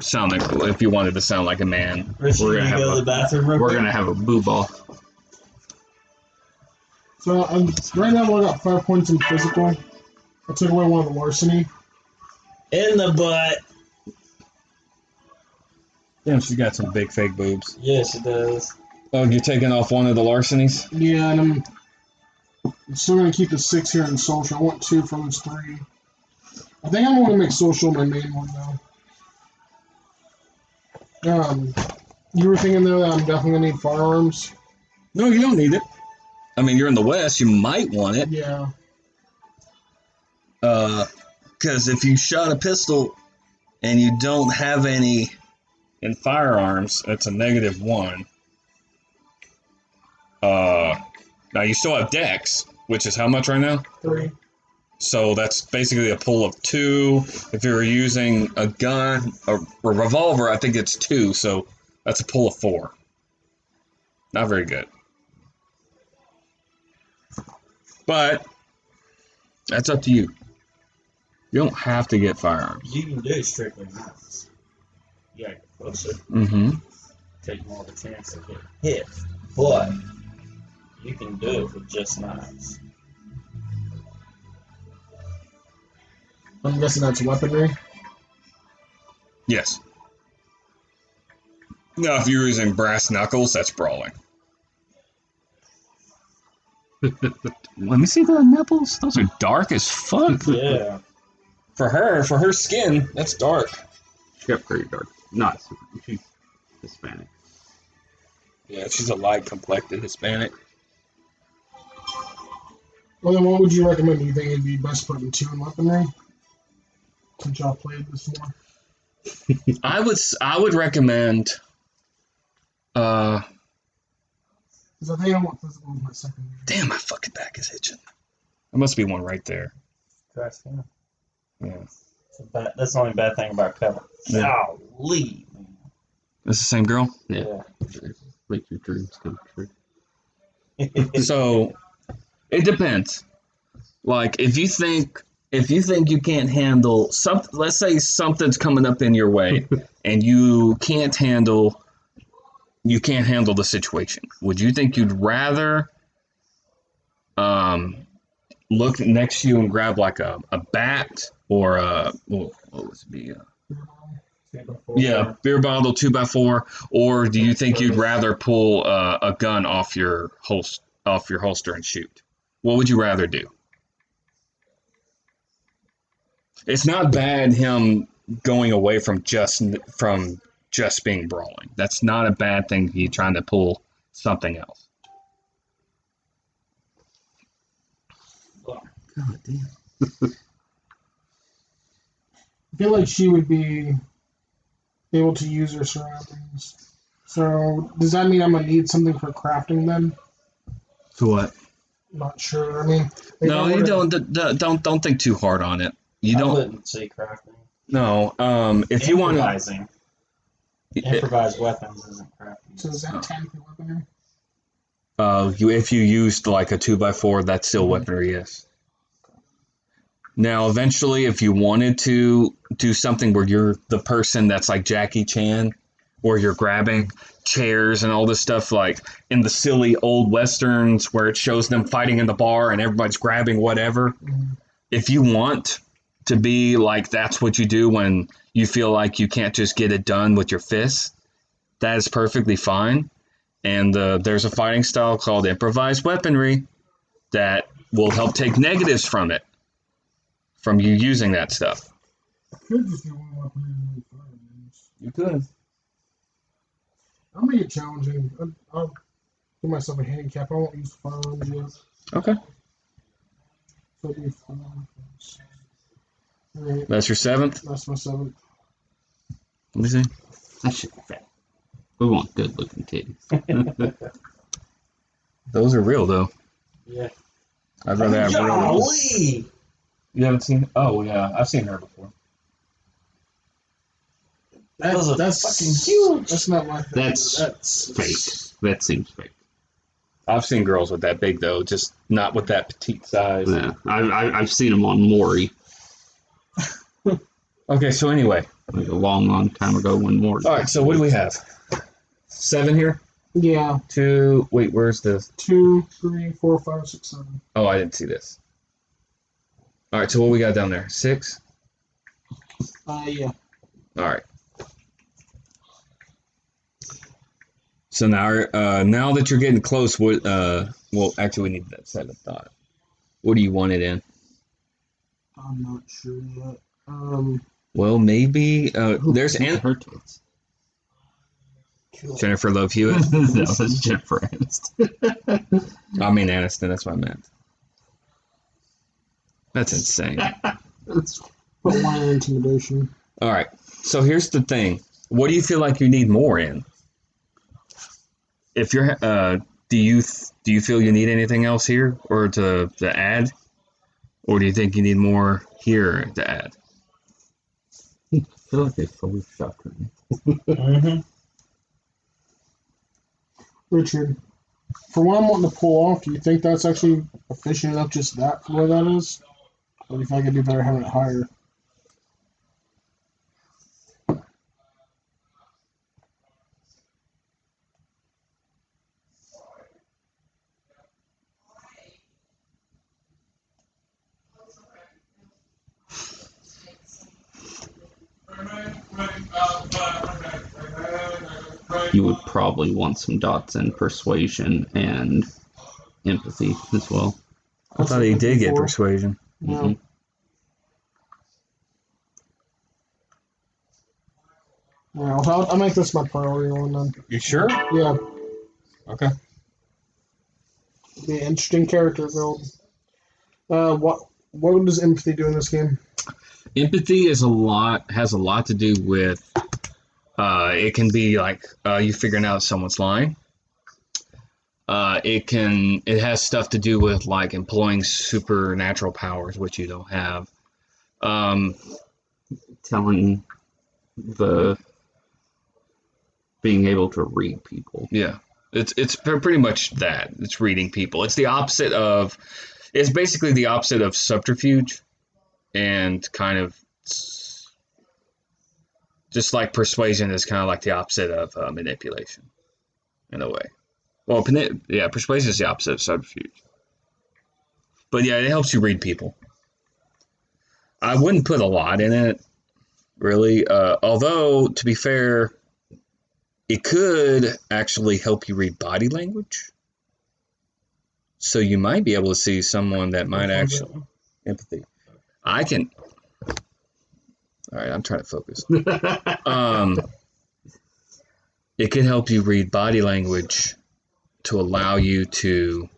[SPEAKER 7] sounding cool. If you wanted to sound like a man,
[SPEAKER 2] Richard,
[SPEAKER 7] we're
[SPEAKER 2] can
[SPEAKER 7] gonna
[SPEAKER 2] you go to the
[SPEAKER 7] have
[SPEAKER 2] bathroom real
[SPEAKER 4] We're
[SPEAKER 2] quick?
[SPEAKER 4] gonna have a boo ball.
[SPEAKER 3] So right now I got 5 points in physical. I took away one of the larceny.
[SPEAKER 2] In the butt.
[SPEAKER 7] Damn, she's got some big fake boobs.
[SPEAKER 2] Yes, it does.
[SPEAKER 7] Oh, you're taking off one of the larcenies?
[SPEAKER 3] Yeah, and I'm still gonna keep the 6 here in social. I want 2 from those 3. I think I'm gonna make social my main one though. You were thinking though that I'm definitely gonna need firearms.
[SPEAKER 7] No, you don't need it. I mean, you're in the West. You might want it.
[SPEAKER 3] Yeah.
[SPEAKER 7] Because if you shot a pistol and you don't have any in firearms, it's a -1. Now you still have dex, which is how much right now?
[SPEAKER 3] 3.
[SPEAKER 7] So that's basically a pull of 2. If you're using a gun, a revolver, I think it's 2. So that's a pull of 4. Not very good. But that's up to you. You don't have to get firearms.
[SPEAKER 6] You can do strictly knives. You gotta push it,
[SPEAKER 7] Mm-hmm.
[SPEAKER 6] take more of a chance to get
[SPEAKER 2] Hit. But you can do it with just knives.
[SPEAKER 3] I'm guessing that's weaponry.
[SPEAKER 7] Yes. Now, if you're using brass knuckles, that's brawling. Let me see the nipples. Those are dark as fuck.
[SPEAKER 2] Yeah.
[SPEAKER 7] For her skin, that's dark.
[SPEAKER 4] She got pretty dark. Not super. She's Hispanic.
[SPEAKER 7] Yeah, she's a light complected Hispanic.
[SPEAKER 3] Well, then what would you recommend? Do you think it'd be best putting 2 in weaponry? Since y'all played this more.
[SPEAKER 7] I would recommend.
[SPEAKER 3] Because I think I want physical as my secondary.
[SPEAKER 7] Damn, my fucking back is itching. There must be one right there.
[SPEAKER 2] Trust me.
[SPEAKER 7] Yeah.
[SPEAKER 2] That's the only bad thing about cover.
[SPEAKER 7] Yeah.
[SPEAKER 2] Golly, man.
[SPEAKER 7] That's the same girl.
[SPEAKER 4] Yeah. Make your dreams come true.
[SPEAKER 7] So it depends. Like if you think you can't handle something, let's say something's coming up in your way and you can't handle the situation. Would you think you'd rather look next to you and grab like a bat or what would it be? Yeah, beer bottle 2x4, or do you think you'd rather pull a gun off your holster and shoot? What would you rather do? It's not bad him going away from just being brawling. That's not a bad thing. He trying to pull something else. God damn.
[SPEAKER 3] I feel like she would be able to use her surroundings. So does that mean I'm gonna need something for crafting then?
[SPEAKER 7] To what?
[SPEAKER 3] Not sure. I mean,
[SPEAKER 7] No, you don't think too hard on it. You
[SPEAKER 2] I
[SPEAKER 7] don't.
[SPEAKER 2] wouldn't say crafting.
[SPEAKER 7] No. If you want to.
[SPEAKER 6] improvising. Improvised weapons isn't crafting.
[SPEAKER 3] So is that 10 for weaponry?
[SPEAKER 7] If you used like a 2x4, that's still weaponry, yes. Now, eventually, if you wanted to do something where you're the person that's like Jackie Chan, where you're grabbing chairs and all this stuff, like in the silly old westerns where it shows them fighting in the bar and everybody's grabbing whatever.
[SPEAKER 3] Mhm.
[SPEAKER 7] If you want to be like that's what you do when you feel like you can't just get it done with your fists, that is perfectly fine. And there's a fighting style called improvised weaponry that will help take negatives from you using that stuff.
[SPEAKER 3] I could just get one weapon and only firearms.
[SPEAKER 7] You could.
[SPEAKER 3] I'll make it challenging. I'll give myself a handicap. I won't use firearms yet.
[SPEAKER 7] Okay.
[SPEAKER 3] So it'll be 4. Alright,
[SPEAKER 7] That's your 7th?
[SPEAKER 3] that's my 7th.
[SPEAKER 7] Let me see.
[SPEAKER 4] That shit fat. We want good looking titties.
[SPEAKER 7] Those are real though.
[SPEAKER 2] Yeah.
[SPEAKER 7] I'd rather have real ones.
[SPEAKER 2] Golly!
[SPEAKER 7] You haven't seen? Oh yeah, I've seen her before.
[SPEAKER 2] Those are
[SPEAKER 3] That's
[SPEAKER 2] fucking huge.
[SPEAKER 3] That's not my thing.
[SPEAKER 4] That's fake. That seems fake.
[SPEAKER 7] I've seen girls with that big though, just not with that petite size.
[SPEAKER 4] Yeah, I've seen them on Maury
[SPEAKER 7] Okay, so anyway,
[SPEAKER 4] like a long time ago when Maury.
[SPEAKER 7] all right. So what do we have? 7 here.
[SPEAKER 3] Yeah.
[SPEAKER 7] 2. Wait, where's the?
[SPEAKER 3] 2, 3, 4, 5, 6, 7.
[SPEAKER 7] Oh, I didn't see this. All right, so what we got down there? 6.
[SPEAKER 3] Yeah.
[SPEAKER 7] All right. So now that you're getting close, what? Well, actually, we need that set of thought. What do you want it in?
[SPEAKER 3] I'm not sure yet.
[SPEAKER 7] Well, maybe there's
[SPEAKER 4] her tits.
[SPEAKER 7] Jennifer Love Hewitt.
[SPEAKER 4] That was Jennifer Aniston.
[SPEAKER 7] I mean Aniston. That's what I meant. That's insane.
[SPEAKER 3] Let's put one in intimidation.
[SPEAKER 7] All right. So here's the thing. What do you feel like you need more in? If you're, do you feel you need anything else here or to add, or do you think you need more here to add?
[SPEAKER 4] I feel like they fully shocked me.
[SPEAKER 2] Mm-hmm.
[SPEAKER 3] Richard, for what I'm wanting to pull off, do you think that's actually efficient enough just that for where that is? Or do you think I could do better having it higher?
[SPEAKER 4] You would probably want some dots in persuasion and empathy as well.
[SPEAKER 7] I thought he did get
[SPEAKER 3] before.
[SPEAKER 7] persuasion.
[SPEAKER 3] No.
[SPEAKER 4] Mhm.
[SPEAKER 3] Yeah, I'll make this my priority one then.
[SPEAKER 7] You sure?
[SPEAKER 3] Yeah,
[SPEAKER 7] Okay.
[SPEAKER 3] be an interesting character build. What does empathy do in this game?
[SPEAKER 7] Empathy has a lot to do with. It can be like you figuring out someone's lying. It has stuff to do with like employing supernatural powers, which you don't have.
[SPEAKER 4] Telling being able to read people.
[SPEAKER 7] Yeah, it's pretty much that. It's reading people. It's the opposite of. It's basically the opposite of subterfuge, and kind of just like persuasion is kind of like the opposite of manipulation, in a way. Well, persuasion is the opposite of subterfuge. But yeah, it helps you read people. I wouldn't put a lot in it, really. Although, to be fair, it could actually help you read body language. So you might be able to see someone that might actually empathy. I can. All right, I'm trying to focus. It can help you read body language to allow you to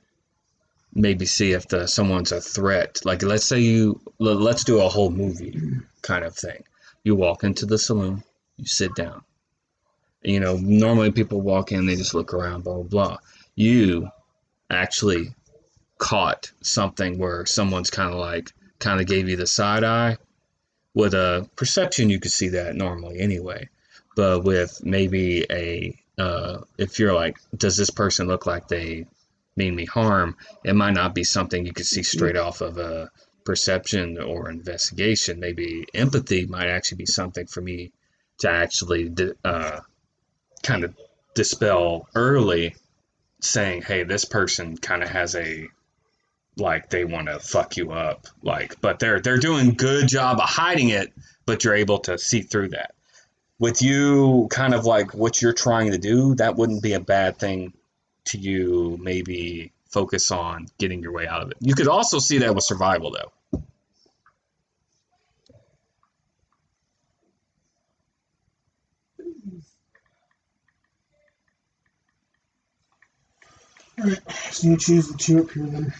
[SPEAKER 7] maybe see if someone's a threat. Like let's do a whole movie kind of thing. You walk into the saloon, you sit down. You know, normally people walk in, they just look around, blah, blah, blah. You actually caught something where someone's kind of gave you the side eye. With a perception, you could see that normally anyway. But with maybe if you're like, does this person look like they mean me harm? It might not be something you could see straight off of a perception or investigation. Maybe empathy might actually be something for me to actually kind of dispel early, saying, hey, this person kind of has like they want to fuck you up, like, but they're doing a good job of hiding it, but you're able to see through that. With you, kind of like what you're trying to do, that wouldn't be a bad thing to you. Maybe focus on getting your way out of it. You could also see that with survival, though.
[SPEAKER 3] Alright, so you choose the 2 up here then.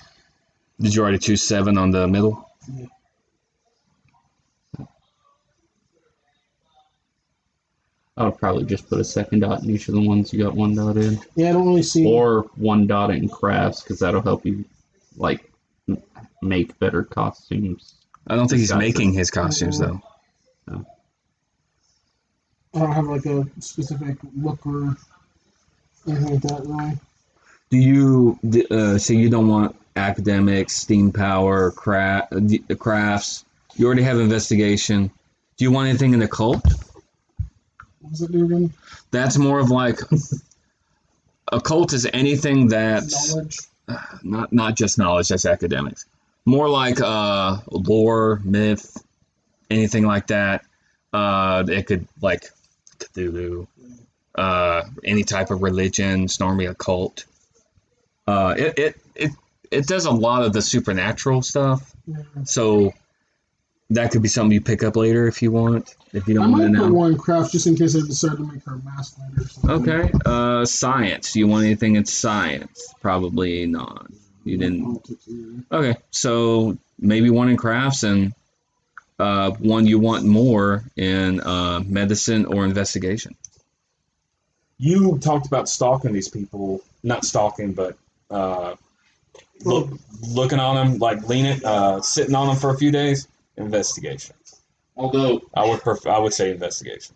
[SPEAKER 7] Did you already choose 7 on the middle?
[SPEAKER 3] Yeah.
[SPEAKER 4] I would probably just put a second dot in each of the ones you got one dot in.
[SPEAKER 3] Yeah, I don't really see.
[SPEAKER 4] Or one dot in crafts, because that'll help you, like, make better costumes.
[SPEAKER 7] I don't think he's
[SPEAKER 4] Disguises.
[SPEAKER 7] making his costumes though.
[SPEAKER 3] I don't have like a specific look or anything like that, really.
[SPEAKER 7] Do you so you don't want academics, steam power, crafts? You already have investigation. Do you want anything in the cult?
[SPEAKER 3] What does it do again?
[SPEAKER 7] That's more of like a cult is anything that's
[SPEAKER 3] Knowledge.
[SPEAKER 7] not just knowledge. That's academics. More like lore, myth, anything like that. It could like Cthulhu, any type of religion, Stormy occult. It does a lot of the supernatural stuff.
[SPEAKER 3] Yeah.
[SPEAKER 7] So that could be something you pick up later if you want. If you
[SPEAKER 3] I
[SPEAKER 7] don't want to
[SPEAKER 3] might put
[SPEAKER 7] know.
[SPEAKER 3] one craft just in case I decide to make her a mask later or something.
[SPEAKER 7] Okay. Science. Do you want anything in science? Probably not. You didn't.
[SPEAKER 3] Politics either.
[SPEAKER 7] Okay. So maybe one in crafts and one you want more in medicine or investigation. You talked about stalking these people. Not stalking, but looking on them, like leaning, sitting on them for a few days. Investigation.
[SPEAKER 4] Although,
[SPEAKER 7] I would say investigation.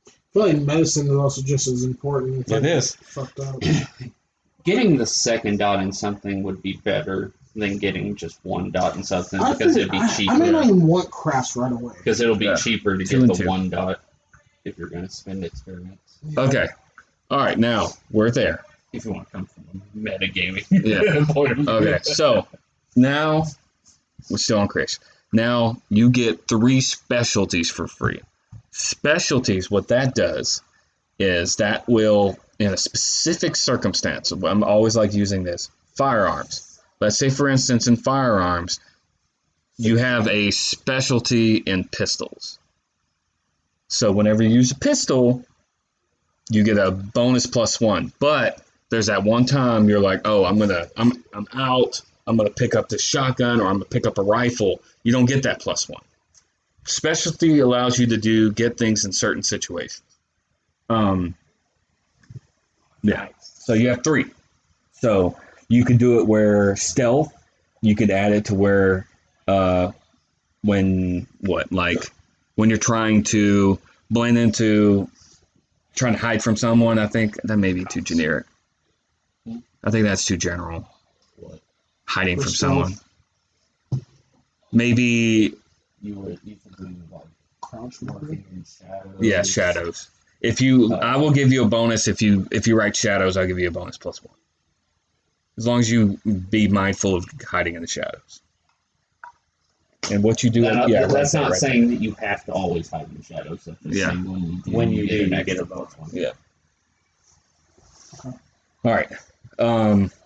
[SPEAKER 3] I feel like medicine is also just as important.
[SPEAKER 7] It is.
[SPEAKER 3] Fucked up.
[SPEAKER 4] getting the second dot in something would be better than getting just one dot in something
[SPEAKER 3] I
[SPEAKER 4] because
[SPEAKER 3] think
[SPEAKER 4] it'd be cheaper.
[SPEAKER 3] I may not even want crafts right away.
[SPEAKER 4] Because it'll be
[SPEAKER 7] Yeah.
[SPEAKER 4] cheaper to
[SPEAKER 7] 2
[SPEAKER 4] get
[SPEAKER 7] and
[SPEAKER 4] the
[SPEAKER 7] 2.
[SPEAKER 4] one dot if you're going to spend experiments.
[SPEAKER 7] Okay. All right. Now we're there.
[SPEAKER 4] If you want to come from a metagaming
[SPEAKER 7] Yeah.
[SPEAKER 4] point of view.
[SPEAKER 7] Okay. So now we're still on Chris. Now you get 3 specialties for free. Specialties, what that does is that will, in a specific circumstance, I'm always like using this, firearms. Let's say, for instance, in firearms, you have a specialty in pistols. So whenever you use a pistol, you get a bonus +1. But there's that one time you're like, oh, I'm out. I'm gonna pick up this shotgun or I'm gonna pick up a rifle. You don't get that +1. Specialty allows you to get things in certain situations. Yeah. So you have 3. So you could do it where stealth. You could add it to where when you're trying to blend into trying to hide from someone. I think that may be too generic. I think that's too general.
[SPEAKER 4] What?
[SPEAKER 7] Hiding
[SPEAKER 3] For
[SPEAKER 7] from
[SPEAKER 3] stealth?
[SPEAKER 7] someone. Maybe
[SPEAKER 4] You could do like
[SPEAKER 3] Crouch
[SPEAKER 4] working in shadows.
[SPEAKER 7] yeah, shadows. If you, I will give you a bonus if you write shadows. I'll give you a bonus +1. As long as you be mindful of hiding in the shadows. And what you do,
[SPEAKER 4] That's
[SPEAKER 7] right
[SPEAKER 4] not
[SPEAKER 7] there.
[SPEAKER 4] saying that you have to always hide in the shadows. That's just
[SPEAKER 7] Yeah.
[SPEAKER 4] saying
[SPEAKER 2] When you do,
[SPEAKER 4] an
[SPEAKER 2] you
[SPEAKER 4] extra
[SPEAKER 2] get a
[SPEAKER 4] +1.
[SPEAKER 7] Yeah. All right.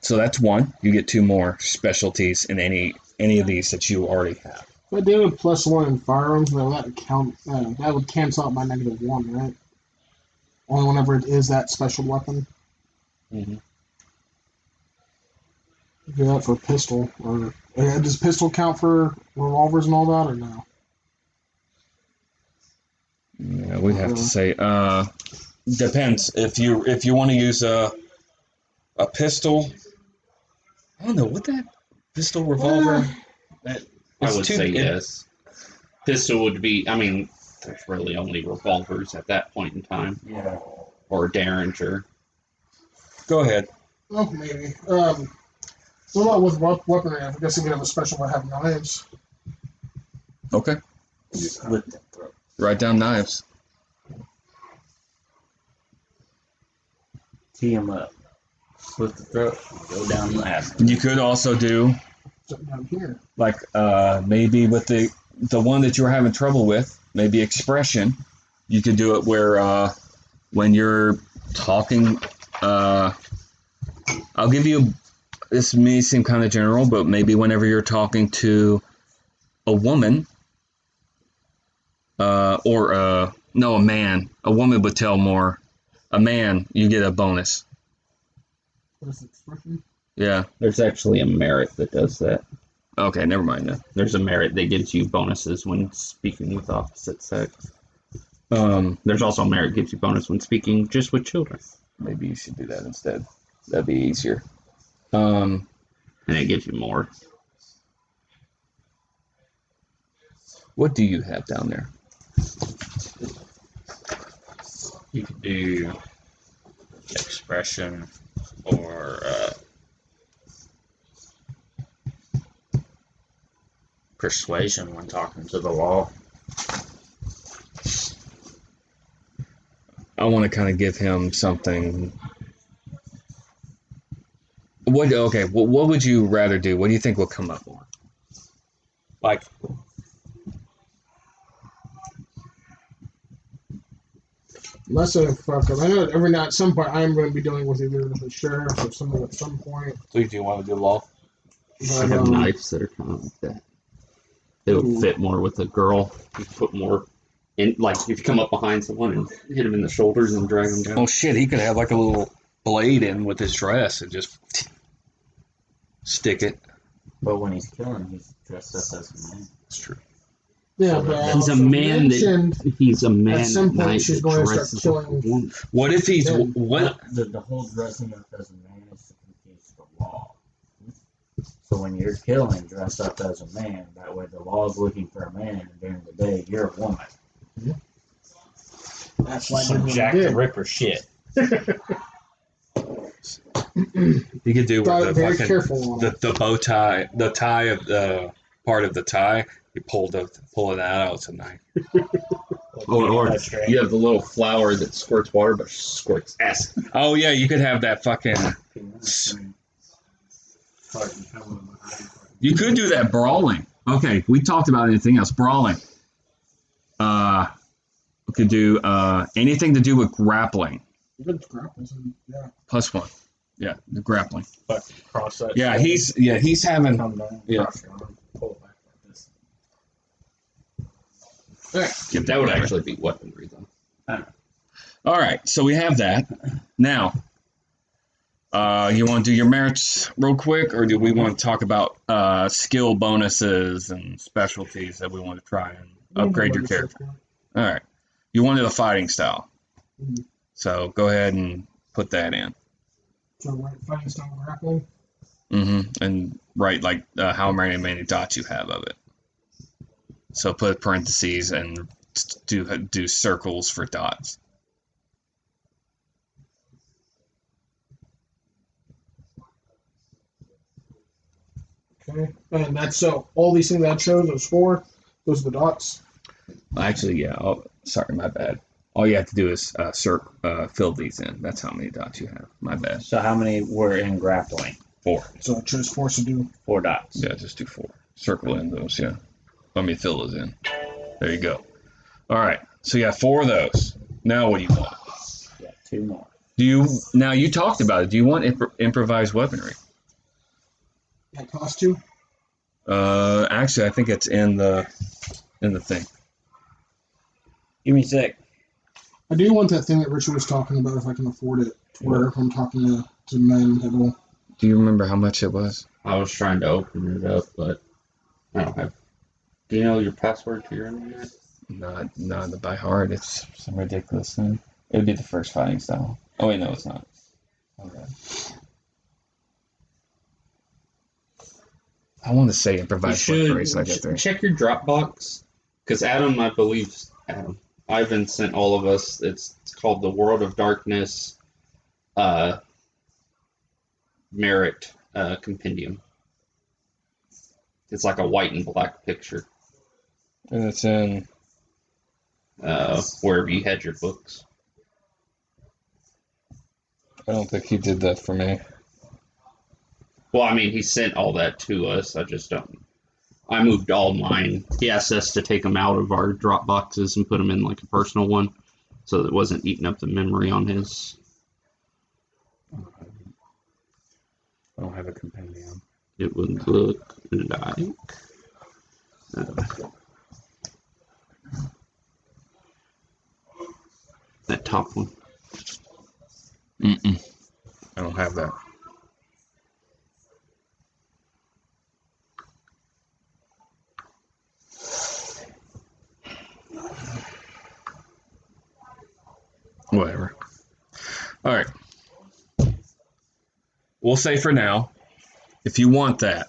[SPEAKER 7] So that's 1. You get 2 more specialties in any of these that you already have.
[SPEAKER 3] If I did a +1 in firearms, that would count. That would cancel out my -1, right? Only whenever it is that special weapon.
[SPEAKER 4] Mhm.
[SPEAKER 3] Do that for pistol, or does pistol count for revolvers and all that, or no?
[SPEAKER 7] Yeah, we'd have to say. Depends. If you want to use a pistol, I don't know what that pistol revolver.
[SPEAKER 4] I
[SPEAKER 7] It's
[SPEAKER 4] would
[SPEAKER 7] too-
[SPEAKER 4] say
[SPEAKER 7] it-
[SPEAKER 4] yes. Pistol would be. I mean, there's really only revolvers at that point in time,
[SPEAKER 7] Yeah.
[SPEAKER 4] or Derringer.
[SPEAKER 7] Go ahead.
[SPEAKER 3] Oh, maybe. What about with weaponry? I guess if we have a special, I have knives.
[SPEAKER 7] Okay.
[SPEAKER 2] Slit that throat.
[SPEAKER 7] Write down knives.
[SPEAKER 2] Tee him up. Slit the throat. Go down the ass.
[SPEAKER 7] You could also do
[SPEAKER 3] Something down here.
[SPEAKER 7] like maybe with the one that you were having trouble with, maybe expression. You could do it where when you're talking, I'll give you. This may seem kind of general, but maybe whenever you're talking to a woman, a man. A woman would tell more. A man, you get a bonus.
[SPEAKER 3] What is expression?
[SPEAKER 7] Yeah.
[SPEAKER 4] There's actually a merit that does that.
[SPEAKER 7] Okay, never mind then.
[SPEAKER 4] There's a merit that gives you bonuses when speaking with opposite sex. There's also merit gives you bonus when speaking just with children.
[SPEAKER 7] Maybe you should do that instead. That'd be easier.
[SPEAKER 4] And it gives you more.
[SPEAKER 7] What do you have down there?
[SPEAKER 2] You could do expression or persuasion when talking to the law.
[SPEAKER 7] I want to kind of give him something. What would you rather do? What do you think will come up more?
[SPEAKER 2] Like,
[SPEAKER 3] Less of a fuck up. I know that every now at some point I am going to be dealing with either the sheriff or someone at some point.
[SPEAKER 7] So you do want to do law?
[SPEAKER 4] I
[SPEAKER 3] But,
[SPEAKER 4] have knives that are kind of like that. They would fit more with a girl. You put more in, like if you come up behind someone and hit them in the shoulders and drag them down.
[SPEAKER 7] Oh shit, he could have like a little blade in with his dress and just stick it.
[SPEAKER 6] But when he's killing, he's dressed up as a man.
[SPEAKER 7] It's true.
[SPEAKER 3] yeah, but I
[SPEAKER 4] He's a
[SPEAKER 3] also
[SPEAKER 4] man
[SPEAKER 3] mentioned
[SPEAKER 4] He's a man
[SPEAKER 3] at some point
[SPEAKER 4] night
[SPEAKER 3] she's
[SPEAKER 4] that
[SPEAKER 3] going to start
[SPEAKER 4] dresses up a
[SPEAKER 3] killing.
[SPEAKER 4] woman.
[SPEAKER 7] What if he's
[SPEAKER 3] Yeah.
[SPEAKER 7] what?
[SPEAKER 6] The whole dressing up as a man is to confuse the law. So when you're killing, dress up as a man. That way the law is looking for a man, and during the day, you're a woman.
[SPEAKER 3] That's why
[SPEAKER 2] some Jack the Ripper shit.
[SPEAKER 7] You could do
[SPEAKER 3] Got
[SPEAKER 7] with
[SPEAKER 3] it
[SPEAKER 7] the
[SPEAKER 3] very
[SPEAKER 7] fucking
[SPEAKER 3] careful on it.
[SPEAKER 7] the bow tie, the tie of the part of the tie. You pull it out. It's a knife.
[SPEAKER 4] Or you have the little flower that squirts water but squirts acid.
[SPEAKER 7] Oh yeah, you could have that fucking. You could do that brawling. Okay, we talked about anything else. Brawling. We could do anything to do with grappling.
[SPEAKER 3] Yeah.
[SPEAKER 7] +1. Yeah, the grappling.
[SPEAKER 2] But cross that.
[SPEAKER 7] Yeah, he's having.
[SPEAKER 2] Come down,
[SPEAKER 7] Yeah.
[SPEAKER 2] cross your arm, pull it back like this.
[SPEAKER 4] That would actually be weaponry though.
[SPEAKER 7] All right, so we have that. Now, you want to do your merits real quick, or do we want to talk about skill bonuses and specialties that we want to try and upgrade your character? All right, you wanted a fighting style, so go ahead and put that in.
[SPEAKER 3] So right, fighting style grappling.
[SPEAKER 7] And write like how many dots you have of it. So put parentheses and do circles for dots.
[SPEAKER 3] Okay, and that's so all these things that shows those 4, those are the dots.
[SPEAKER 7] Actually, yeah. Oh, sorry, my bad. All you have to do is fill these in. That's how many dots you have. My bad.
[SPEAKER 2] So how many were in grappling?
[SPEAKER 7] 4.
[SPEAKER 3] So it chose force to do.
[SPEAKER 2] 4 dots.
[SPEAKER 7] Yeah, just do 4. Circle in those. Yeah. Let me fill those in. There you go. All right. So you have 4 of those. Now what do you want?
[SPEAKER 2] Yeah, 2 more.
[SPEAKER 7] Now you talked about it. Do you want improvised weaponry?
[SPEAKER 3] That cost 2.
[SPEAKER 7] Actually, I think it's in the thing.
[SPEAKER 2] Give me 6.
[SPEAKER 3] I do want that thing that Richard was talking about if I can afford it. Where if I'm talking to men, it'll.
[SPEAKER 7] Do you remember how much it was?
[SPEAKER 4] I was trying to open it up, but I don't have. Do you know your password to your internet?
[SPEAKER 7] Not by heart. It's some ridiculous thing. It would be the first fighting style. Oh wait, no, it's not. Okay. I want to say improvised weaponry, so I get there.
[SPEAKER 4] Check your Dropbox, because Adam, Ivan sent all of us. It's called the World of Darkness Merit Compendium. It's like a white and black picture.
[SPEAKER 7] And it's in.
[SPEAKER 4] Wherever you had your books.
[SPEAKER 7] I don't think he did that for me.
[SPEAKER 4] Well, I mean, he sent all that to us. I just don't. I moved all mine. He asked us to take them out of our drop boxes and put them in like a personal one, so that it wasn't eating up the memory on his.
[SPEAKER 7] I don't have a compendium.
[SPEAKER 4] It would look like. That top one.
[SPEAKER 7] I don't have that.
[SPEAKER 1] All right. We'll say for now, if you want that,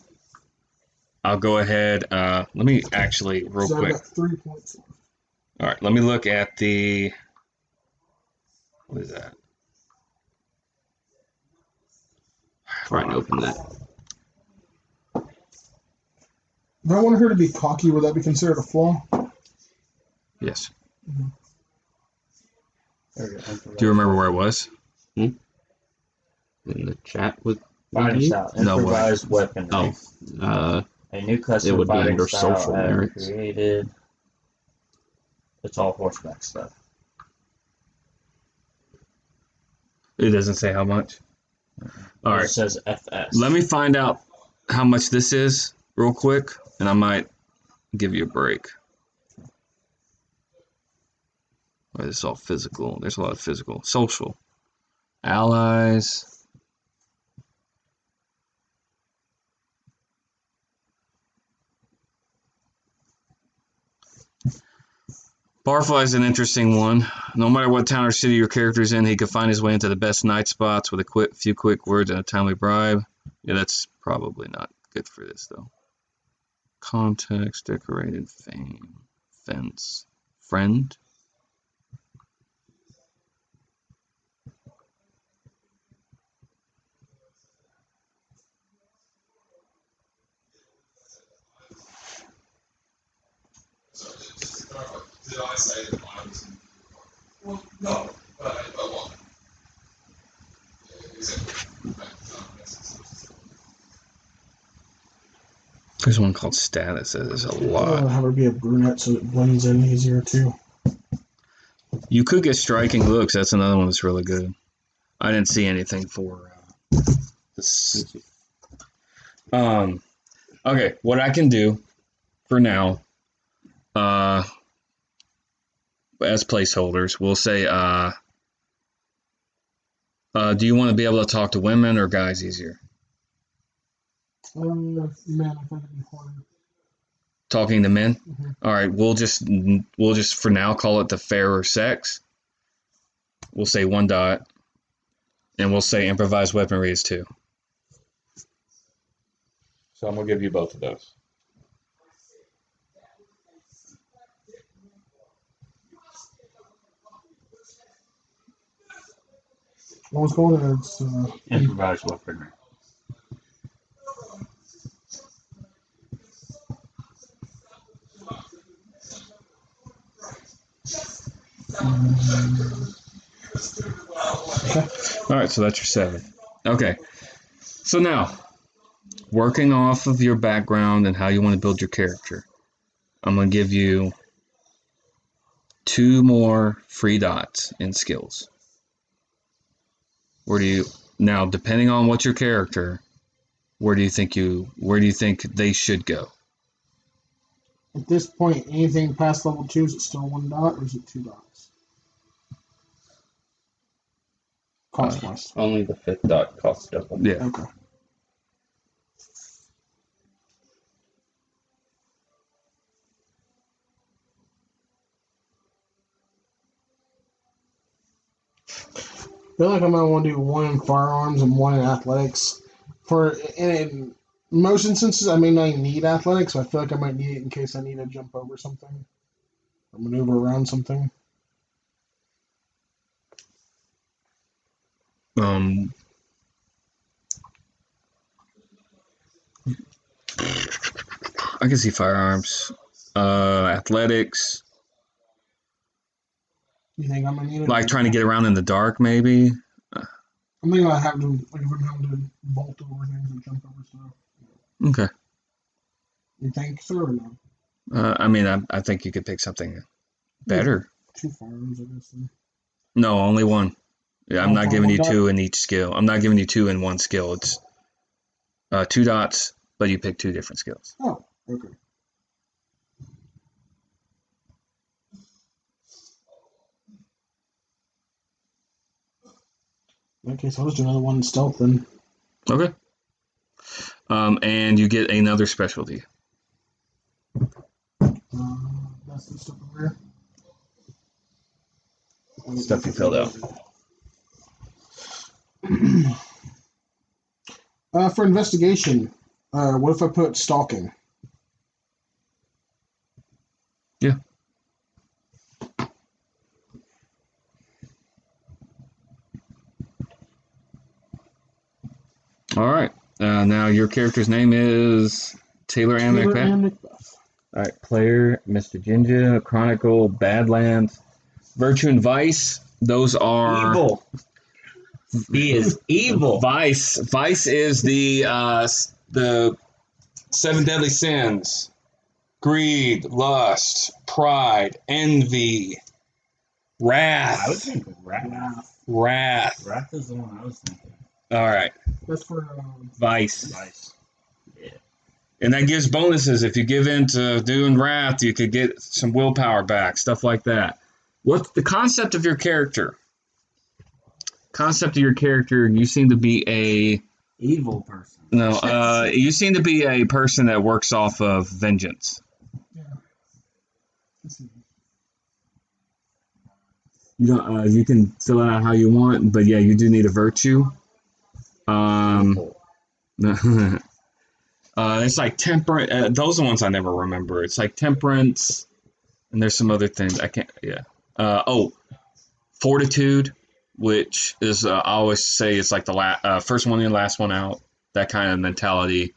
[SPEAKER 1] I'll go ahead. Let me actually real
[SPEAKER 3] So I've
[SPEAKER 1] quick.
[SPEAKER 3] got 3 points left.
[SPEAKER 1] All right. Let me look at the. What is that?
[SPEAKER 4] Trying to open that.
[SPEAKER 3] If I wanted her to be cocky, would that be considered a flaw?
[SPEAKER 1] Yes.
[SPEAKER 6] There you go.
[SPEAKER 1] Do you remember where it was?
[SPEAKER 4] In the chat with
[SPEAKER 6] Fighting
[SPEAKER 4] you?
[SPEAKER 6] style.
[SPEAKER 1] No way.
[SPEAKER 6] Improvised weaponry.
[SPEAKER 4] Oh,
[SPEAKER 6] A new custom
[SPEAKER 4] It would be
[SPEAKER 6] fighting
[SPEAKER 4] under
[SPEAKER 6] style
[SPEAKER 4] social
[SPEAKER 6] add
[SPEAKER 4] merits.
[SPEAKER 6] created. It's all horseback stuff.
[SPEAKER 1] It doesn't say how much. All
[SPEAKER 6] It
[SPEAKER 1] right.
[SPEAKER 6] says FS.
[SPEAKER 1] Let me find out how much this is real quick, and I might give you a break. Right, it's all physical. There's a lot of physical. Social. Allies. Barfly is an interesting one. No matter what town or city your character is in, he can find his way into the best night spots with a few quick words and a timely bribe. Yeah, that's probably not good for this, though. Context, decorated, fame, fence, friend.
[SPEAKER 5] Did I say that I was in? Well, no, but I won.
[SPEAKER 1] There's one called status. There's a
[SPEAKER 3] I
[SPEAKER 1] lot.
[SPEAKER 3] have her be a brunette so it blends in easier too.
[SPEAKER 1] You could get striking looks. That's another one that's really good. I didn't see anything for this. Okay, what I can do for now, as placeholders, we'll say, do you want to be able to talk to women or guys easier?
[SPEAKER 3] Man, I think it'd be harder.
[SPEAKER 1] Talking to men?
[SPEAKER 3] Mhm.
[SPEAKER 1] All right, we'll just for now call it the fairer sex. We'll say 1 dot, and we'll say improvised weaponry is 2.
[SPEAKER 4] so I'm gonna give you both of those.
[SPEAKER 3] What was going on? It's
[SPEAKER 6] Improvised weaponry.
[SPEAKER 1] All right, so that's your 7. Okay, so now, working off of your background and how you want to build your character, I'm going to give you 2 more free dots in skills. Where do you now, depending on what your character, where do you think they should go?
[SPEAKER 3] at this point, anything past level 2, is it still 1 dot or is it 2 dots? Cost wise.
[SPEAKER 4] Only the 5th dot costs double.
[SPEAKER 1] Yeah.
[SPEAKER 3] Okay. I feel like I might want to do 1 in firearms and 1 in athletics. In motion senses, I may not need athletics, so I feel like I might need it in case I need to jump over something or maneuver around something.
[SPEAKER 1] I can see firearms, athletics,
[SPEAKER 3] You think I'm gonna need it?
[SPEAKER 1] like trying to get around in the dark, maybe.
[SPEAKER 3] I'm thinking about having to, like, if I'm having to bolt over things or jump over stuff.
[SPEAKER 1] Okay.
[SPEAKER 3] You think so or no?
[SPEAKER 1] I mean, I think you could pick something better.
[SPEAKER 3] 2 firearms, I guess. Then.
[SPEAKER 1] No, only 1. Yeah, I'm
[SPEAKER 3] Oh,
[SPEAKER 1] not
[SPEAKER 3] for
[SPEAKER 1] giving
[SPEAKER 3] 1
[SPEAKER 1] you
[SPEAKER 3] dot?
[SPEAKER 1] 2 in each skill. I'm not giving you 2 in 1 skill. It's 2 dots, but you pick 2 different skills.
[SPEAKER 3] Oh, okay. In that case, I'll just do another 1 in stealth then.
[SPEAKER 1] Okay. And you get another specialty.
[SPEAKER 3] That's the stuff over here.
[SPEAKER 1] Stuff you filled out.
[SPEAKER 3] For investigation, what if I put stalking?
[SPEAKER 7] Yeah. All right. Now your character's name is Taylor Ann
[SPEAKER 3] Taylor
[SPEAKER 7] MacBeth.
[SPEAKER 3] Ann MacBeth.
[SPEAKER 7] All right. Player, Mr. Ginger, Chronicle, Badlands, Virtue and Vice. Those are
[SPEAKER 2] Evil. He is evil.
[SPEAKER 7] Vice. Vice is the seven deadly sins: greed, lust, pride, envy,
[SPEAKER 6] I was
[SPEAKER 7] wrath.
[SPEAKER 6] thinking Wrath.
[SPEAKER 7] Wrath.
[SPEAKER 6] Wrath is the one I was thinking.
[SPEAKER 7] All right.
[SPEAKER 3] That's for
[SPEAKER 7] Vice.
[SPEAKER 6] Nice. Yeah.
[SPEAKER 7] And that gives bonuses. If you give in to doing wrath, you could get some willpower back, stuff like that. What's the concept of your character? You seem to be a
[SPEAKER 6] Evil person.
[SPEAKER 7] no. You seem to be a person that works off of vengeance.
[SPEAKER 3] yeah.
[SPEAKER 7] You don't. You can fill it out how you want, but yeah, you do need a virtue. It's like temperance. Those are the ones I never remember. It's like temperance, and there's some other things I can't. Yeah. Fortitude, which is I always say it's like the first one in, last one out. That kind of mentality.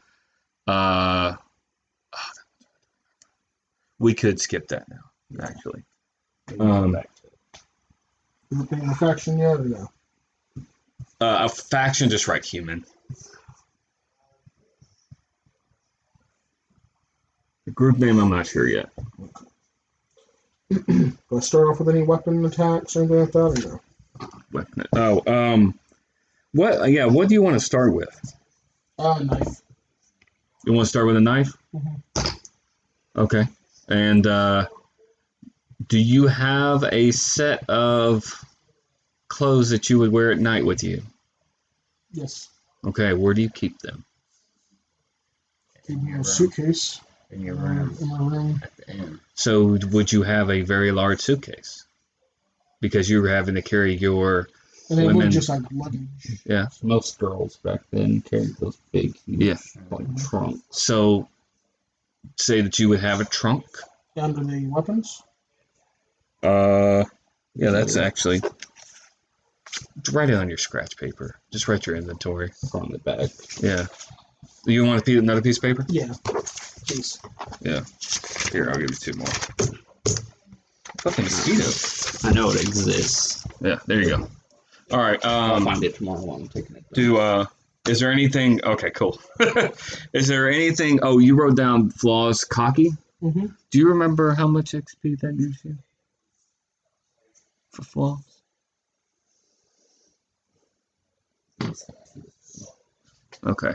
[SPEAKER 7] We could skip that now, actually.
[SPEAKER 3] Is it being a faction yet or no?
[SPEAKER 7] A faction, just write human. The group name, I'm not sure yet.
[SPEAKER 3] Do I start off with any weapon attacks or anything like that or no?
[SPEAKER 7] Weapon. What? Yeah, what do you want to start with?
[SPEAKER 3] Knife.
[SPEAKER 7] You want to start with a knife?
[SPEAKER 3] Mhm.
[SPEAKER 7] Okay. And do you have a set of clothes that you would wear at night with you?
[SPEAKER 3] Yes.
[SPEAKER 7] Okay, where do you keep them?
[SPEAKER 3] In your suitcase.
[SPEAKER 6] In your room.
[SPEAKER 3] In my room.
[SPEAKER 6] At the end.
[SPEAKER 7] So would you have a very large suitcase? Because you were having to carry your
[SPEAKER 3] And it
[SPEAKER 7] women.
[SPEAKER 3] looked just like luggage.
[SPEAKER 7] Yeah.
[SPEAKER 4] Most girls back then carried those big, huge,
[SPEAKER 7] Yeah.
[SPEAKER 4] like trunks.
[SPEAKER 7] So say that you would have a trunk.
[SPEAKER 3] Under the weapons?
[SPEAKER 7] Yeah, that's actually. Write it on your scratch paper. Just write your inventory.
[SPEAKER 4] On the back.
[SPEAKER 7] Yeah. You want another piece of paper?
[SPEAKER 3] Yeah. Please.
[SPEAKER 7] Yeah. Here, I'll give you two more. Fucking mosquito.
[SPEAKER 4] I know it exists.
[SPEAKER 7] Yeah, there you go. All right.
[SPEAKER 4] I'll find it tomorrow while I'm taking it.
[SPEAKER 7] Is there anything? Okay, cool. Is there anything? Oh, you wrote down flaws. Cocky.
[SPEAKER 3] Mm-hmm.
[SPEAKER 7] Do you remember how much XP that gives you for flaws? Okay.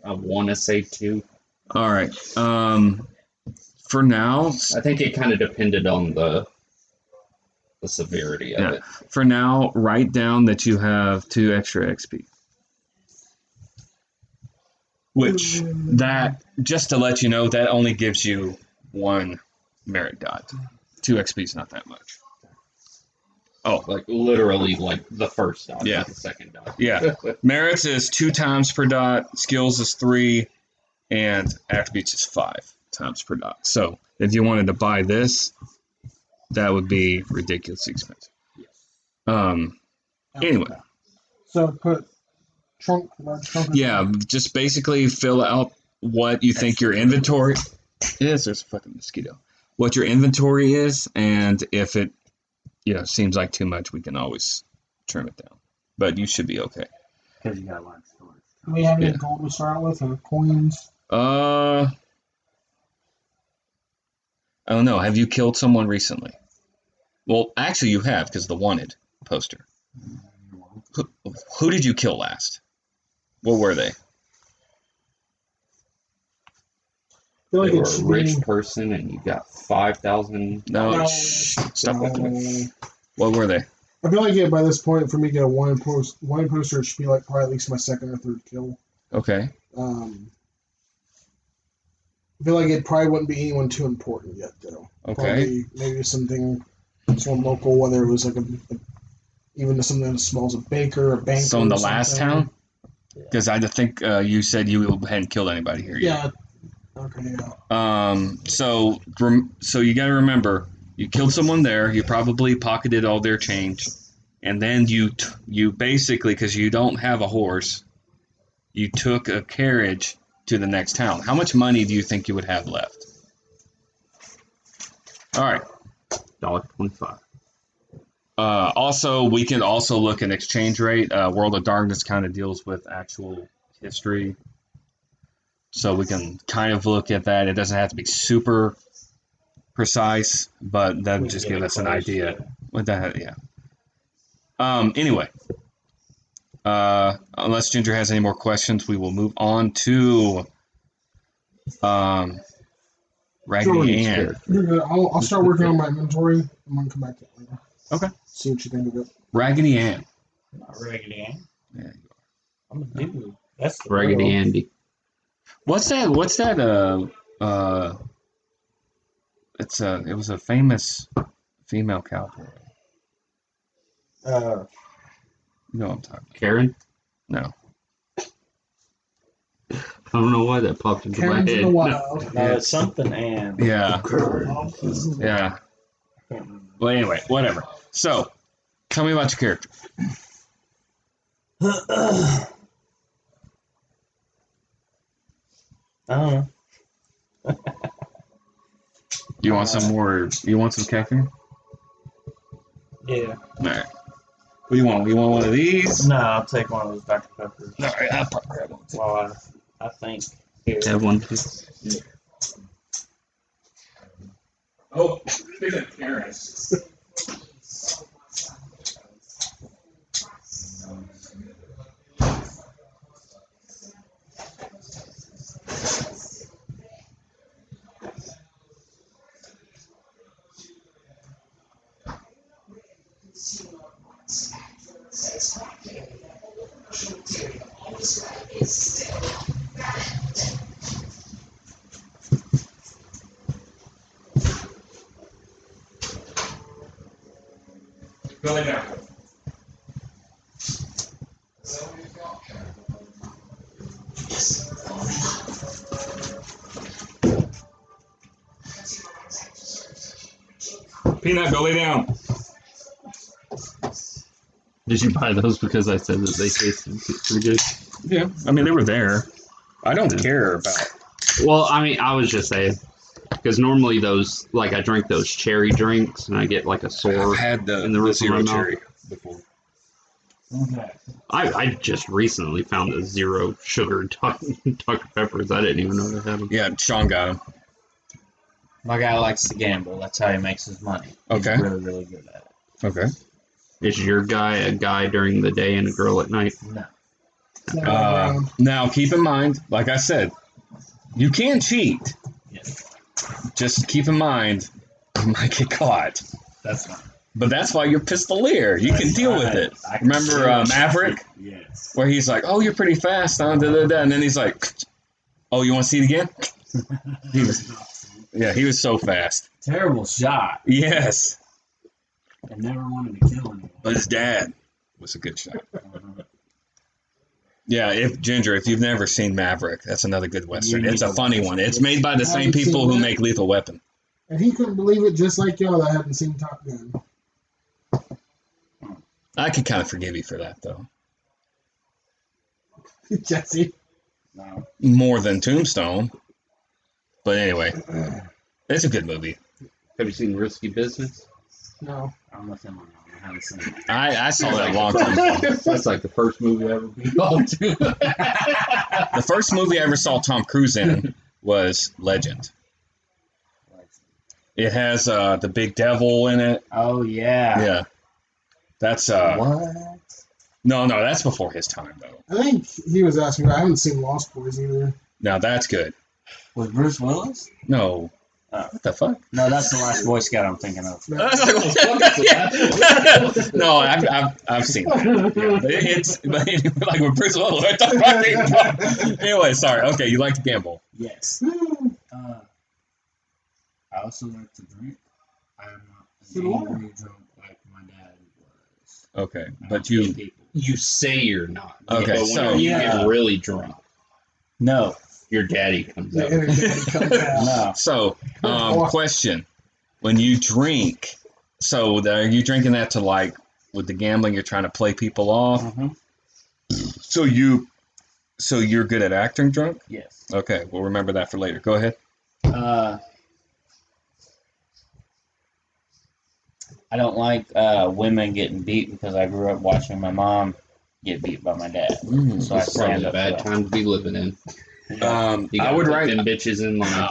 [SPEAKER 4] I want to say 2.
[SPEAKER 7] All right. For now,
[SPEAKER 4] I think it kind of depended on the severity of it.
[SPEAKER 7] For now, write down that you have 2 extra XP. Which that, just to let you know, that only gives you 1 merit dot. 2 XP is not that much. Oh,
[SPEAKER 4] Like literally like the first dot,
[SPEAKER 7] Yeah.
[SPEAKER 4] not the second dot.
[SPEAKER 7] yeah. Merits is 2 times per dot. Skills is 3, and attributes is 5 times per dot. So if you wanted to buy this, that would be ridiculously expensive. Anyway,
[SPEAKER 3] So put trunk, large trunk.
[SPEAKER 7] yeah, just basically fill out what you think your inventory is. There's a fucking mosquito. What your inventory is, and if it, seems like too much, we can always trim it down. But you should be okay.
[SPEAKER 6] Because you got large storage.
[SPEAKER 3] Do we have any
[SPEAKER 7] Yeah.
[SPEAKER 3] gold to start with or coins?
[SPEAKER 7] I don't know. Have you killed someone recently? Well, actually, you have, because the wanted poster. Who did you kill last? What were they?
[SPEAKER 3] I feel
[SPEAKER 4] They
[SPEAKER 3] like
[SPEAKER 4] were
[SPEAKER 3] it
[SPEAKER 4] a
[SPEAKER 3] should
[SPEAKER 4] rich
[SPEAKER 3] be.
[SPEAKER 4] person and you got 5,000.
[SPEAKER 7] No,
[SPEAKER 3] No.
[SPEAKER 7] stop looking at me. What were they?
[SPEAKER 3] I feel like by this point, for me to get a one poster, it should be like probably at least my second or third kill.
[SPEAKER 7] Okay.
[SPEAKER 3] I feel like it probably wouldn't be anyone too important yet, though.
[SPEAKER 7] Okay.
[SPEAKER 3] Probably maybe someone local, whether it was like even to something as small as a baker, a banker.
[SPEAKER 1] So in the
[SPEAKER 3] or
[SPEAKER 1] last
[SPEAKER 3] something.
[SPEAKER 1] town? Because I think you said you hadn't killed anybody here yet.
[SPEAKER 3] Yeah. Okay. Yeah.
[SPEAKER 1] So you got to remember, you killed someone there. You probably pocketed all their change, and then you basically, because you don't have a horse, you took a carriage to the next town. How much money do you think you would have left? All right.
[SPEAKER 4] $1.25.
[SPEAKER 1] Also, we can also look at exchange rate. World of Darkness kind of deals with actual history. So we can kind of look at that. It doesn't have to be super precise, but that would just give us an idea. What that, yeah. Anyway, unless Ginger has any more questions, we will move on to Raggedy Ann.
[SPEAKER 3] I'll start working on my inventory. I'm gonna come back to it later.
[SPEAKER 1] Okay.
[SPEAKER 3] See what you think of it.
[SPEAKER 1] Raggedy Ann.
[SPEAKER 2] Not Raggedy Ann.
[SPEAKER 1] Yeah.
[SPEAKER 2] I'm a dude. That's the
[SPEAKER 4] Raggedy
[SPEAKER 2] real-
[SPEAKER 4] Andy.
[SPEAKER 1] What's that? It was a famous female cowboy. You know what I'm talking
[SPEAKER 4] Karen?
[SPEAKER 1] about.
[SPEAKER 4] I don't know why that popped into
[SPEAKER 3] Karen's
[SPEAKER 4] my
[SPEAKER 3] in
[SPEAKER 4] head.
[SPEAKER 3] the wild.
[SPEAKER 2] No, it's something and.
[SPEAKER 1] No. Yeah. Yeah.
[SPEAKER 2] I can't remember.
[SPEAKER 1] Well, anyway, whatever. So, tell me about your character.
[SPEAKER 2] I don't know.
[SPEAKER 1] You want some more? You want some caffeine?
[SPEAKER 2] Yeah.
[SPEAKER 1] All right. What do you want? You want one of these?
[SPEAKER 2] No, I'll take one of those Dr. Peppers.
[SPEAKER 1] All right, I'll probably grab one.
[SPEAKER 2] Well, I think. Here.
[SPEAKER 4] Have one too.
[SPEAKER 1] Oh, speaking of parents. Go lay down. Peanut, go lay down.
[SPEAKER 4] Did you buy those because I said that they tasted pretty good?
[SPEAKER 1] Yeah, I mean, they were there. I don't care about.
[SPEAKER 4] Well, I mean, I was just saying. Because normally those, like, I drink those cherry drinks and I get like a sore.
[SPEAKER 1] I've had
[SPEAKER 4] in the roof of my
[SPEAKER 1] zero
[SPEAKER 4] mouth.
[SPEAKER 1] cherry before.
[SPEAKER 6] Okay.
[SPEAKER 4] I just recently found the zero sugar Dr. Peppers. I didn't even know they had them.
[SPEAKER 1] Yeah, Sean got them.
[SPEAKER 2] My guy likes to gamble. That's how he makes his money. He's
[SPEAKER 1] Okay.
[SPEAKER 2] really, really good at it.
[SPEAKER 1] Okay.
[SPEAKER 4] Is your guy a guy during the day and a girl at night?
[SPEAKER 2] No.
[SPEAKER 1] Now, keep in mind, like I said, you can cheat.
[SPEAKER 2] Yes.
[SPEAKER 1] Just keep in mind, you might get caught.
[SPEAKER 2] That's fine.
[SPEAKER 1] But that's why you're Pistolier. You can deal with it.
[SPEAKER 6] I can
[SPEAKER 1] Remember
[SPEAKER 6] deal with
[SPEAKER 1] Maverick?
[SPEAKER 6] it. Yes.
[SPEAKER 1] Where he's like, oh, you're pretty fast, huh? Da, da, da. And then he's like, oh, you want to see it again? He was, yeah, he was so fast.
[SPEAKER 6] Terrible shot.
[SPEAKER 1] Yes.
[SPEAKER 6] I never wanted to kill anyone.
[SPEAKER 1] But his dad was a good shot. Yeah, if you've never seen Maverick, that's another good Western.
[SPEAKER 6] You
[SPEAKER 1] It's a
[SPEAKER 6] need to
[SPEAKER 1] funny
[SPEAKER 6] watch
[SPEAKER 1] one.
[SPEAKER 6] it.
[SPEAKER 1] It's made by the
[SPEAKER 3] I
[SPEAKER 1] same
[SPEAKER 3] haven't
[SPEAKER 1] people
[SPEAKER 3] seen
[SPEAKER 1] who
[SPEAKER 3] that.
[SPEAKER 1] make Lethal Weapon.
[SPEAKER 3] And he couldn't believe it, just like y'all that haven't seen Top Gun.
[SPEAKER 1] I could kind of forgive you for that, though.
[SPEAKER 3] Jesse.
[SPEAKER 6] No.
[SPEAKER 1] More than Tombstone. But anyway, it's a good movie.
[SPEAKER 4] Have you seen Risky Business?
[SPEAKER 3] No.
[SPEAKER 6] I'm with him on that one. I haven't seen it.
[SPEAKER 1] I saw that a long time ago.
[SPEAKER 4] That's like the first movie I ever been involved to.
[SPEAKER 1] The first movie I ever saw Tom Cruise in was Legend. It has the big devil in it.
[SPEAKER 6] Oh, yeah.
[SPEAKER 1] Yeah. That's
[SPEAKER 6] What?
[SPEAKER 1] no, that's before his time though.
[SPEAKER 3] I think he was asking, I haven't seen Lost Boys either.
[SPEAKER 1] Now that's good.
[SPEAKER 6] With Bruce Willis?
[SPEAKER 1] No.
[SPEAKER 6] Oh.
[SPEAKER 1] What the fuck?
[SPEAKER 6] No, that's the last Boy Scout I'm thinking of.
[SPEAKER 3] No.
[SPEAKER 1] No, I've seen that. Yeah, but it's like with Bruce Willis. What the fuck? Anyway, sorry. Okay, you like to gamble.
[SPEAKER 6] Yes. I also like to drink. I am not
[SPEAKER 3] So
[SPEAKER 6] an
[SPEAKER 3] do I.
[SPEAKER 6] angry drunk like my dad was.
[SPEAKER 1] Okay, but you.
[SPEAKER 4] You say you're not.
[SPEAKER 1] Okay,
[SPEAKER 4] but
[SPEAKER 1] so-
[SPEAKER 4] when you
[SPEAKER 2] Yeah.
[SPEAKER 4] get really drunk,
[SPEAKER 2] No.
[SPEAKER 4] your daddy comes
[SPEAKER 3] The
[SPEAKER 4] out.
[SPEAKER 3] inner daddy comes out.
[SPEAKER 2] No.
[SPEAKER 1] So, question: when you drink, are you drinking that to like with the gambling? You're trying to play people off.
[SPEAKER 2] Mm-hmm.
[SPEAKER 1] So you're good at acting drunk.
[SPEAKER 2] Yes.
[SPEAKER 1] Okay, we'll remember that for later. Go ahead.
[SPEAKER 2] I don't like women getting beat because I grew up watching my mom get beat by my dad. So I
[SPEAKER 4] It's probably
[SPEAKER 2] stand
[SPEAKER 4] a
[SPEAKER 2] up
[SPEAKER 4] bad
[SPEAKER 2] for that.
[SPEAKER 4] time to be living in.
[SPEAKER 2] Yeah.
[SPEAKER 4] You
[SPEAKER 1] I
[SPEAKER 4] gotta
[SPEAKER 1] would
[SPEAKER 4] put
[SPEAKER 1] write.
[SPEAKER 4] them bitches in line.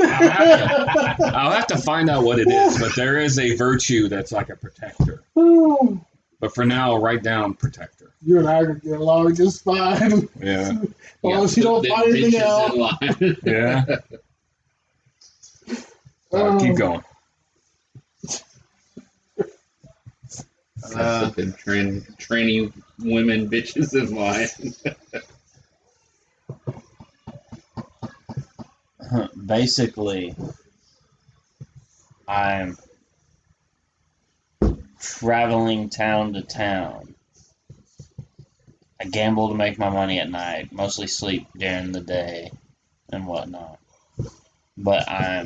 [SPEAKER 1] I'll have to find out what it is, but there is a virtue that's like a protector. But for now, I'll write down protector.
[SPEAKER 3] You and I are going to get along just fine.
[SPEAKER 1] Yeah.
[SPEAKER 3] As long as you don't
[SPEAKER 4] put
[SPEAKER 3] find
[SPEAKER 4] them
[SPEAKER 3] anything
[SPEAKER 4] bitches
[SPEAKER 3] out.
[SPEAKER 4] in line.
[SPEAKER 1] Yeah. Keep going.
[SPEAKER 4] Put them tranny women bitches in line.
[SPEAKER 2] Basically, I'm traveling town to town. I gamble to make my money at night, mostly sleep during the day and whatnot. But I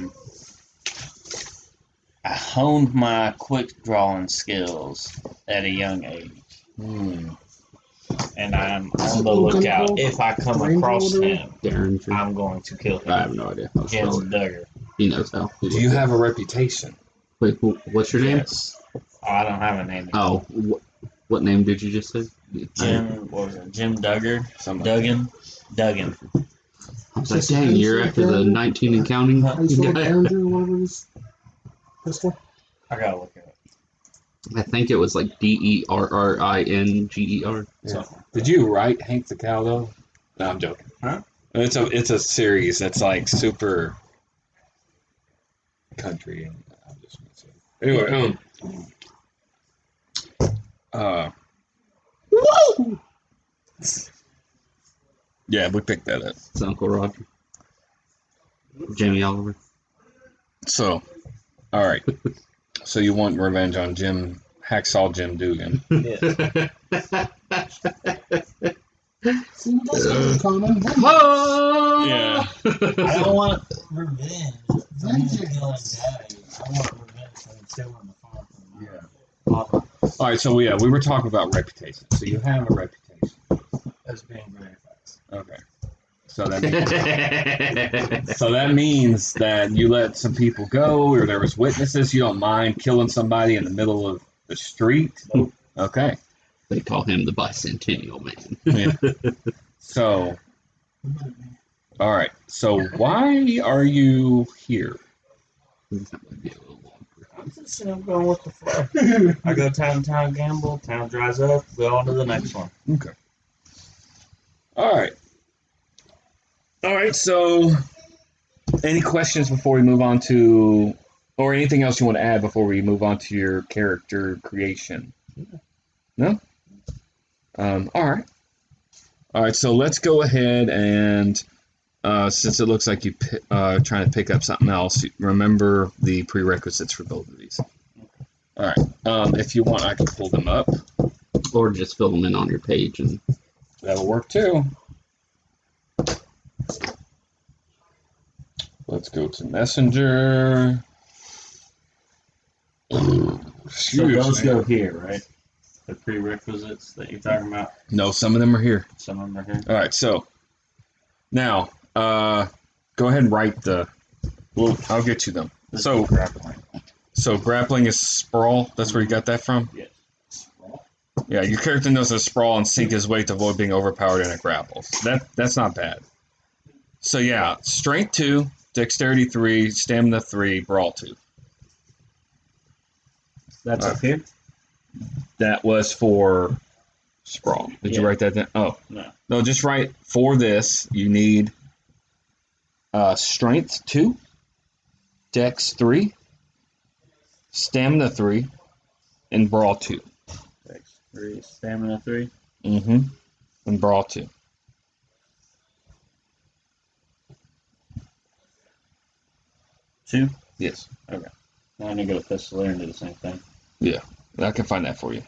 [SPEAKER 2] honed my quick drawing skills at a young age. And I'm on the lookout. If I come across him,
[SPEAKER 4] Derringer.
[SPEAKER 2] I'm going to kill
[SPEAKER 4] I
[SPEAKER 2] him.
[SPEAKER 4] have no idea. How to
[SPEAKER 2] Jim
[SPEAKER 4] spell it.
[SPEAKER 2] Duggar.
[SPEAKER 4] He knows how.
[SPEAKER 1] Do you have a reputation?
[SPEAKER 4] Wait, what's your name?
[SPEAKER 2] Yes. Oh, I don't have a name.
[SPEAKER 4] Oh, what name did you just say?
[SPEAKER 2] Jim, what was it? Jim Duggar?
[SPEAKER 1] Something.
[SPEAKER 2] Duggan.
[SPEAKER 4] I was like, dang, you're after the 19 and counting.
[SPEAKER 3] How you spell
[SPEAKER 4] guy.
[SPEAKER 3] Derringer or whatever it is? Pistol?
[SPEAKER 2] I gotta look at it.
[SPEAKER 4] I think it was like DERRINGER.
[SPEAKER 1] Yeah. Did you write Hank the Cow though? No, I'm joking.
[SPEAKER 2] Huh?
[SPEAKER 1] It's a series that's like super country. And I'm just anyway. Yeah, we picked that up.
[SPEAKER 4] It's Uncle Roger. Jamie Oliver.
[SPEAKER 1] So, all right. So you want revenge on Hacksaw Jim Dugan?
[SPEAKER 2] Yes.
[SPEAKER 3] See, that's not common.
[SPEAKER 1] Yeah.
[SPEAKER 2] I don't want revenge from him
[SPEAKER 3] Vengeance.
[SPEAKER 2] killing Daddy. I want revenge from stealing the farm from my
[SPEAKER 1] Yeah.
[SPEAKER 2] mama
[SPEAKER 1] All right. So yeah, we were talking about reputation. So you have a reputation.
[SPEAKER 2] as being very fast.
[SPEAKER 1] Okay. So that means that you let some people go, or there was witnesses. You don't mind killing somebody in the middle of the street.
[SPEAKER 2] Nope.
[SPEAKER 1] Okay.
[SPEAKER 4] They call him the Bicentennial Man.
[SPEAKER 1] Yeah. So, all right. So why are you here?
[SPEAKER 4] That might be a little longer.
[SPEAKER 2] I'm just going with the flow. I go town to town, gamble, town dries up, go on to the next one.
[SPEAKER 1] Okay. All right. All right. So, any questions before we move on to, or anything else you want to add before we move on to your character creation? No. All right. All right. So let's go ahead and, since it looks like you trying to pick up something else, remember the prerequisites for both of these. All right. If you want, I can pull them up.
[SPEAKER 4] Or just fill them in on your page. And
[SPEAKER 1] That'll work too. Let's go to Messenger.
[SPEAKER 2] So
[SPEAKER 1] Excuse
[SPEAKER 2] those
[SPEAKER 1] me.
[SPEAKER 2] go here, right? The prerequisites that you're talking about.
[SPEAKER 1] No, some of them are here.
[SPEAKER 2] Some of them are here.
[SPEAKER 1] All right, so now go ahead and write the. Well, I'll get you them.
[SPEAKER 2] This
[SPEAKER 1] So,
[SPEAKER 2] is grappling.
[SPEAKER 1] so grappling is sprawl. That's where you got that from.
[SPEAKER 2] Yes.
[SPEAKER 1] Yeah, your character knows how to sprawl and sink his way to avoid being overpowered in a grapple. That's not bad. So yeah, strength 2, dexterity 3, stamina 3, brawl 2.
[SPEAKER 2] That's
[SPEAKER 1] All
[SPEAKER 2] up here?
[SPEAKER 1] That was for sprawl. Did you
[SPEAKER 2] Yeah.
[SPEAKER 1] write that down? Oh
[SPEAKER 2] No.
[SPEAKER 1] no, just write for this. You need strength 2, dex 3, stamina 3, and brawl 2.
[SPEAKER 2] Dex 3, stamina 3.
[SPEAKER 1] Mm-hmm. And brawl 2.
[SPEAKER 2] Two.
[SPEAKER 1] Yes.
[SPEAKER 2] Okay. Now I need to go to pistol and do the same thing.
[SPEAKER 1] I can find that for you.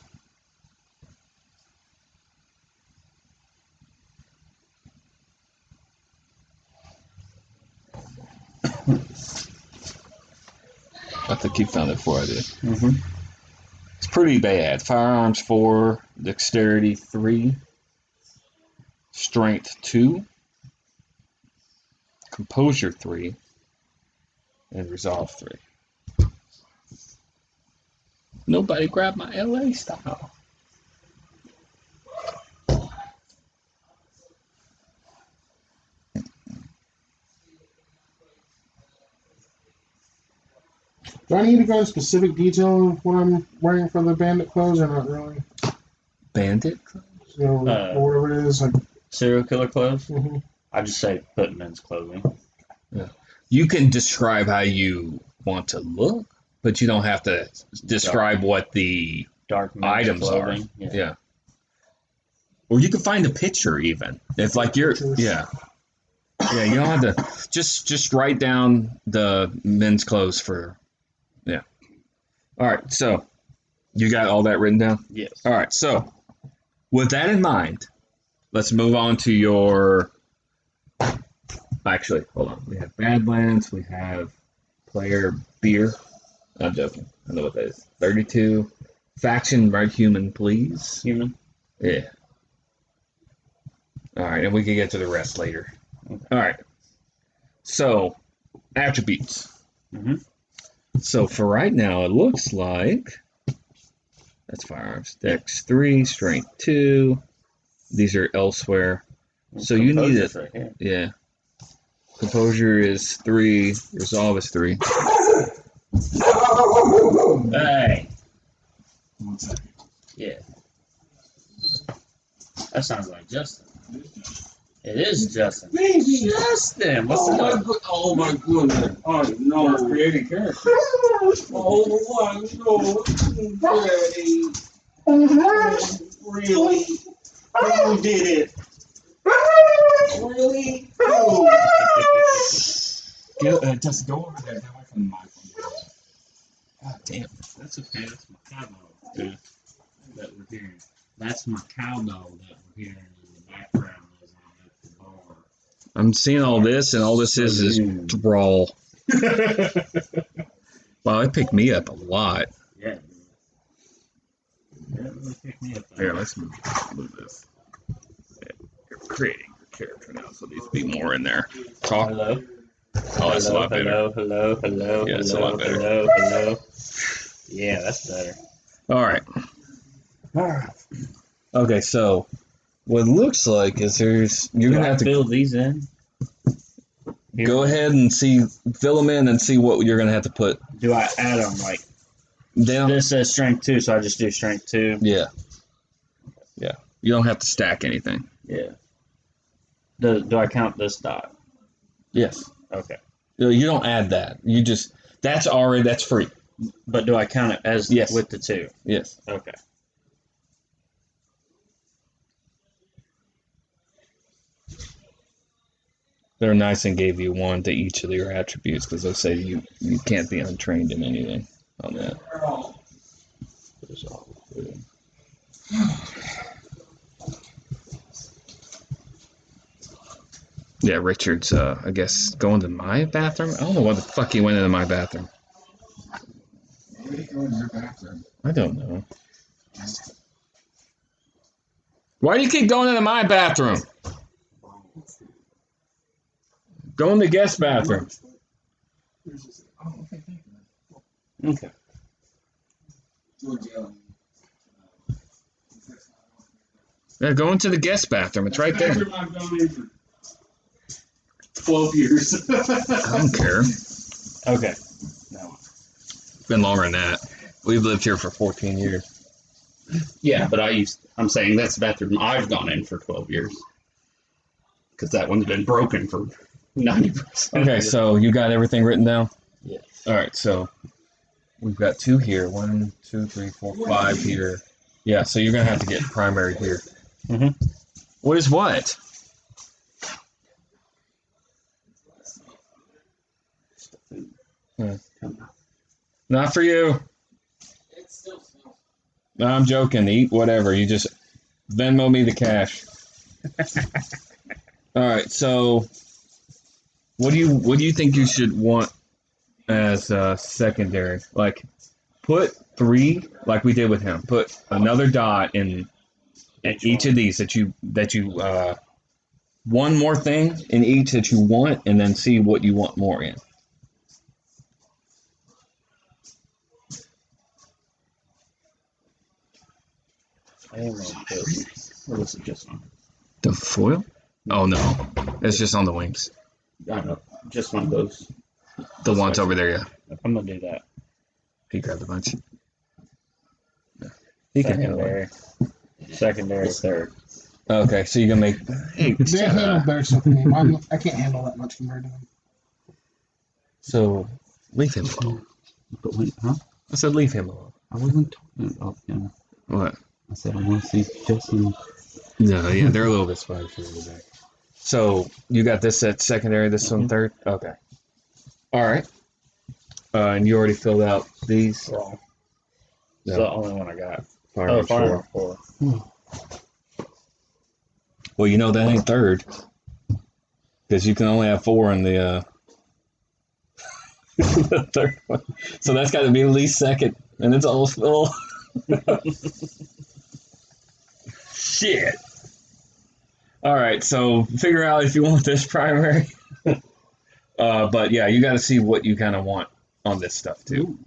[SPEAKER 7] I think you found it before I did.
[SPEAKER 2] Mm-hmm.
[SPEAKER 7] It's pretty bad. Firearms 4, dexterity 3, strength 2, composure 3, and resolve 3. Nobody grabbed my LA style.
[SPEAKER 3] Do I need to go into specific detail of what I'm wearing for the bandit clothes or not really?
[SPEAKER 7] Bandit?
[SPEAKER 3] So, or whatever it is. Like,
[SPEAKER 2] Serial killer clothes?
[SPEAKER 3] mm-hmm.
[SPEAKER 2] I just say put men's clothing.
[SPEAKER 7] You can describe how you want to look, but you don't have to describe what the
[SPEAKER 2] Dark men's
[SPEAKER 7] items
[SPEAKER 2] clothing.
[SPEAKER 7] are. Yeah. Or you can find a picture even. It's like you're, yeah. Yeah, you don't have to, just write down the men's clothes for, yeah. All right, so you got all that written down?
[SPEAKER 2] Yes.
[SPEAKER 7] All right, so with that in mind, let's move on to your, actually, hold on. We have Badlands, we have player beer. I'm joking. I know what that is. 32. Faction, right? Human, please.
[SPEAKER 2] Human.
[SPEAKER 7] Yeah. All right, and we can get to the rest later. All right. So, attributes.
[SPEAKER 2] Mm-hmm.
[SPEAKER 7] So for right now, it looks like that's firearms. Dex 3, strength 2. These are elsewhere. So you need it.
[SPEAKER 2] Right here.
[SPEAKER 7] Yeah. Composure is 3. Resolve is 3.
[SPEAKER 2] Hey. Yeah. That sounds like Justin. It is Justin. Justin, what's the name?
[SPEAKER 4] Oh my goodness. Oh no.
[SPEAKER 7] We're creating characters.
[SPEAKER 4] Oh my no. Daddy. Really? Who did it? Really? Who?
[SPEAKER 7] Just go over there. Get away from the microphone. God damn.
[SPEAKER 6] That's okay. That's my cow dog that we're hearing. That's my cow dog that we're hearing in the background as I'm at the bar.
[SPEAKER 7] I'm seeing all this, and all this is drawl. Wow, it picked me up a lot.
[SPEAKER 6] Yeah. That really picked me up.
[SPEAKER 7] Here, let's move this. Yeah, you're creating your character now, so these be more in there. Talk.
[SPEAKER 2] Hello.
[SPEAKER 7] Oh, that's a lot better.
[SPEAKER 2] Hello.
[SPEAKER 7] Yeah, it's a lot better.
[SPEAKER 2] Hello. Yeah, that's better.
[SPEAKER 7] All right.
[SPEAKER 2] All right.
[SPEAKER 7] Okay, so what it looks like is you're gonna have to
[SPEAKER 2] fill these in. Here.
[SPEAKER 7] go ahead and fill them in and see what you're gonna have to put.
[SPEAKER 2] Do I add them like
[SPEAKER 7] Down.
[SPEAKER 2] this says strength 2, so I just do strength 2?
[SPEAKER 7] Yeah. Yeah. You don't have to stack anything.
[SPEAKER 2] Yeah. Do I count this dot?
[SPEAKER 7] Yes.
[SPEAKER 2] Okay.
[SPEAKER 7] You don't add that. You just that's free.
[SPEAKER 2] But do I count it as
[SPEAKER 7] Yes.
[SPEAKER 2] with the 2?
[SPEAKER 7] Yes.
[SPEAKER 2] Okay.
[SPEAKER 7] They're nice and gave you one to each of your attributes because they say you can't be untrained in anything on that. Yeah, Richard's, I guess, going to my bathroom. I don't know why the fuck he went into my bathroom.
[SPEAKER 4] Where did you go in your bathroom?
[SPEAKER 7] I don't know. Why do you keep going into my bathroom? Go in the guest bathroom.
[SPEAKER 4] Oh, okay, thank you.
[SPEAKER 2] Okay.
[SPEAKER 4] Georgia.
[SPEAKER 7] Yeah, go into the guest bathroom. It's right there.
[SPEAKER 4] Bathroom I've gone in for 12 years.
[SPEAKER 7] I don't care.
[SPEAKER 2] Okay. No.
[SPEAKER 7] It's been longer than that. We've lived here for 14 years.
[SPEAKER 1] Yeah, but I'm saying that's the bathroom I've gone in for 12 years. Because that one's been broken for 90%.
[SPEAKER 7] Okay, so you got everything written down?
[SPEAKER 2] Yeah.
[SPEAKER 7] All right, so we've got 2 here. 1, 2, 3, 4, 5 here. Yeah, so you're going to have to get primary here.
[SPEAKER 2] Mm-hmm.
[SPEAKER 7] What is what? Not for you. No, I'm joking. Eat whatever. You just Venmo me the cash. All right, so What do you think you should want as secondary? Like, put 3, like we did with him. Put another dot in each of these that you one more thing in each that you want, and then see what you want more in.
[SPEAKER 4] What was it just on?
[SPEAKER 7] The foil? Oh no, it's just on the wings.
[SPEAKER 4] I know. Just one of those.
[SPEAKER 7] The ones over there, yeah.
[SPEAKER 2] I'm gonna do that.
[SPEAKER 7] He grabbed a bunch. Yeah. He can handle it.
[SPEAKER 2] Secondary, third.
[SPEAKER 7] Okay, so you can make. Hey,
[SPEAKER 3] They handle better stuff than me. I can't handle that much compared to them.
[SPEAKER 7] so leave him alone.
[SPEAKER 4] But wait, huh?
[SPEAKER 7] I said leave him alone.
[SPEAKER 4] I wasn't talking about him.
[SPEAKER 7] What?
[SPEAKER 4] I said I want to see Justin.
[SPEAKER 7] No, yeah, they're a little bit spicy today. So you got this at secondary, this one third? Okay. All right. And you already filled out these?
[SPEAKER 2] Wrong.
[SPEAKER 7] No.
[SPEAKER 2] It's the only one I got.
[SPEAKER 7] Firearm
[SPEAKER 2] Firearm
[SPEAKER 7] 4.
[SPEAKER 2] 4.
[SPEAKER 7] Well, you know that ain't third. Because you can only have 4 in the, the third one. So that's got to be at least second. And it's almost full. Shit. All right, so figure out if you want this primary. But yeah, you got to see what you kind of want on this stuff too.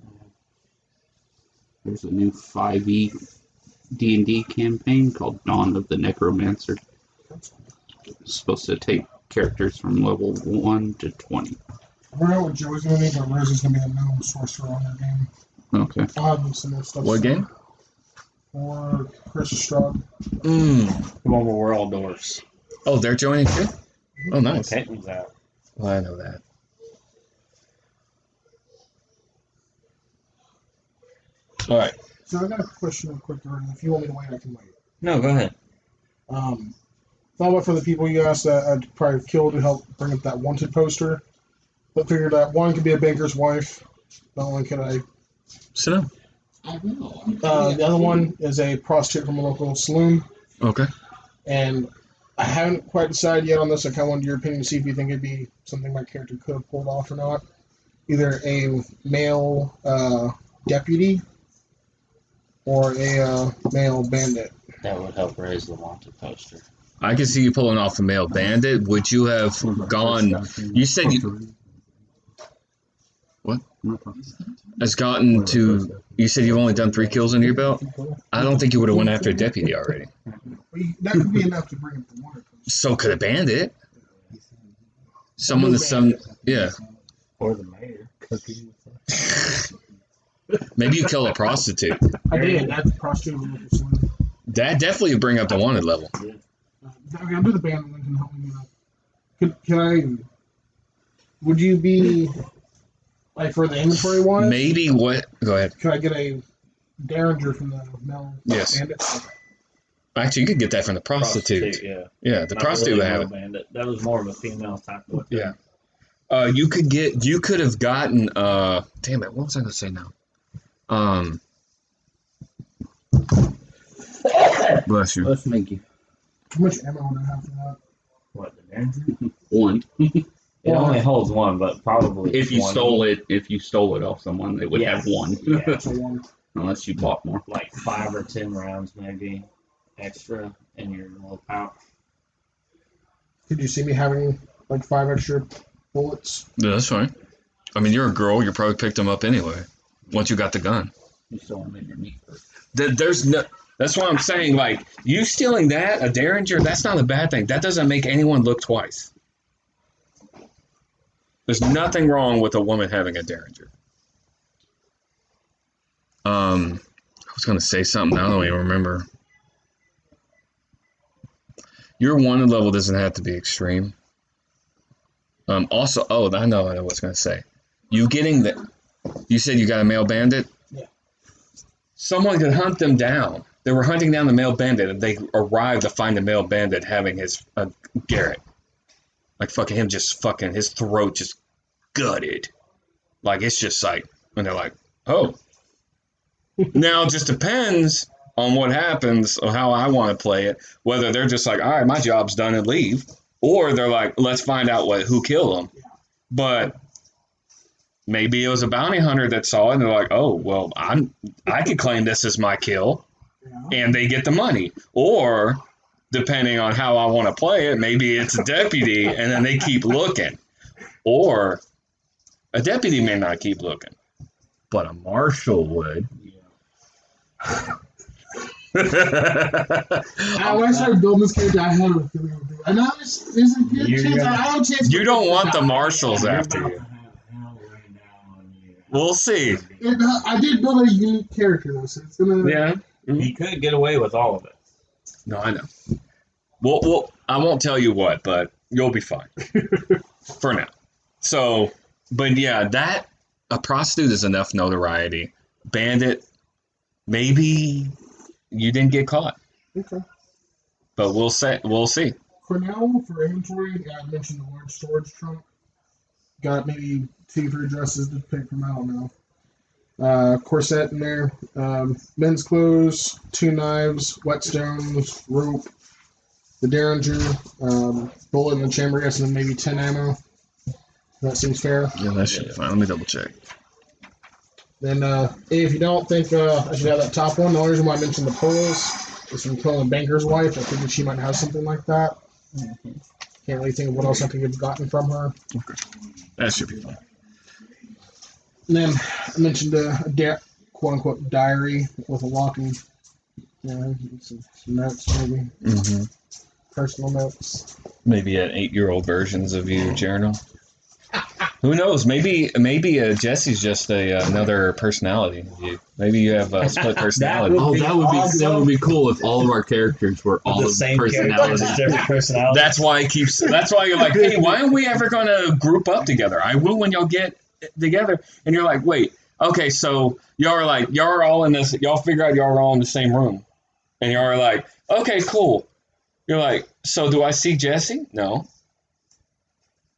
[SPEAKER 4] There's a new 5e D&D campaign called Dawn of the Necromancer. It's supposed to take characters from level 1 to 20.
[SPEAKER 3] I don't know what Joey's going to need, but Rose is going to be the known sorcerer on their game.
[SPEAKER 4] Okay.
[SPEAKER 3] I'll have some more stuff.
[SPEAKER 7] What game?
[SPEAKER 3] Or Chris Strahd.
[SPEAKER 7] Mm.
[SPEAKER 2] The one where we're all dwarfs.
[SPEAKER 7] Oh, they're joining too? Oh, nice.
[SPEAKER 2] Peyton's out.
[SPEAKER 7] Well, I know that. All right.
[SPEAKER 3] So I got a question real quick, Jordan. If you want me to wait, I can wait.
[SPEAKER 2] No, go ahead.
[SPEAKER 3] Thought about for the people you asked that I'd probably kill to help bring up that wanted poster. But figured that one could be a banker's wife. Not only could I.
[SPEAKER 7] Sit down.
[SPEAKER 3] The other one is a prostitute from a local saloon.
[SPEAKER 7] Okay.
[SPEAKER 3] And I haven't quite decided yet on this. I kind of wanted your opinion to see if you think it'd be something my character could have pulled off or not. Either a male deputy or a male bandit.
[SPEAKER 2] That would help raise the wanted poster.
[SPEAKER 7] I can see you pulling off a male bandit. Would you have gone? You said you. What? Has gotten to. You said you've only done 3 kills under your belt? I don't think you would have went after a deputy already.
[SPEAKER 3] That could be enough to bring up the wanted poster.
[SPEAKER 7] So could a bandit. Someone that's some. Yeah.
[SPEAKER 6] Or the mayor.
[SPEAKER 7] Maybe you kill a prostitute.
[SPEAKER 3] I did. That's a prostitute from a local saloon.
[SPEAKER 7] That definitely would bring up the wanted level.
[SPEAKER 3] Okay, I'll do the bandit and then can help me out. Can I. Would you be. Like for the inventory wise?
[SPEAKER 7] Maybe what? Go ahead.
[SPEAKER 3] Could I get a Derringer from the male
[SPEAKER 7] Yes.
[SPEAKER 3] bandit?
[SPEAKER 7] Actually, you could get that from the prostitute.
[SPEAKER 2] Yeah.
[SPEAKER 7] Yeah, the
[SPEAKER 2] Not
[SPEAKER 7] prostitute
[SPEAKER 2] really
[SPEAKER 7] would have
[SPEAKER 2] a
[SPEAKER 7] it.
[SPEAKER 2] bandit. That was more of a female type of
[SPEAKER 7] Yeah. You could have gotten damn it, what was I gonna say now? Bless you.
[SPEAKER 4] Let's make you
[SPEAKER 3] How much ammo would I have for that?
[SPEAKER 6] What, the Derringer?
[SPEAKER 4] 1.
[SPEAKER 2] It only holds 1, but probably
[SPEAKER 4] If you
[SPEAKER 2] 20.
[SPEAKER 4] stole it off someone, they would have 1.
[SPEAKER 2] Yeah.
[SPEAKER 3] So one.
[SPEAKER 4] Unless you bought more.
[SPEAKER 2] Like 5 or 10 rounds maybe extra in your little pouch.
[SPEAKER 3] Could you see me having like 5 extra bullets?
[SPEAKER 7] Yeah, that's fine. I mean, you're a girl. You probably picked them up anyway. Once you got the gun.
[SPEAKER 4] You stole them in your meat.
[SPEAKER 7] There's no. That's what I'm saying. Like you stealing that a Derringer, that's not a bad thing. That doesn't make anyone look twice. There's nothing wrong with a woman having a Derringer. I was gonna say something. I don't even remember. Your wanted level doesn't have to be extreme. Also, I know what I was gonna say. You getting the? You said you got a male bandit.
[SPEAKER 3] Yeah.
[SPEAKER 7] Someone could hunt them down. They were hunting down the male bandit, and they arrived to find the male bandit having his Garrett. Like fucking him, just fucking his throat just gutted. Like it's just like, and they're like, oh. Now it just depends on what happens or how I want to play it. Whether they're just like, all right, my job's done and leave, or they're like, let's find out who killed him.
[SPEAKER 1] But maybe it was a bounty hunter that saw it and they're like, oh, well, I could claim this as my kill, and they get the money. Or, depending on how I want to play it, maybe it's a deputy and then they keep looking. Or a deputy may not keep looking, but a marshal would.
[SPEAKER 3] When I started building this character, I had a feeling of it. And now there's a good chance. I have a chance.
[SPEAKER 1] You don't want the marshals after you. We'll see.
[SPEAKER 3] I did build a unique character, though, so it's gonna.
[SPEAKER 1] Yeah.
[SPEAKER 2] You could get away with all of it.
[SPEAKER 1] No, I know. Well, I won't tell you what, but you'll be fine for now. So, but yeah, that a prostitute is enough notoriety. Bandit, maybe you didn't get caught.
[SPEAKER 3] Okay.
[SPEAKER 1] But we'll see.
[SPEAKER 3] For now, for inventory, I mentioned the large storage trunk. Got maybe 2-3 dresses to pick from. I don't know. Corset in there. Men's clothes, 2 knives, whetstones, rope, the derringer, bullet in the chamber, yes, and then maybe 10 ammo. That seems fair.
[SPEAKER 1] Yeah, that should be fine. Let me double check.
[SPEAKER 3] Then, if you don't think I should have that top one, the only reason why I mentioned the poles is from killing the banker's wife. I figured she might have something like that. Can't really think of what else I could have gotten from her.
[SPEAKER 1] Okay. That should be fine.
[SPEAKER 3] And then I mentioned a quote-unquote diary with a lock and some notes, maybe.
[SPEAKER 1] Mm-hmm.
[SPEAKER 3] Personal notes.
[SPEAKER 1] Maybe an 8-year-old versions of your journal. Who knows? Maybe Jesse's just another personality. Maybe you have a split personality.
[SPEAKER 4] That would be cool if all of our characters were all
[SPEAKER 2] the
[SPEAKER 4] of
[SPEAKER 2] same
[SPEAKER 4] personalities.
[SPEAKER 2] different personalities.
[SPEAKER 1] That's why you're like, hey, why aren't we ever gonna group up together? I will when y'all get together. And you're like, wait, okay, so y'all are all in this. Y'all figure out y'all are all in the same room, and y'all are like, okay, cool. You're like, so do I see Jesse? No.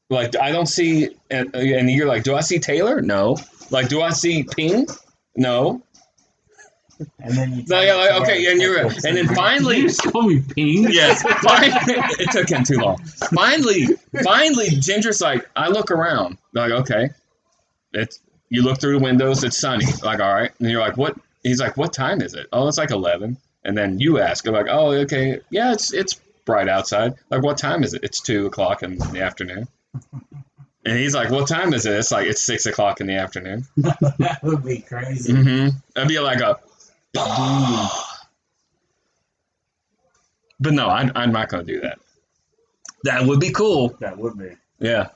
[SPEAKER 1] Like, I don't see, and you're like, do I see Taylor? No. Like, do I see Ping? No.
[SPEAKER 6] And then you
[SPEAKER 1] Like, okay, and then finally,
[SPEAKER 4] You just call me Ping?
[SPEAKER 1] yes, finally, it took him too long. Finally, Ginger's like, I look around, like, okay, you look through the windows, it's sunny, like, all right, and you're like, what? He's like, what time is it? Oh, it's like 11. And then you ask, I'm like, oh, okay, yeah, it's bright outside. Like, what time is it? It's 2:00 in the afternoon. And he's like, what time is it? It's like, it's 6:00 in the afternoon.
[SPEAKER 6] That would be crazy.
[SPEAKER 1] Mm-hmm. That'd be like a... But no, I'm not going to do that. That would be cool.
[SPEAKER 6] That would be.
[SPEAKER 1] Yeah.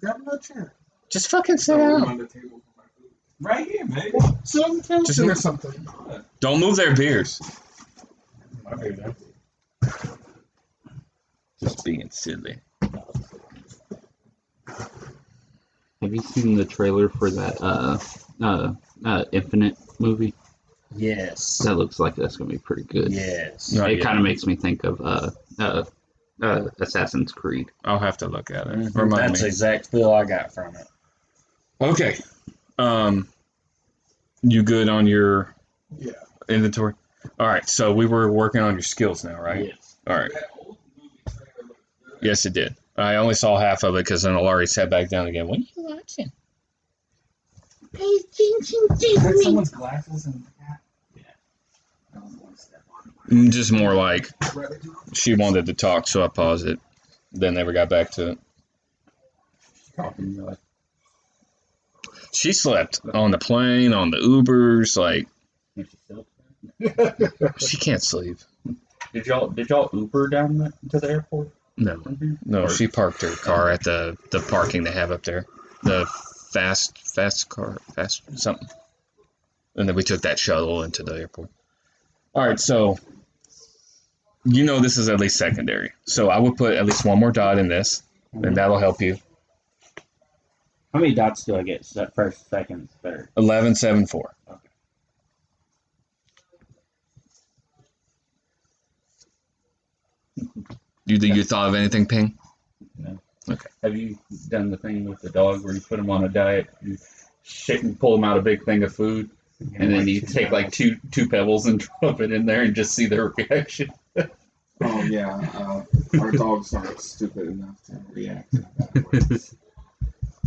[SPEAKER 3] Grab another chair.
[SPEAKER 1] Just fucking sit down.
[SPEAKER 6] Right here, maybe.
[SPEAKER 3] Sit on the table
[SPEAKER 1] Just
[SPEAKER 3] or something.
[SPEAKER 1] Don't move their beers.
[SPEAKER 6] Okay, then.
[SPEAKER 1] Just being silly.
[SPEAKER 4] Have you seen the trailer for that Infinite movie?
[SPEAKER 2] Yes.
[SPEAKER 4] That looks like that's gonna be pretty good.
[SPEAKER 2] Yes.
[SPEAKER 1] Not
[SPEAKER 4] It
[SPEAKER 1] yet.
[SPEAKER 4] kind of makes me think of Assassin's Creed.
[SPEAKER 1] I'll have to look at it.
[SPEAKER 2] Mhm.
[SPEAKER 1] Remind
[SPEAKER 2] That's
[SPEAKER 1] me.
[SPEAKER 2] the exact feel I got from it.
[SPEAKER 1] Okay. You good on your
[SPEAKER 3] Yeah.
[SPEAKER 1] inventory? All right. So we were working on your skills now, right?
[SPEAKER 6] Yes.
[SPEAKER 1] All right. Yes, it did. I only saw half of it because then Alari sat back down again. What are you watching?
[SPEAKER 6] Heard someone's glasses in the cat? Yeah. I don't want to step on it.
[SPEAKER 1] Just more like she wanted to talk, so I paused it. Then never got back to it.
[SPEAKER 4] Talking like
[SPEAKER 1] She slept on the plane, on the Ubers. Like, she can't sleep.
[SPEAKER 4] Did y'all Uber down to the airport?
[SPEAKER 1] No, she parked her car at the parking they have up there. The fast something. And then we took that shuttle into the airport. All right, so this is at least secondary. So I would put at least one more dot in this, and that'll help you.
[SPEAKER 6] How many dots do I get? First, second, third?
[SPEAKER 1] 11, 7, 4.
[SPEAKER 6] Okay.
[SPEAKER 1] You thought of anything, Ping?
[SPEAKER 4] No.
[SPEAKER 1] Okay.
[SPEAKER 4] Have you done the thing with the dog where you put him on a diet, you shake and pull him out a big thing of food, and then you take like two pebbles and drop it in there and just see their reaction?
[SPEAKER 8] Oh yeah, our dogs aren't stupid enough to react to that.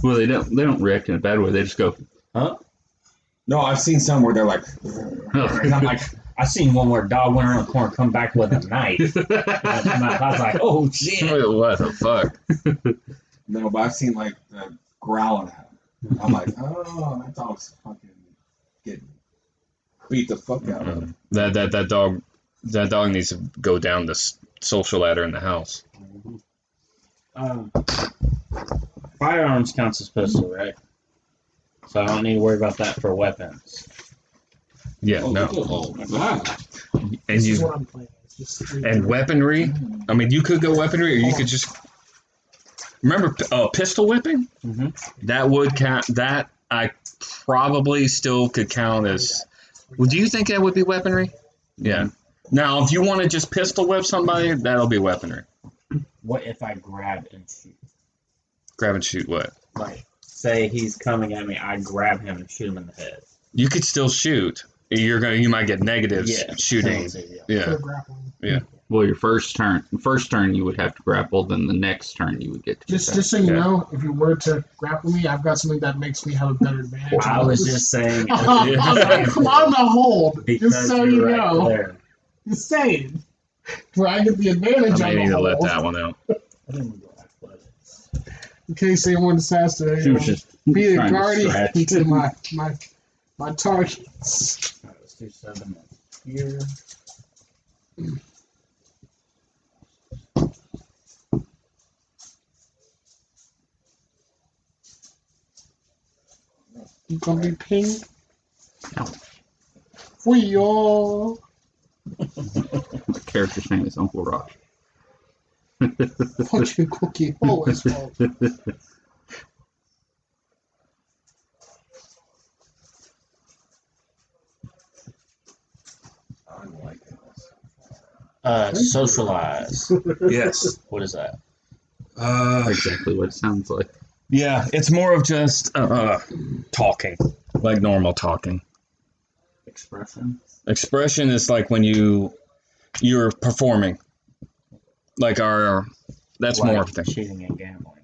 [SPEAKER 4] Well, they don't react in a bad way. They just go, huh?
[SPEAKER 8] No, I've seen some where they're like,
[SPEAKER 6] And I'm like, I seen one where a dog went around the corner, come back with a knife. I was like, oh shit.
[SPEAKER 7] What the fuck?
[SPEAKER 8] no, but I've seen like the growling at him. I'm like, oh, that dog's fucking getting beat the fuck out of him.
[SPEAKER 7] That dog needs to go down the social ladder in the house.
[SPEAKER 6] Firearms counts as pistol, right? So I don't need to worry about that for weapons.
[SPEAKER 7] Yeah, no.
[SPEAKER 8] Wow.
[SPEAKER 7] And
[SPEAKER 3] This is
[SPEAKER 7] you
[SPEAKER 3] what I'm playing. It's just
[SPEAKER 7] and weaponry. I mean, you could go weaponry, or you could just remember pistol whipping.
[SPEAKER 6] Mm-hmm.
[SPEAKER 7] That would count. That I probably still could count as. Well, do you think that would be weaponry? Yeah. Now, if you want to just pistol whip somebody, that'll be weaponry.
[SPEAKER 6] What if I grab and shoot?
[SPEAKER 7] Grab and shoot what?
[SPEAKER 6] Like, say he's coming at me, I grab him and shoot him in the head.
[SPEAKER 7] You could still shoot. You might get negatives shooting. Yeah.
[SPEAKER 3] for grappling.
[SPEAKER 4] well, your first turn you would have to grapple, then the next turn you would get to
[SPEAKER 3] Just so you know, if you were to grapple me, I've got something that makes me have a better advantage.
[SPEAKER 6] I was just saying.
[SPEAKER 3] on the hold.
[SPEAKER 6] Because
[SPEAKER 3] Just so
[SPEAKER 6] you're
[SPEAKER 3] you
[SPEAKER 6] right
[SPEAKER 3] know.
[SPEAKER 6] there.
[SPEAKER 3] Just saying. Where I get the advantage
[SPEAKER 7] I may
[SPEAKER 3] on
[SPEAKER 7] need
[SPEAKER 3] the
[SPEAKER 7] to let
[SPEAKER 3] hold.
[SPEAKER 7] that one out.
[SPEAKER 6] I didn't go athletics.
[SPEAKER 3] In case anyone decides to
[SPEAKER 4] She was just
[SPEAKER 3] be a
[SPEAKER 4] trying to
[SPEAKER 3] guardian
[SPEAKER 4] scratch.
[SPEAKER 3] to my targets.
[SPEAKER 6] Alright, let's do 7 here.
[SPEAKER 3] You gonna be pink? For y'all.
[SPEAKER 4] The character's name is Uncle Rock.
[SPEAKER 3] Fortune cookie. Always fault.
[SPEAKER 6] Socialize.
[SPEAKER 7] Yes.
[SPEAKER 6] What is that?
[SPEAKER 4] Exactly what it sounds like.
[SPEAKER 7] Yeah, it's more of just talking, like normal talking.
[SPEAKER 6] Expression.
[SPEAKER 7] Expression is like when you're performing, like that's
[SPEAKER 6] Like
[SPEAKER 7] more of a thing.
[SPEAKER 6] cheating and gambling.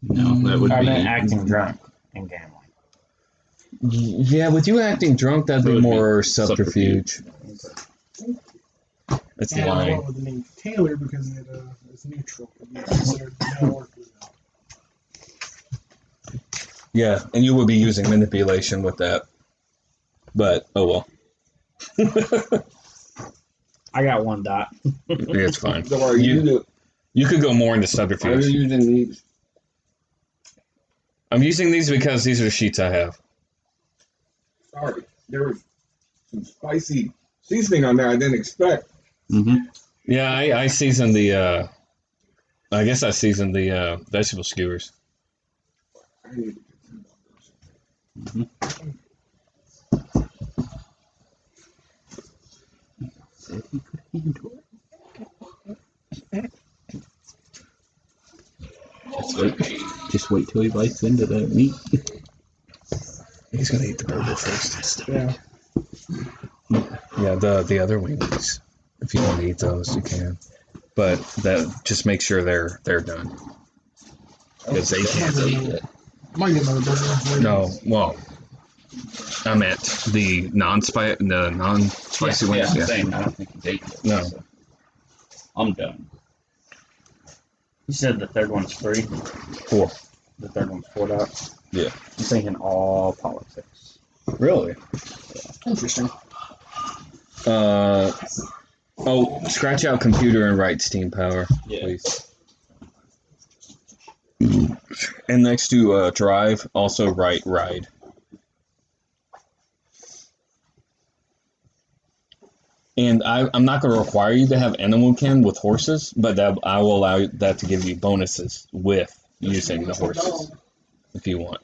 [SPEAKER 4] No, that would
[SPEAKER 6] I
[SPEAKER 4] be
[SPEAKER 6] meant acting drunk and gambling.
[SPEAKER 7] Yeah, with you acting drunk, that'd
[SPEAKER 4] That
[SPEAKER 7] be
[SPEAKER 4] would be
[SPEAKER 7] more subterfuge. It's
[SPEAKER 3] And I
[SPEAKER 7] lying.
[SPEAKER 3] went with the name Taylor because it's neutral. It's considered male or female.
[SPEAKER 7] Yeah, and you would be using manipulation with that. But oh well.
[SPEAKER 6] I got 1 dot.
[SPEAKER 7] It's fine.
[SPEAKER 8] So are you
[SPEAKER 7] You could go more into
[SPEAKER 8] Why are you
[SPEAKER 7] subterfuge.
[SPEAKER 8] using these?
[SPEAKER 7] I'm using these because these are the sheets I have.
[SPEAKER 8] Sorry, there was some spicy seasoning on there I didn't expect.
[SPEAKER 4] Mm-hmm.
[SPEAKER 7] Yeah, I seasoned the. I guess I seasoned the vegetable skewers.
[SPEAKER 8] I need to get some of those.
[SPEAKER 4] Said he could handle it. Just wait till he bites into that meat.
[SPEAKER 7] He's gonna eat the burger first.
[SPEAKER 3] Yeah.
[SPEAKER 7] Yeah, the other wings. If you want to eat those, you can. But that just make sure they're done. Because they can't eat it.
[SPEAKER 3] I might get another burger.
[SPEAKER 7] No, well, I meant the non-spicy wings. Yeah.
[SPEAKER 4] Same. I don't think he's ate it.
[SPEAKER 7] No.
[SPEAKER 4] So I'm done.
[SPEAKER 6] You said the third one's free.
[SPEAKER 7] 4.
[SPEAKER 6] The third one's 4 dots.
[SPEAKER 7] Yeah.
[SPEAKER 6] I'm thinking all politics.
[SPEAKER 7] Really?
[SPEAKER 3] Interesting.
[SPEAKER 7] Scratch out computer and write steam power, please. And next to drive, also write ride. And I'm not going to require you to have animal kin with horses, but I will allow that to give you bonuses with using the horses if you want.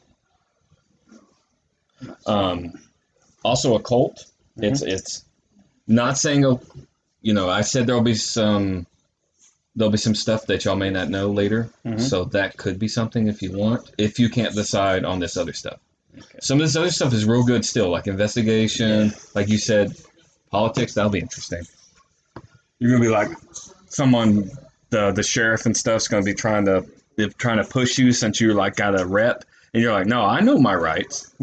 [SPEAKER 7] Also a cult. It's not saying I said there'll be some stuff that y'all may not know later, so that could be something if you want. If you can't decide on this other stuff, some of this other stuff is real good still, like investigation, like you said, politics. That'll be interesting. You're gonna be like someone, the sheriff and stuff's gonna be trying to if trying to push you since you're like got a rep, and you're like, no, I know my rights.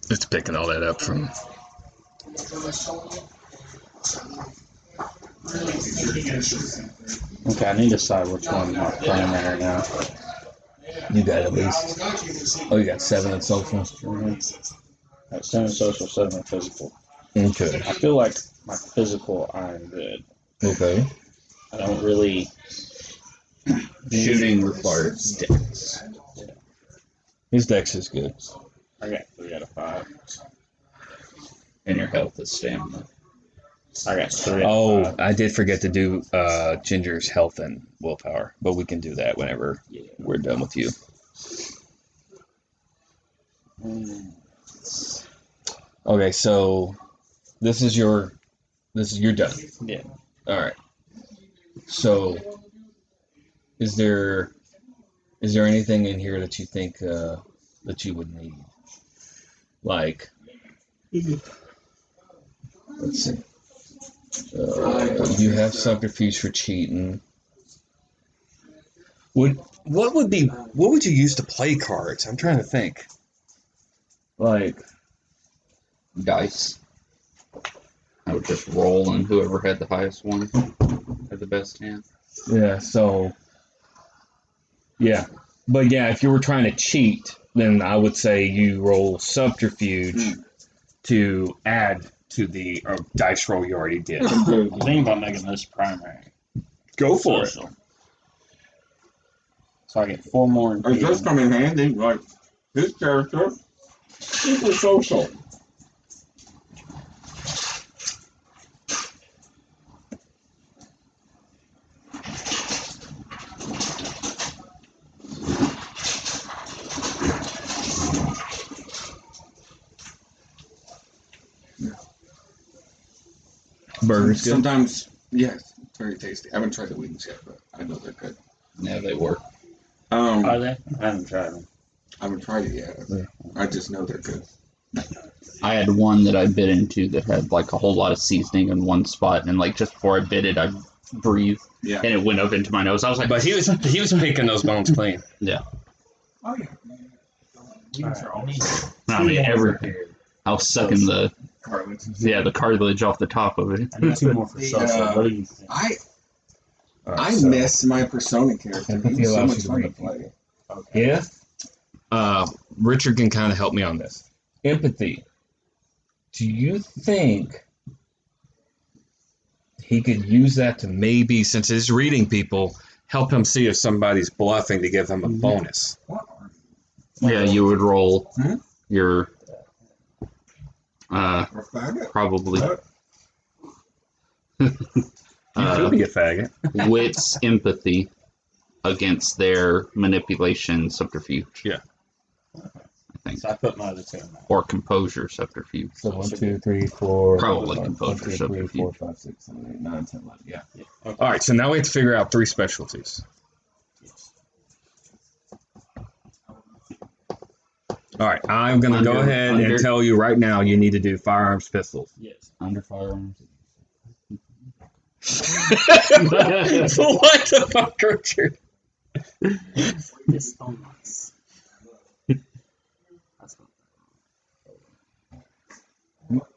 [SPEAKER 7] Just picking all that up from.
[SPEAKER 4] Okay, I need to decide which one I'm playing right now.
[SPEAKER 7] You got at least. Oh, you got 7 in social.
[SPEAKER 4] At 7 social, 7 physical.
[SPEAKER 7] Okay.
[SPEAKER 4] I feel like my physical, I'm good.
[SPEAKER 7] Okay.
[SPEAKER 4] I don't really.
[SPEAKER 8] Shooting requires dex.
[SPEAKER 7] His dex is good.
[SPEAKER 4] I got 3 out of 5.
[SPEAKER 8] And your health is stamina.
[SPEAKER 4] I got 3 out
[SPEAKER 7] Oh,
[SPEAKER 4] of 5.
[SPEAKER 7] I did forget to do Ginger's health and willpower, but we can do that whenever we're done with you. Okay, so this is you're done.
[SPEAKER 4] Yeah.
[SPEAKER 7] All right. So, is there anything in here that you think that you would need? Like, let's see. You have subterfuge for cheating. What would you use to play cards? I'm trying to think. Like
[SPEAKER 8] Dice. I would just roll, and whoever had the highest one had the best hand.
[SPEAKER 7] yeah, so yeah. But yeah, if you were trying to cheat, then I would say you roll subterfuge to add to the dice roll you already did.
[SPEAKER 4] I'm thinking about making this primary.
[SPEAKER 7] Go for it.
[SPEAKER 4] Social. So I get 4 more in
[SPEAKER 8] It does come in handy, like his character, super social.
[SPEAKER 7] Burgers good.
[SPEAKER 8] Sometimes, yes, very tasty. I haven't tried the wings yet, but I know they're good. Yeah, they work.
[SPEAKER 4] Are they? I haven't tried them.
[SPEAKER 8] I haven't tried it yet.
[SPEAKER 7] Yeah.
[SPEAKER 8] I just know they're good.
[SPEAKER 9] I had one that I bit into that had like a whole lot of seasoning in one spot, and like just before I bit it, I breathed,
[SPEAKER 8] Yeah.
[SPEAKER 9] and it went up into my nose. I was like,
[SPEAKER 7] But he was picking those bones clean.
[SPEAKER 9] yeah.
[SPEAKER 3] Oh, yeah.
[SPEAKER 9] I mean, I was sucking the cartilage off the top of it.
[SPEAKER 6] I need 2 more for social. What do you think?
[SPEAKER 8] I miss my Persona character. He was so much fun to play.
[SPEAKER 7] Okay. If Richard can kind of help me on this. Empathy. Do you think he could use that to maybe, since he's reading people, help him see if somebody's bluffing to give him a bonus?
[SPEAKER 9] Yeah, you would roll
[SPEAKER 8] Hmm?
[SPEAKER 9] your
[SPEAKER 8] Or faggot?
[SPEAKER 9] probably
[SPEAKER 7] You could be a faggot.
[SPEAKER 9] wits empathy against their manipulation subterfuge.
[SPEAKER 7] Yeah.
[SPEAKER 9] I think.
[SPEAKER 4] So I put my other 2 in there.
[SPEAKER 9] Or composure subterfuge.
[SPEAKER 7] So 1, 2, 3, 4.
[SPEAKER 9] Probably
[SPEAKER 7] 1,
[SPEAKER 9] composure
[SPEAKER 7] 2, 3,
[SPEAKER 9] subterfuge.
[SPEAKER 7] 4, 5, 6, 7, 8, 9, 10, 11. Yeah. All right. So now we have to figure out 3 specialties. All right. I'm going to go ahead and tell you right now you need to do firearms, pistols.
[SPEAKER 4] Yes.
[SPEAKER 9] Under firearms.
[SPEAKER 7] What the fuck, Richard?
[SPEAKER 6] Just almost.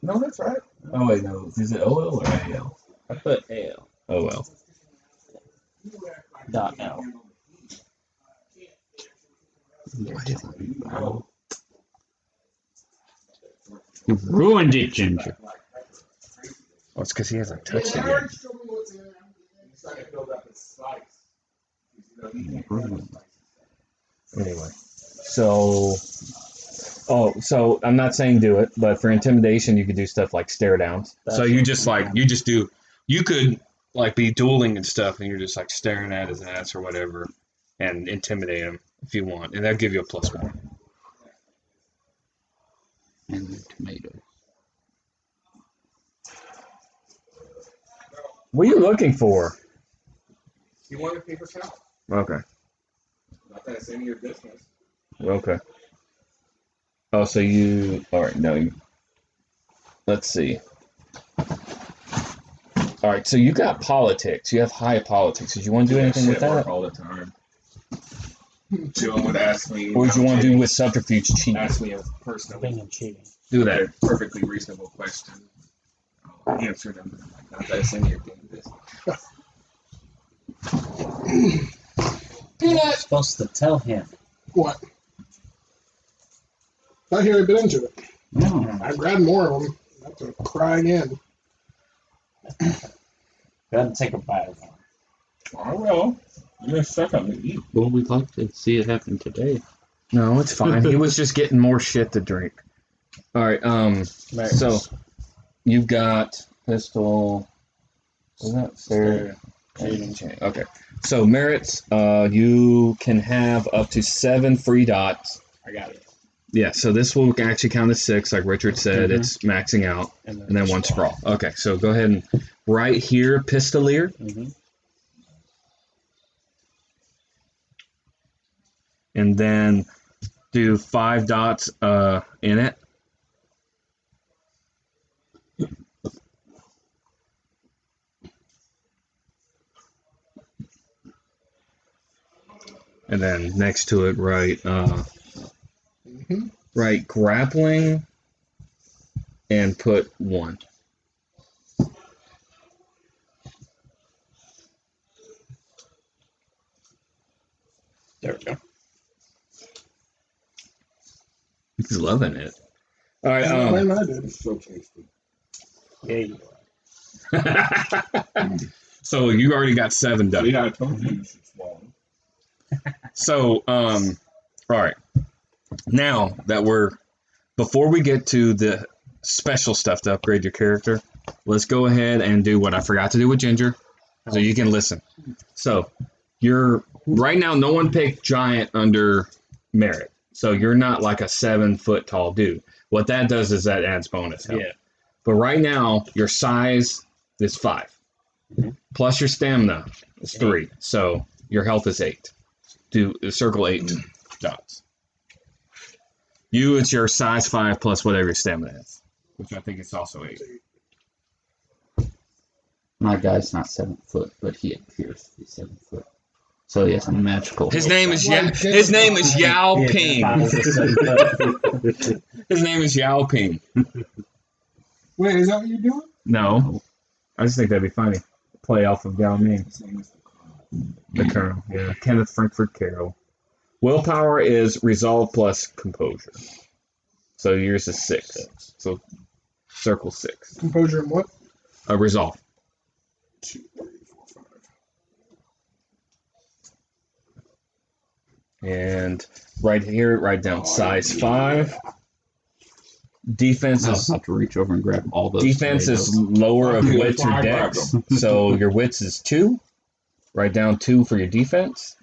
[SPEAKER 7] No, that's right. Oh, wait, no. Is it OL or AL?
[SPEAKER 4] I put AL.
[SPEAKER 7] OL.
[SPEAKER 4] .L.
[SPEAKER 9] You ruined it, Ginger.
[SPEAKER 7] Oh, it's because he hasn't touched it yet. Anyway, so I'm not saying do it, but for intimidation, you could do stuff like stare downs. So you could like be dueling and stuff, and you're just like staring at his ass or whatever, and intimidate him if you want, and that'll give you a +1.
[SPEAKER 9] And the tomatoes.
[SPEAKER 7] What are you looking for?
[SPEAKER 8] He wanted paper towel.
[SPEAKER 7] Okay.
[SPEAKER 8] Not that it's any of your business.
[SPEAKER 7] Okay. Oh, so you... All right, no. Let's see. All right, so you got politics. You have high politics. Did you want to do anything with
[SPEAKER 8] Shit work
[SPEAKER 7] that?
[SPEAKER 8] all the time. Jill would ask me.
[SPEAKER 7] What did you want to do with subterfuge cheating?
[SPEAKER 8] Ask me a personal,
[SPEAKER 2] Being cheating.
[SPEAKER 7] Do that.
[SPEAKER 8] a perfectly reasonable question. I'll answer them. I'm like, not that it's any of your business.
[SPEAKER 2] You're supposed to tell him.
[SPEAKER 3] What? Not here. I've been into it.
[SPEAKER 9] No.
[SPEAKER 3] I grabbed more of them. I have to cry again.
[SPEAKER 2] Gotta take a bite.
[SPEAKER 8] Oh, well. You're gonna suck on me.
[SPEAKER 9] Well, we'd like to see it happen today.
[SPEAKER 7] No, it's fine. He was just getting more shit to drink. All right, so you've got pistol. Was that fair? Okay. So merits, you can have up to 7 free dots.
[SPEAKER 2] I got it.
[SPEAKER 7] Yeah, so this will actually count as 6, like Richard said. It's maxing out,
[SPEAKER 2] And
[SPEAKER 7] and then 1 sprawl. Okay, so go ahead and right here, pistolier.
[SPEAKER 2] Mm-hmm.
[SPEAKER 7] And then do 5 dots in it. And then next to it, write write grappling and put 1.
[SPEAKER 2] There we go.
[SPEAKER 7] He's loving it. All right.
[SPEAKER 3] And I did.
[SPEAKER 8] It's so tasty.
[SPEAKER 2] Yeah, you are.
[SPEAKER 7] So you already got 7 done.
[SPEAKER 8] Yeah, I told you should swallow.
[SPEAKER 7] So, all right. Now that before we get to the special stuff to upgrade your character, let's go ahead and do what I forgot to do with Ginger, so you can listen. So, right now, no one picked giant under merit, so you're not like a 7-foot tall dude. What that does is that adds bonus health.
[SPEAKER 2] Yeah.
[SPEAKER 7] But right now, your size is 5, plus your stamina is 3, so your health is 8. Do circle 8 dots. You, it's your size 5 plus whatever your stamina is, which I think is also 8.
[SPEAKER 9] My guy's not 7 foot, but he appears to be 7 foot. So he has a magical.
[SPEAKER 7] His name is Yao Ping. His name is Yao Ping.
[SPEAKER 3] Wait, is that what you're doing?
[SPEAKER 7] No, I just think that'd be funny. Play off of Yao Ming.
[SPEAKER 8] His name is
[SPEAKER 7] The Colonel, yeah. Kenneth Frankfurt Carroll. Willpower is resolve plus composure. So yours is 6. So circle 6.
[SPEAKER 3] Composure and what?
[SPEAKER 7] Resolve.
[SPEAKER 3] 2, 3, 4, 5.
[SPEAKER 7] And right here, write down size 5. Defense
[SPEAKER 9] I'll
[SPEAKER 7] is
[SPEAKER 9] have to reach over and grab all those.
[SPEAKER 7] defense is
[SPEAKER 9] tomatoes.
[SPEAKER 7] lower of
[SPEAKER 8] Yeah,
[SPEAKER 7] wits or
[SPEAKER 8] I grabbed
[SPEAKER 7] dex. So your wits is 2. Write down 2 for your defense.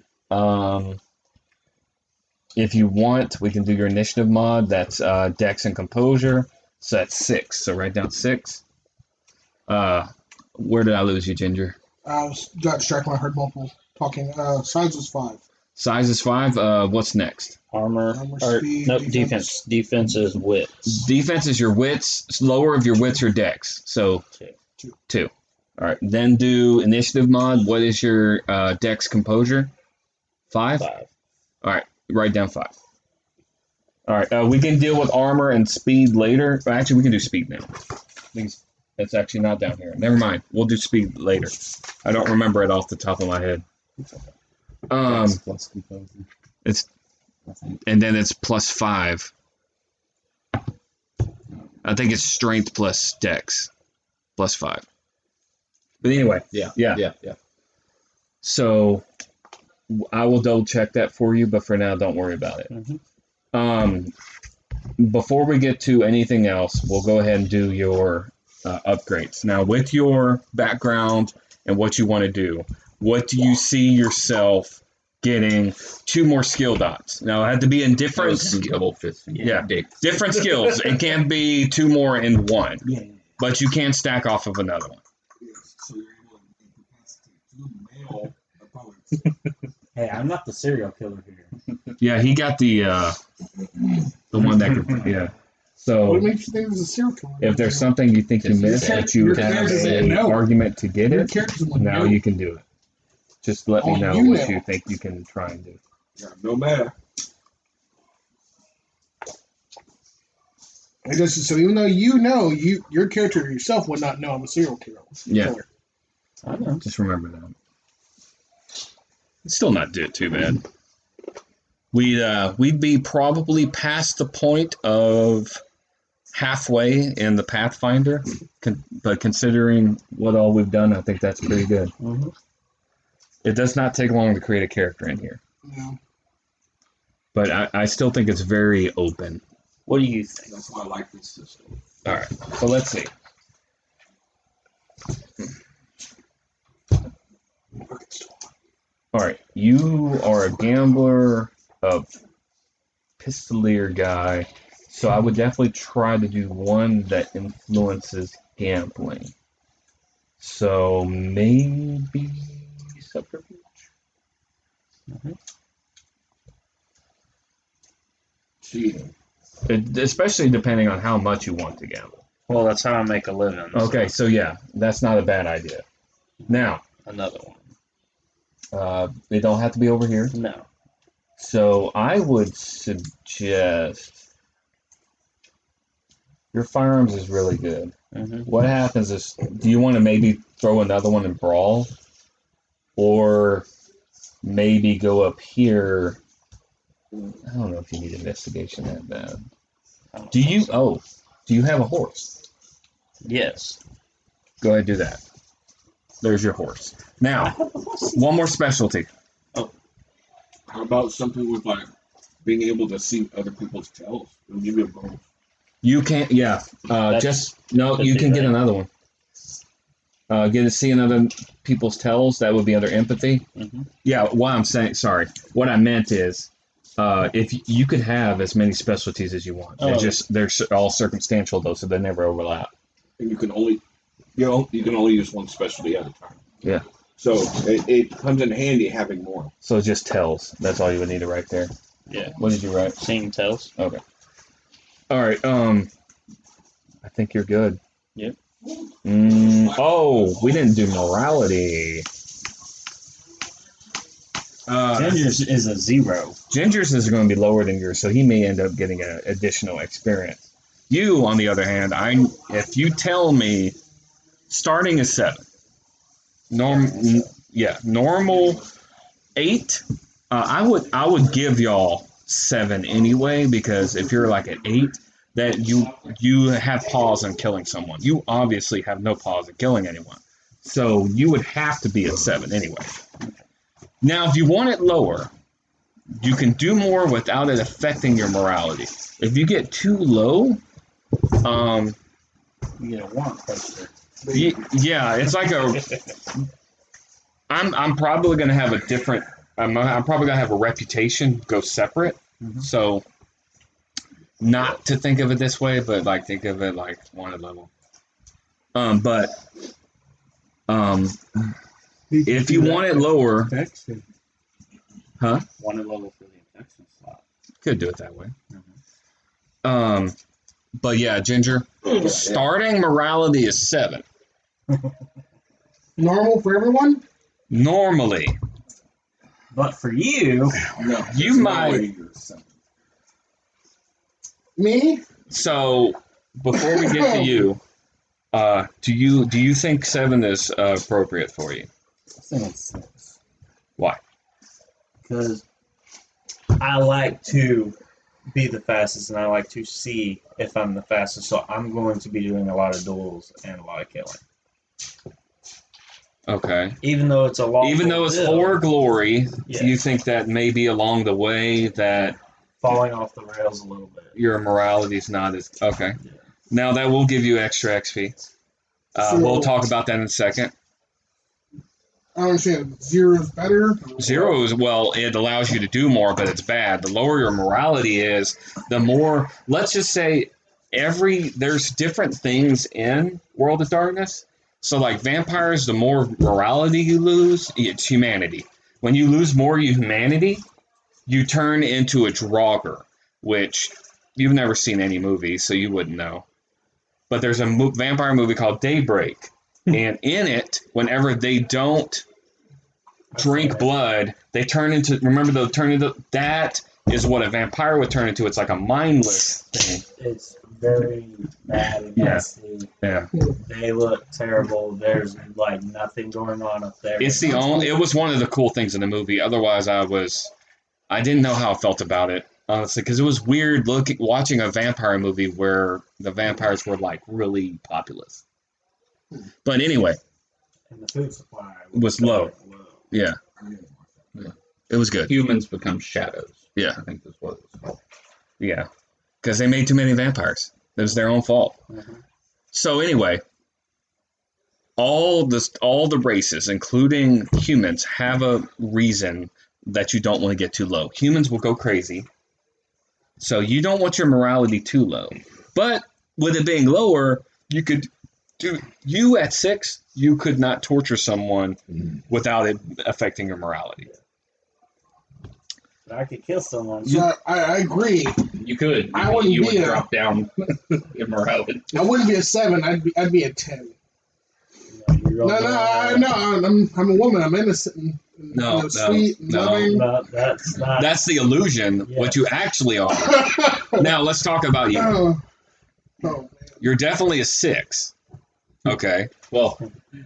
[SPEAKER 7] If you want, we can do your initiative mod. That's dex and composure. So that's 6. So write down 6. Where did I lose you, Ginger?
[SPEAKER 3] I got distracted when I heard multiple talking. Size was 5.
[SPEAKER 7] Size is 5. What's next?
[SPEAKER 2] Armor.
[SPEAKER 3] Armor,
[SPEAKER 2] Or,
[SPEAKER 3] speed,
[SPEAKER 2] nope,
[SPEAKER 3] defense.
[SPEAKER 2] defense. Defense is wits.
[SPEAKER 7] Defense is your wits. It's lower of your wits or dex. So 2. All right. Then do initiative mod. What is your dex composure? 5?
[SPEAKER 2] 5.
[SPEAKER 7] All right. Write down 5. All right. We can deal with armor and speed later. Actually, we can do speed now. It's actually not down here. Never mind. We'll do speed later. I don't remember it off the top of my head.
[SPEAKER 9] Dex plus composure.
[SPEAKER 7] It's
[SPEAKER 9] I think.
[SPEAKER 7] and then it's plus 5. I think it's strength plus dex plus 5. But anyway, yeah. So I will double check that for you, but for now, don't worry about it. Before we get to anything else, we'll go ahead and do your upgrades. Now, with your background and what you want to do, what do you see yourself getting 2 more skill dots? Now, it had to be in different
[SPEAKER 9] Double fist.
[SPEAKER 7] Yeah.
[SPEAKER 9] Dick.
[SPEAKER 7] different skills. It can't be 2 more in one,
[SPEAKER 3] Yeah.
[SPEAKER 7] but you can stack off of another one.
[SPEAKER 8] So you're able to two male opponents.
[SPEAKER 6] Hey, I'm not the serial killer here.
[SPEAKER 7] Yeah, he got the one that could. Yeah. So
[SPEAKER 3] What makes you think there's a serial killer?
[SPEAKER 7] if there's something you think you missed, but you
[SPEAKER 3] Your
[SPEAKER 7] have
[SPEAKER 3] character's
[SPEAKER 7] an
[SPEAKER 3] like, no.
[SPEAKER 7] argument to get
[SPEAKER 3] Your
[SPEAKER 7] it,
[SPEAKER 3] character's like,
[SPEAKER 7] now
[SPEAKER 3] no.
[SPEAKER 7] you can do it. Just let me
[SPEAKER 3] Oh,
[SPEAKER 7] know
[SPEAKER 3] you
[SPEAKER 7] what
[SPEAKER 3] know.
[SPEAKER 7] you think you can try and do.
[SPEAKER 8] Yeah, no matter.
[SPEAKER 3] So even though you know, your character yourself would not know I'm a serial killer.
[SPEAKER 7] Yeah.
[SPEAKER 3] Killer.
[SPEAKER 6] I know.
[SPEAKER 7] Just remember that. It's still not too bad. We'd be probably past the point of halfway in the Pathfinder, but considering what all we've done, I think that's pretty good.
[SPEAKER 6] Mm-hmm.
[SPEAKER 7] It does not take long to create a character in here,
[SPEAKER 3] No.
[SPEAKER 7] but I still think it's very open.
[SPEAKER 6] What do you think?
[SPEAKER 8] That's why I like this system.
[SPEAKER 7] All right, so let's see. All right, you are a gambler, a pistolier guy, so I would definitely try to do one that influences gambling. So maybe subterfuge.
[SPEAKER 8] Cheating.
[SPEAKER 7] Especially depending on how much you want to gamble.
[SPEAKER 2] Well, that's how I make a living.
[SPEAKER 7] Okay, so yeah, that's not a bad idea. Now,
[SPEAKER 2] Another one.
[SPEAKER 7] they don't have to be over here.
[SPEAKER 2] No.
[SPEAKER 7] So I would suggest your firearms is really good.
[SPEAKER 2] Mm-hmm.
[SPEAKER 7] What happens is, do you want to maybe throw another one in brawl, or maybe go up here? I don't know if you need investigation that bad. Do you? Oh, do you have a horse?
[SPEAKER 2] Yes.
[SPEAKER 7] Go ahead, do that. There's your horse. Now, one more specialty.
[SPEAKER 8] How about something with like being able to see other people's tells? It'll give you a bonus.
[SPEAKER 7] You can't. Yeah. You can get another one. Get to see another people's tells. That would be under empathy.
[SPEAKER 2] Mm-hmm.
[SPEAKER 7] Yeah. What I'm saying. Sorry. What I meant is, if you could have as many specialties as you want. They're all circumstantial though, so they never overlap.
[SPEAKER 8] And you can only use one specialty at a time.
[SPEAKER 7] Yeah.
[SPEAKER 8] So it comes in handy having more.
[SPEAKER 7] So just tells. That's all you would need to write there.
[SPEAKER 2] Yeah.
[SPEAKER 7] What did you write?
[SPEAKER 2] Seeing tells.
[SPEAKER 7] Okay. All right. I think you're good.
[SPEAKER 2] Yep.
[SPEAKER 7] Oh, we didn't do morality.
[SPEAKER 6] Ginger's is a 0.
[SPEAKER 7] Ginger's is going to be lower than yours, so he may end up getting an additional experience. You, on the other hand, if you tell me starting is 7, normal 8. I would give y'all 7 anyway, because if you're like at 8, that you have pause in killing someone. You obviously have no pause in killing anyone, so you would have to be at 7 anyway. Now, if you want it lower, you can do more without it affecting your morality. If you get too low,
[SPEAKER 6] You get a warrant poster.
[SPEAKER 7] yeah, it's like I'm probably gonna have a different. I'm probably gonna have a reputation go separate.
[SPEAKER 6] Mm-hmm.
[SPEAKER 7] So, not to think of it this way, but like think of it like wanted level. If you want it lower, huh?
[SPEAKER 6] Wanted level for the infection slot.
[SPEAKER 7] Could do it that way.
[SPEAKER 6] Mm-hmm.
[SPEAKER 7] But yeah, Ginger, starting morality is 7.
[SPEAKER 3] Normal for everyone?
[SPEAKER 7] Normally,
[SPEAKER 6] But for you,
[SPEAKER 8] No,
[SPEAKER 7] You
[SPEAKER 8] it's
[SPEAKER 7] might-
[SPEAKER 8] not your seven.
[SPEAKER 3] Me?
[SPEAKER 7] so before we get to you, do you think 7 is appropriate for you?
[SPEAKER 6] I think it's 6.
[SPEAKER 7] Why?
[SPEAKER 6] Because I like to be the fastest, and I like to see if I'm the fastest. So I'm going to be doing a lot of duels and a lot of killing.
[SPEAKER 7] Okay.
[SPEAKER 6] Even though it's a long.
[SPEAKER 7] Even though it's
[SPEAKER 6] build,
[SPEAKER 7] for glory,
[SPEAKER 6] Yes.
[SPEAKER 7] you think that maybe along the way that
[SPEAKER 6] falling off the rails a little bit.
[SPEAKER 7] your morality's not as okay.
[SPEAKER 6] Yeah.
[SPEAKER 7] Now that will give you extra XP. We'll talk about that in a second.
[SPEAKER 3] I don't understand. 0 is better?
[SPEAKER 7] 0 is, well, it allows you to do more, but it's bad. The lower your morality is, the more, let's just say, there's different things in World of Darkness. So, like vampires, the more morality you lose, it's humanity. When you lose more humanity, you turn into a draugr, which you've never seen any movie, so you wouldn't know. But there's a vampire movie called Daybreak, and in it, whenever they don't drink blood, they turn into. Remember, they'll turn into. That is what a vampire would turn into. It's like a mindless thing.
[SPEAKER 6] It's very bad and nasty.
[SPEAKER 7] Yeah.
[SPEAKER 6] They look terrible. There's like nothing going on up there.
[SPEAKER 7] It's the only. It was one of the cool things in the movie. Otherwise, I didn't know how I felt about it, honestly, because it was weird watching a vampire movie where the vampires were like really populous. But anyway,
[SPEAKER 6] And the food supply
[SPEAKER 7] was low. Yeah, it was good.
[SPEAKER 9] Humans become shadows.
[SPEAKER 7] Yeah.
[SPEAKER 9] I think that's what it was called.
[SPEAKER 7] Yeah, because they made too many vampires. It was their own fault. So anyway, all the races, including humans, have a reason that you don't want to get too low. Humans will go crazy, so you don't want your morality too low. But with it being lower, you could do at 6. You could not torture someone without it affecting your morality.
[SPEAKER 6] But I could kill someone.
[SPEAKER 3] So I agree.
[SPEAKER 9] You could.
[SPEAKER 3] I wouldn't
[SPEAKER 9] you
[SPEAKER 3] be
[SPEAKER 9] would
[SPEAKER 3] a-
[SPEAKER 9] drop down in morality.
[SPEAKER 3] I wouldn't be a 7. I'd be a 10.
[SPEAKER 6] You're
[SPEAKER 3] No, I'm a woman. I'm innocent and
[SPEAKER 7] No,
[SPEAKER 3] sweet and
[SPEAKER 7] no.
[SPEAKER 3] loving.
[SPEAKER 6] No, that's not.
[SPEAKER 7] That's the illusion. What you actually are. Now let's talk about you.
[SPEAKER 3] Oh, man.
[SPEAKER 7] You're definitely a 6. Okay.
[SPEAKER 9] Well,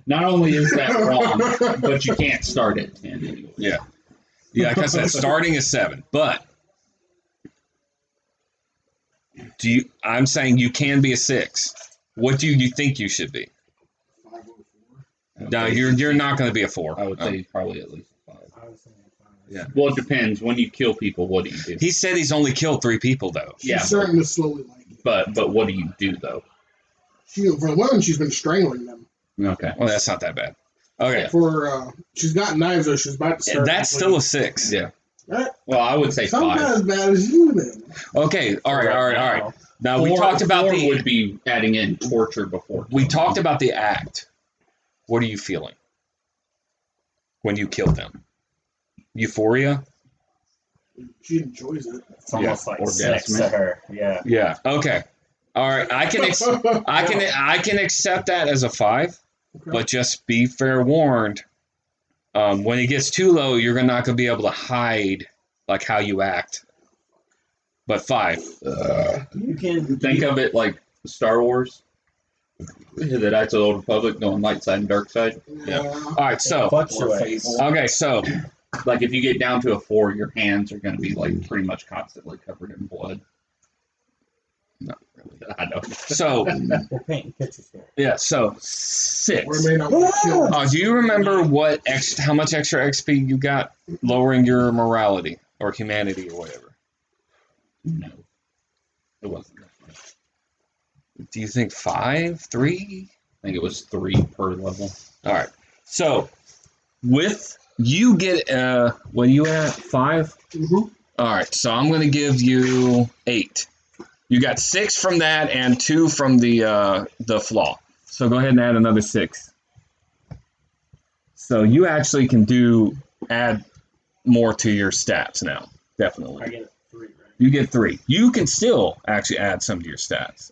[SPEAKER 9] not only is that wrong, but you can't start at 10 anyway.
[SPEAKER 7] Yeah. Yeah, like I said, starting is 7. But I'm saying you can be a 6. What do you think you should be? No, you're not going to be a 4.
[SPEAKER 9] I would say probably at least a 5.
[SPEAKER 6] I was thinking 5.
[SPEAKER 7] Yeah.
[SPEAKER 9] Well, it depends. When you kill people, what do you do?
[SPEAKER 7] He said he's only killed 3 people though.
[SPEAKER 3] She's
[SPEAKER 9] Yeah,
[SPEAKER 3] starting to slowly like it.
[SPEAKER 9] But what do you do though?
[SPEAKER 3] For the women, she's been strangling them.
[SPEAKER 9] Okay.
[SPEAKER 7] Well, that's not that bad. Okay.
[SPEAKER 3] She's got knives, though. She's about to start.
[SPEAKER 7] That's still a 6.
[SPEAKER 9] Yeah.
[SPEAKER 3] Right?
[SPEAKER 9] Well, I would say
[SPEAKER 3] It's not
[SPEAKER 9] 5.
[SPEAKER 3] as bad as you then.
[SPEAKER 7] Okay. All right. Now we talked about
[SPEAKER 9] four would be adding in torture before.
[SPEAKER 7] we talked about the act. What are you feeling when you kill them? Euphoria?
[SPEAKER 3] She enjoys it.
[SPEAKER 6] It's almost like
[SPEAKER 9] orgasmic.
[SPEAKER 6] 6 to her. Yeah.
[SPEAKER 7] Yeah. Okay. All right. I can accept that as a 5, but just be fair warned. When it gets too low, you're not going to be able to hide like how you act. But 5.
[SPEAKER 6] You can
[SPEAKER 9] Think of it like Star Wars. The Knights of the Old Republic going light side and dark side.
[SPEAKER 7] Yeah. All right. So
[SPEAKER 6] fluctuates.
[SPEAKER 7] okay. So
[SPEAKER 9] Like if you get down to a 4, your hands are going to be like pretty much constantly covered in blood.
[SPEAKER 7] not really.
[SPEAKER 9] I know.
[SPEAKER 7] So
[SPEAKER 6] We're painting pictures here.
[SPEAKER 7] yeah. So 6.
[SPEAKER 3] Or may not want to kill.
[SPEAKER 7] Do you remember how much extra XP you got lowering your morality or humanity or whatever?
[SPEAKER 9] No, it wasn't that much.
[SPEAKER 7] Do you think 5, 3?
[SPEAKER 9] I think it was 3 per level.
[SPEAKER 7] All right. So with you get when you at 5.
[SPEAKER 3] Mhm.
[SPEAKER 7] All right. So I'm going to give you 8. You got 6 from that and 2 from the flaw. So go ahead and add another 6. So you actually can add more to your stats now. Definitely.
[SPEAKER 6] I get 3, right?
[SPEAKER 7] You get 3. You can still actually add some to your stats.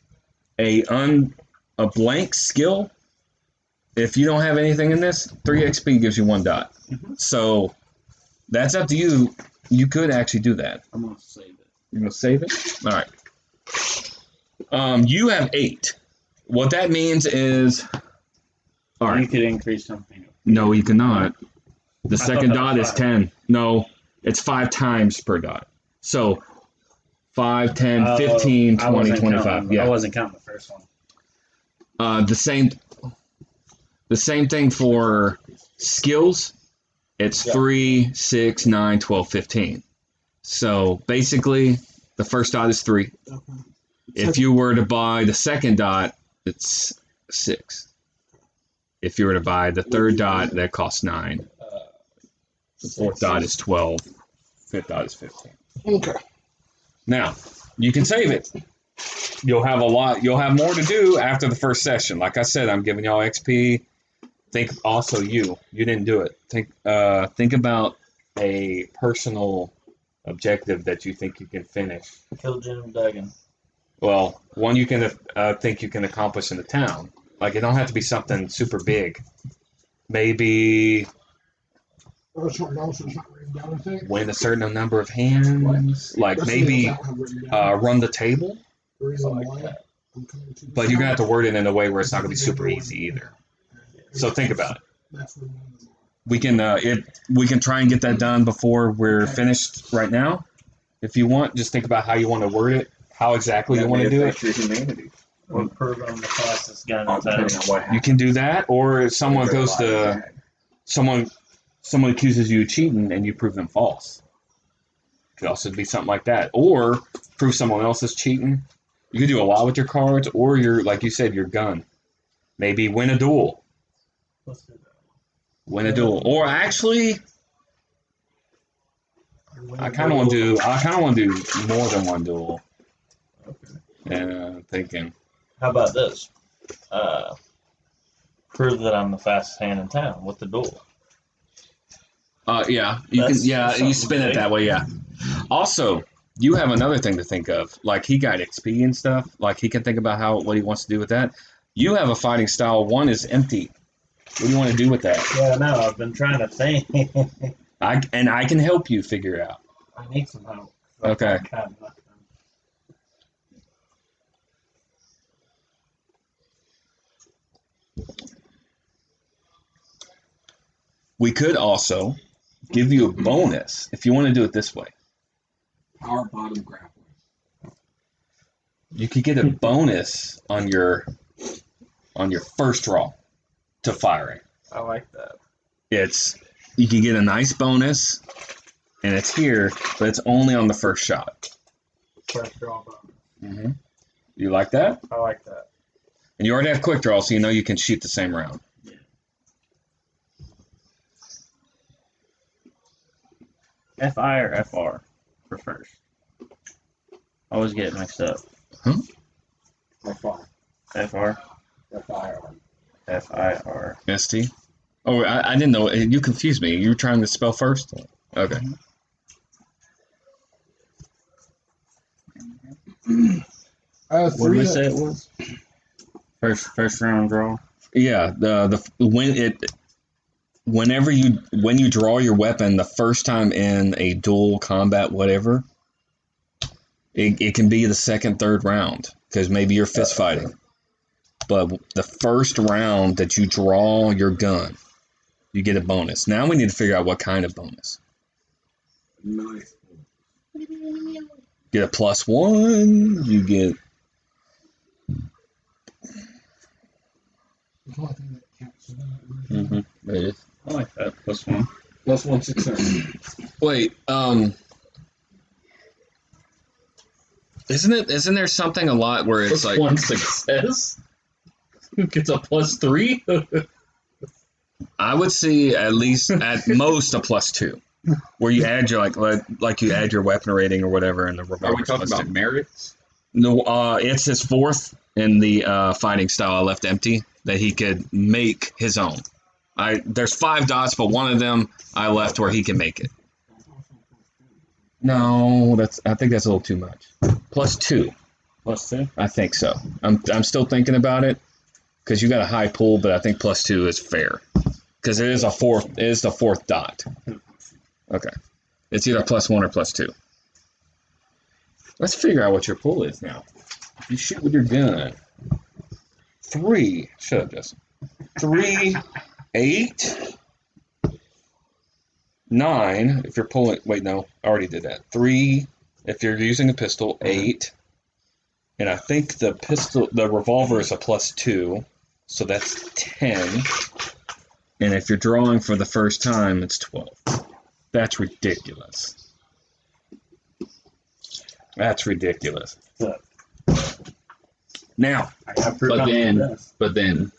[SPEAKER 7] A blank skill, if you don't have anything in this, 3 XP gives you 1 dot. So that's up to you. You could actually do that.
[SPEAKER 6] I'm going to save it.
[SPEAKER 7] You're going to save it? All right. You have 8. What that means is... All
[SPEAKER 6] You
[SPEAKER 7] right.
[SPEAKER 6] could increase something.
[SPEAKER 7] No, you cannot. The
[SPEAKER 6] thought
[SPEAKER 7] second
[SPEAKER 6] that
[SPEAKER 7] dot
[SPEAKER 6] was
[SPEAKER 7] is
[SPEAKER 6] 5.
[SPEAKER 7] 10. No, it's 5 times per dot. So 5, 10, 15, 20, 25. Yeah.
[SPEAKER 6] I wasn't counting the first one.
[SPEAKER 7] The same thing for skills. It's 3, 6, 9, 12, 15. So basically, the first dot is 3.
[SPEAKER 3] Okay.
[SPEAKER 7] If you were to buy the second dot, it's 6. If you were to buy the third dot, that costs 9. The fourth dot is 12. Fifth dot is 15.
[SPEAKER 3] Okay.
[SPEAKER 7] Now, you can save it. you'll have a lot. You'll have more to do after the first session. Like I said, I'm giving y'all XP. Think also you didn't do it. Think about a personal objective that you think you can finish.
[SPEAKER 2] Kill Jim Duggan.
[SPEAKER 7] Well, one you can think you can accomplish in the town. Like it don't have to be something super big. Maybe win a certain number of hands. Like maybe run the table. But you're gonna have to word it in a way where it's not gonna be super easy either. So think about it. We can try and get that done before we're finished right now. If you want, just think about how you want to word it, how exactly you want to do it.
[SPEAKER 8] Your humanity.
[SPEAKER 2] Or prove I'm the fastest gun in town.
[SPEAKER 7] You can do that, or if someone goes to someone accuses you of cheating and you prove them false. Could also be something like that, or prove someone else is cheating. You can do a lot with your cards, or your, like you said, your gun. Maybe win a duel.
[SPEAKER 2] Let's do that.
[SPEAKER 7] Win a duel, or actually, I kind of want to do more than one duel.
[SPEAKER 2] Okay.
[SPEAKER 7] And I'm thinking,
[SPEAKER 2] How about this? Prove that I'm the fastest hand in town with the duel.
[SPEAKER 7] yeah, you
[SPEAKER 2] That's
[SPEAKER 7] can, yeah, you spin it that way, yeah. Also, you have another thing to think of. Like he got XP and stuff. Like he can think about what he wants to do with that. You have a fighting style. One is empty. What do you want to do with that?
[SPEAKER 2] Yeah, no, I've been trying to think.
[SPEAKER 7] I can help you figure it out.
[SPEAKER 2] I need some help.
[SPEAKER 7] Okay. We could also give you a bonus if you want to do it this way.
[SPEAKER 8] Power bottom grappling.
[SPEAKER 7] You could get a bonus on your first draw to firing.
[SPEAKER 2] I like that.
[SPEAKER 7] You can get a nice bonus, and it's here, but it's only on the first shot.
[SPEAKER 2] First draw bonus.
[SPEAKER 7] Mm-hmm. You like that?
[SPEAKER 2] I like that.
[SPEAKER 7] And you already have quick draw, so you know you can shoot the same round.
[SPEAKER 6] FI or FR for first? I always get it mixed up.
[SPEAKER 8] FR.
[SPEAKER 6] FR?
[SPEAKER 8] FIR.
[SPEAKER 6] FIR.
[SPEAKER 7] Misty? Oh, I didn't know. You confused me. You were trying to spell first? Okay.
[SPEAKER 6] What did we say it was? First round draw?
[SPEAKER 7] Yeah, whenever you draw your weapon the first time in a duel, combat, whatever, it can be the second, third round because maybe you're fist fighting. But the first round that you draw your gun, you get a bonus. Now we need to figure out what kind of bonus.
[SPEAKER 8] Nice.
[SPEAKER 7] Get a +1. You get.
[SPEAKER 9] Mm-hmm. It is.
[SPEAKER 6] I like that. +1.
[SPEAKER 8] +1 success.
[SPEAKER 7] Wait, isn't there something a lot where it's like
[SPEAKER 9] +1 success? Who gets a +3?
[SPEAKER 7] I would see at most a +2, where you add your like you add your weapon rating or whatever, and the revolver.
[SPEAKER 9] Are we talking about merits?
[SPEAKER 7] No, it's his fourth in the fighting style I left empty that he could make his own. There's 5 dots, but one of them I left where he can make it. No, I think that's a little too much. +2.
[SPEAKER 6] +2?
[SPEAKER 7] I think so. I'm still thinking about it because you got a high pool, but I think +2 is fair because it is the fourth dot. Okay, it's either +1 or +2. Let's figure out what your pool is now. You shoot with your gun. 3. Shut up, Justin. 3, 8, 9. If you're pulling, wait, no, I already did that. 3. If you're using a pistol, 8. And I think the revolver is a +2, so that's 10. And if you're drawing for the first time, it's 12. That's ridiculous. That's ridiculous. Now,
[SPEAKER 9] But then,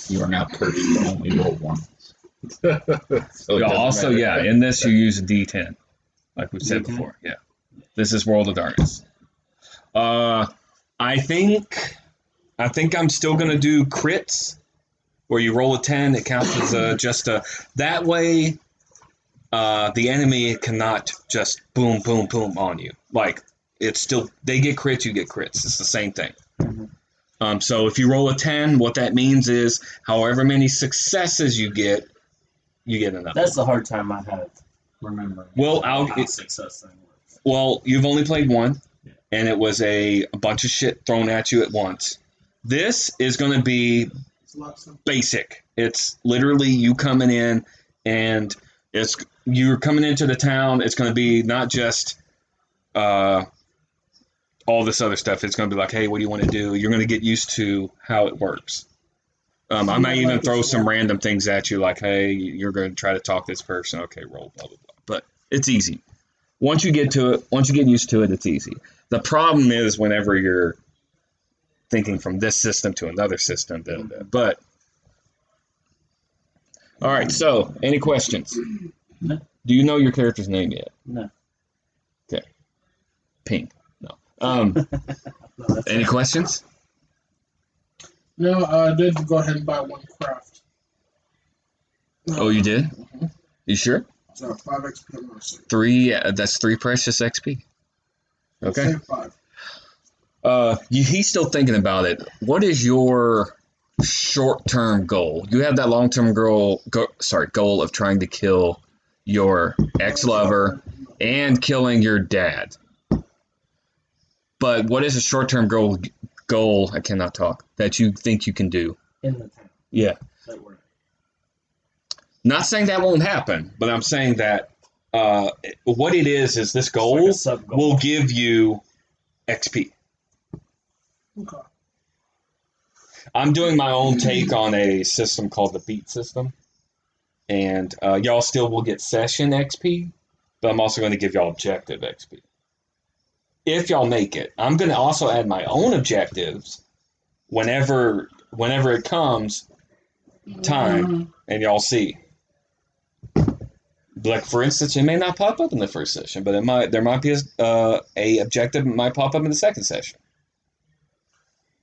[SPEAKER 9] you are now cursed to only roll once. So it doesn't matter.
[SPEAKER 7] in this you use a D10, like we said before. Yeah, this is World of Darkness. I think I'm still gonna do crits, where you roll a 10, it counts as just a. That way, the enemy cannot just boom, boom, boom on you. Like it's still they get crits, you get crits. It's the same thing. So if you roll a 10, what that means is however many successes you get another.
[SPEAKER 6] That's the hard time I have remembering.
[SPEAKER 7] Well,
[SPEAKER 6] how success thing works.
[SPEAKER 7] Well, you've only played one,
[SPEAKER 6] Yeah.
[SPEAKER 7] and it was a bunch of shit thrown at you at once. This is going to be
[SPEAKER 3] It's a lot simpler.
[SPEAKER 7] basic. It's literally you coming in, and you're coming into the town. It's going to be not just all this other stuff. It's going to be like, hey, what do you want to do? You're going to get used to how it works. I might even throw some random things at you, like, hey, you're going to try to talk this person. Okay, roll, blah, blah, blah. But it's easy. Once you get used to it, it's easy. The problem is whenever you're thinking from this system to another system. But, all right, so, any questions?
[SPEAKER 6] No.
[SPEAKER 7] Do you know your character's name yet?
[SPEAKER 6] No.
[SPEAKER 7] Okay. Pink. No.
[SPEAKER 6] No, that's
[SPEAKER 7] Any questions?
[SPEAKER 3] No, I did go ahead and buy one craft.
[SPEAKER 7] Oh, you did?
[SPEAKER 3] Mhm.
[SPEAKER 7] You sure?
[SPEAKER 3] So 5 XP on mercy.
[SPEAKER 7] That's 3 precious XP. Okay.
[SPEAKER 3] Save 5.
[SPEAKER 7] He's still thinking about it. What is your short-term goal? You have that long-term goal of trying to kill your ex-lover and killing your dad. But what is a short-term goal? I cannot talk. That you think you can do?
[SPEAKER 6] in the town.
[SPEAKER 7] Yeah.
[SPEAKER 6] That we're
[SPEAKER 7] Not saying that won't happen, but I'm saying that what it is this goal
[SPEAKER 6] It's like a sub-goal.
[SPEAKER 7] will give you XP.
[SPEAKER 3] Okay.
[SPEAKER 7] I'm doing my own take on a system called the beat system. And y'all still will get session XP, but I'm also going to give y'all objective XP. If y'all make it. I'm going to also add my own objectives whenever it comes time, and y'all see. Like, for instance, it may not pop up in the first session, but there might be a objective that might pop up in the second session.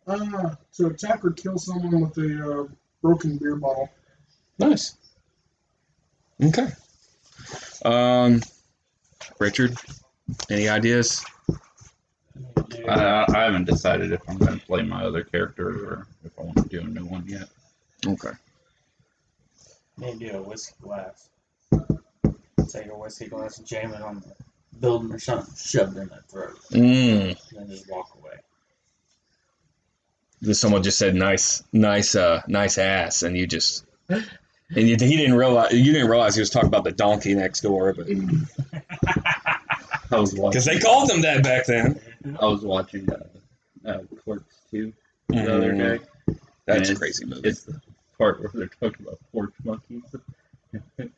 [SPEAKER 3] To attack or kill someone with a broken beer bottle.
[SPEAKER 7] Nice. Okay. Richard, any ideas?
[SPEAKER 9] I haven't decided if I'm going to play my other character or if I want to do a new one yet.
[SPEAKER 7] Okay.
[SPEAKER 6] Maybe a whiskey glass. Take a whiskey glass and jam it on the building or something, shove it in their throat, and then just walk away.
[SPEAKER 7] Someone just said nice ass, and you just he didn't realize he was talking about the donkey next door, but
[SPEAKER 9] I was watching
[SPEAKER 7] because they called them that back then.
[SPEAKER 9] I was watching Clerks 2 the other day.
[SPEAKER 7] That's a
[SPEAKER 9] And
[SPEAKER 7] crazy movie.
[SPEAKER 9] It's the part where they're talking about porch monkeys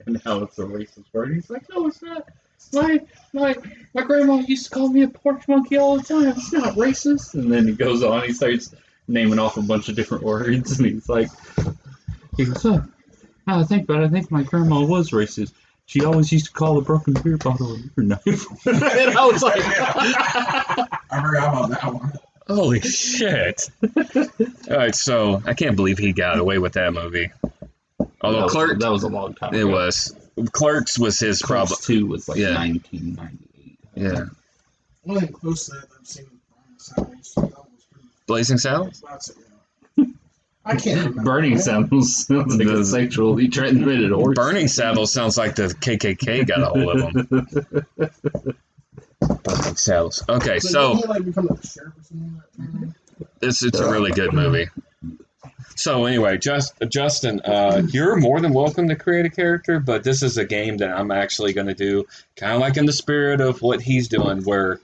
[SPEAKER 9] and how it's a racist word. He's like, no, it's not. My grandma used to call me a porch monkey all the time. It's not racist. And then he goes on. He starts naming off a bunch of different words, and he goes, oh, now I think about it, I think my grandma was racist. She always used to call a broken beer bottle a beer knife. And I was like,
[SPEAKER 8] I forgot about that one.
[SPEAKER 7] Holy shit! All right, so I can't believe he got away with that movie. Although
[SPEAKER 9] that was a long time
[SPEAKER 7] it
[SPEAKER 9] ago.
[SPEAKER 7] was. Clerks was his problem.
[SPEAKER 9] Clerks 2 was like
[SPEAKER 7] Yeah.
[SPEAKER 9] 1998.
[SPEAKER 7] Yeah,
[SPEAKER 3] Only thing close to that I've seen is Burning Saddles. That was pretty.
[SPEAKER 7] Blazing Saddles.
[SPEAKER 3] That's it. Yeah. I can't remember.
[SPEAKER 9] Burning Saddles sounds like a sexually transmitted horse.
[SPEAKER 7] Burning Saddles sounds like the KKK got a hold of him. Burning Saddles. Okay, so
[SPEAKER 3] didn't he, like, become a sheriff or something like that time?
[SPEAKER 7] it's a really good movie. So anyway, Justin, you're more than welcome to create a character, but this is a game that I'm actually going to do kind of like in the spirit of what he's doing, where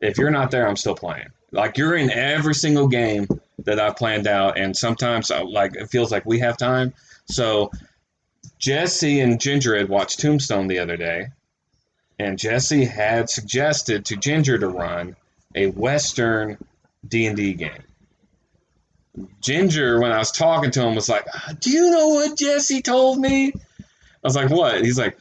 [SPEAKER 7] if you're not there, I'm still playing. Like, you're in every single game that I've planned out, and sometimes like it feels like we have time. So Jesse and Ginger had watched Tombstone the other day, and Jesse had suggested to Ginger to run a Western D&D game. Ginger, when I was talking to him, was like, do you know what Jesse told me? I was like, what? He's like,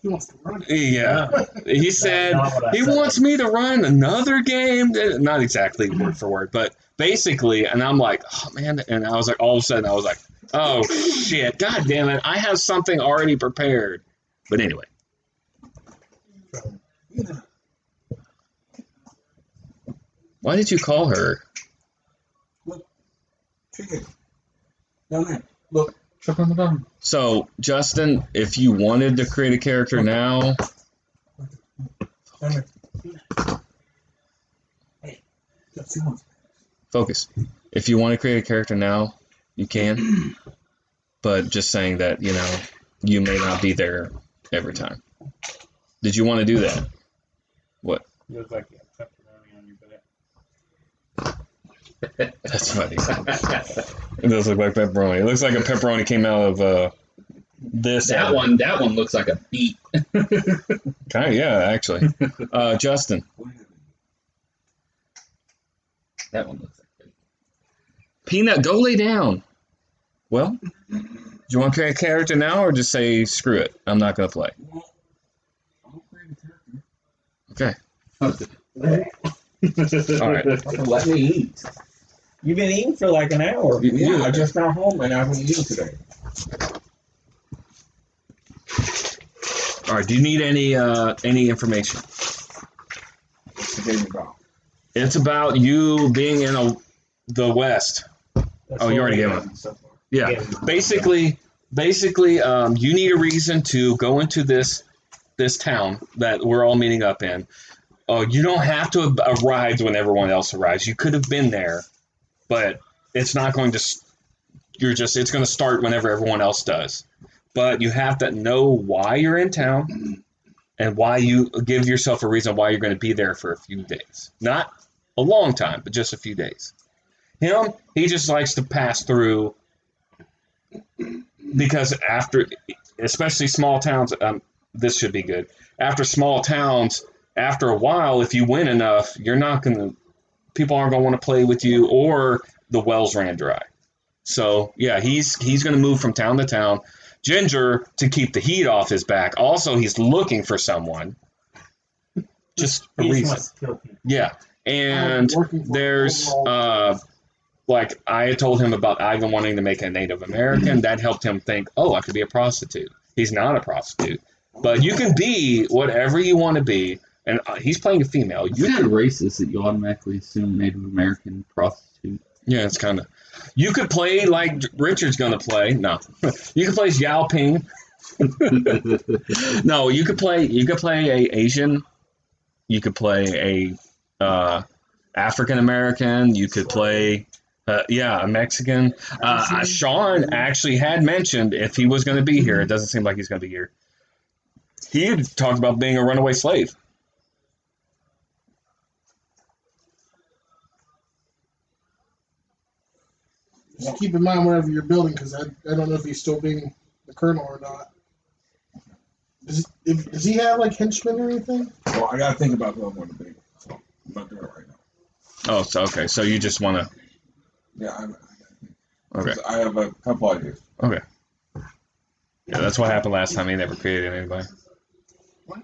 [SPEAKER 3] He wants to run it.
[SPEAKER 1] Yeah. He said
[SPEAKER 2] not what I
[SPEAKER 1] he
[SPEAKER 2] said.
[SPEAKER 1] wants me to run another game. Not exactly word for word, but basically, and I'm like, oh man, and I was like, all of a sudden, I was like, oh shit, god damn it, I have something already prepared. But anyway. Why did you call her?
[SPEAKER 8] Chicken. Down there. Look.
[SPEAKER 9] Check on the bottom.
[SPEAKER 1] So, Justin, if you wanted to create a character now,
[SPEAKER 8] Down there. Hey. Got 2 months.
[SPEAKER 1] focus. If you want to create a character now, you can. But just saying that, you know, you may not be there every time. Did you want to do that? What?
[SPEAKER 9] You look like you have pepperoni on your butt.
[SPEAKER 1] That's funny. It does look like pepperoni. It looks like a pepperoni came out of this.
[SPEAKER 4] That one looks like a beet.
[SPEAKER 1] Kind of, yeah, actually. Justin.
[SPEAKER 4] That one looks like beet.
[SPEAKER 1] Peanut, go lay down. Well, do you want to create a character now or just say, screw it, I'm not going to play?
[SPEAKER 8] I'll create a character.
[SPEAKER 1] Okay. All right.
[SPEAKER 8] Let me eat.
[SPEAKER 2] You've been eating for like an hour.
[SPEAKER 8] Yeah, I just got home and I haven't eaten today.
[SPEAKER 1] All right. Do you need any information?
[SPEAKER 8] What's the game about?
[SPEAKER 1] It's about you being in the West.
[SPEAKER 2] That's
[SPEAKER 1] Oh, you
[SPEAKER 2] what
[SPEAKER 1] already
[SPEAKER 2] we
[SPEAKER 1] gave
[SPEAKER 2] got
[SPEAKER 1] one.
[SPEAKER 2] so far.
[SPEAKER 1] Yeah.
[SPEAKER 2] Yeah.
[SPEAKER 1] Basically, you need a reason to go into this town that we're all meeting up in. You don't have to arrive when everyone else arrives. You could have been there, but it's not going to. It's going to start whenever everyone else does. But you have to know why you're in town and why you give yourself a reason why you're going to be there for a few days. Not a long time, but just a few days. He just likes to pass through because especially small towns, this should be good. After small towns, after a while, if you win enough, people aren't going to want to play with you, or the wells ran dry. So yeah, he's going to move from town to town. Ginger, to keep the heat off his back, also he's looking for someone. Just a
[SPEAKER 2] He just
[SPEAKER 1] reason.
[SPEAKER 2] wants to kill people.
[SPEAKER 1] Yeah, and there's like I had told him about Ivan wanting to make a Native American. That helped him think, oh, I could be a prostitute. He's not a prostitute, but you can be whatever you want to be. And he's playing a female.
[SPEAKER 4] It's kind of racist that you automatically assume Native American prostitute.
[SPEAKER 1] Yeah, it's kind of. You could play like Richard's gonna play. No, you could play Yao Ping. No, you could play a Asian. You could play a African American. You could play a Mexican. Sean actually had mentioned if he was going to be here. It doesn't seem like he's going to be here. He had talked about being a runaway slave.
[SPEAKER 3] Just keep in mind whenever you're building, because I don't know if he's still being the colonel or not. Does he have like henchmen or anything?
[SPEAKER 8] Well, I gotta think about what I want to be. So I'm not doing it right now.
[SPEAKER 1] Oh, so okay. So you just want to.
[SPEAKER 8] Yeah, I gotta think.
[SPEAKER 1] Okay.
[SPEAKER 8] I have a couple ideas.
[SPEAKER 1] Okay. Yeah, that's what happened last time. He never created anybody.
[SPEAKER 8] What?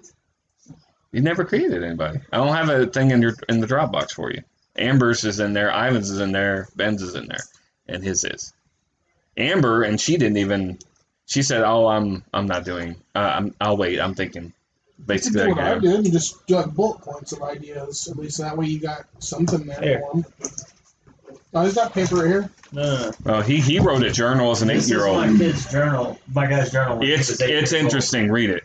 [SPEAKER 1] You never created anybody. I don't have a thing in the Dropbox for you. Amber's is in there. Ivan's is in there. Ben's is in there, and his is. Amber, and she didn't even. She said, "Oh, I'm not doing. I'll wait. I'm thinking." Basically,
[SPEAKER 3] You
[SPEAKER 1] like,
[SPEAKER 3] do what I did. You just do like bullet points of ideas. At least that way you got something there
[SPEAKER 2] Here.
[SPEAKER 3] for him. Oh, he's got paper right here.
[SPEAKER 2] No.
[SPEAKER 1] oh, he wrote a journal as an
[SPEAKER 2] This is
[SPEAKER 1] 8-year-old.
[SPEAKER 2] my kid's journal. My guy's journal. when he was 8
[SPEAKER 1] It's
[SPEAKER 2] years old.
[SPEAKER 1] interesting. Read it.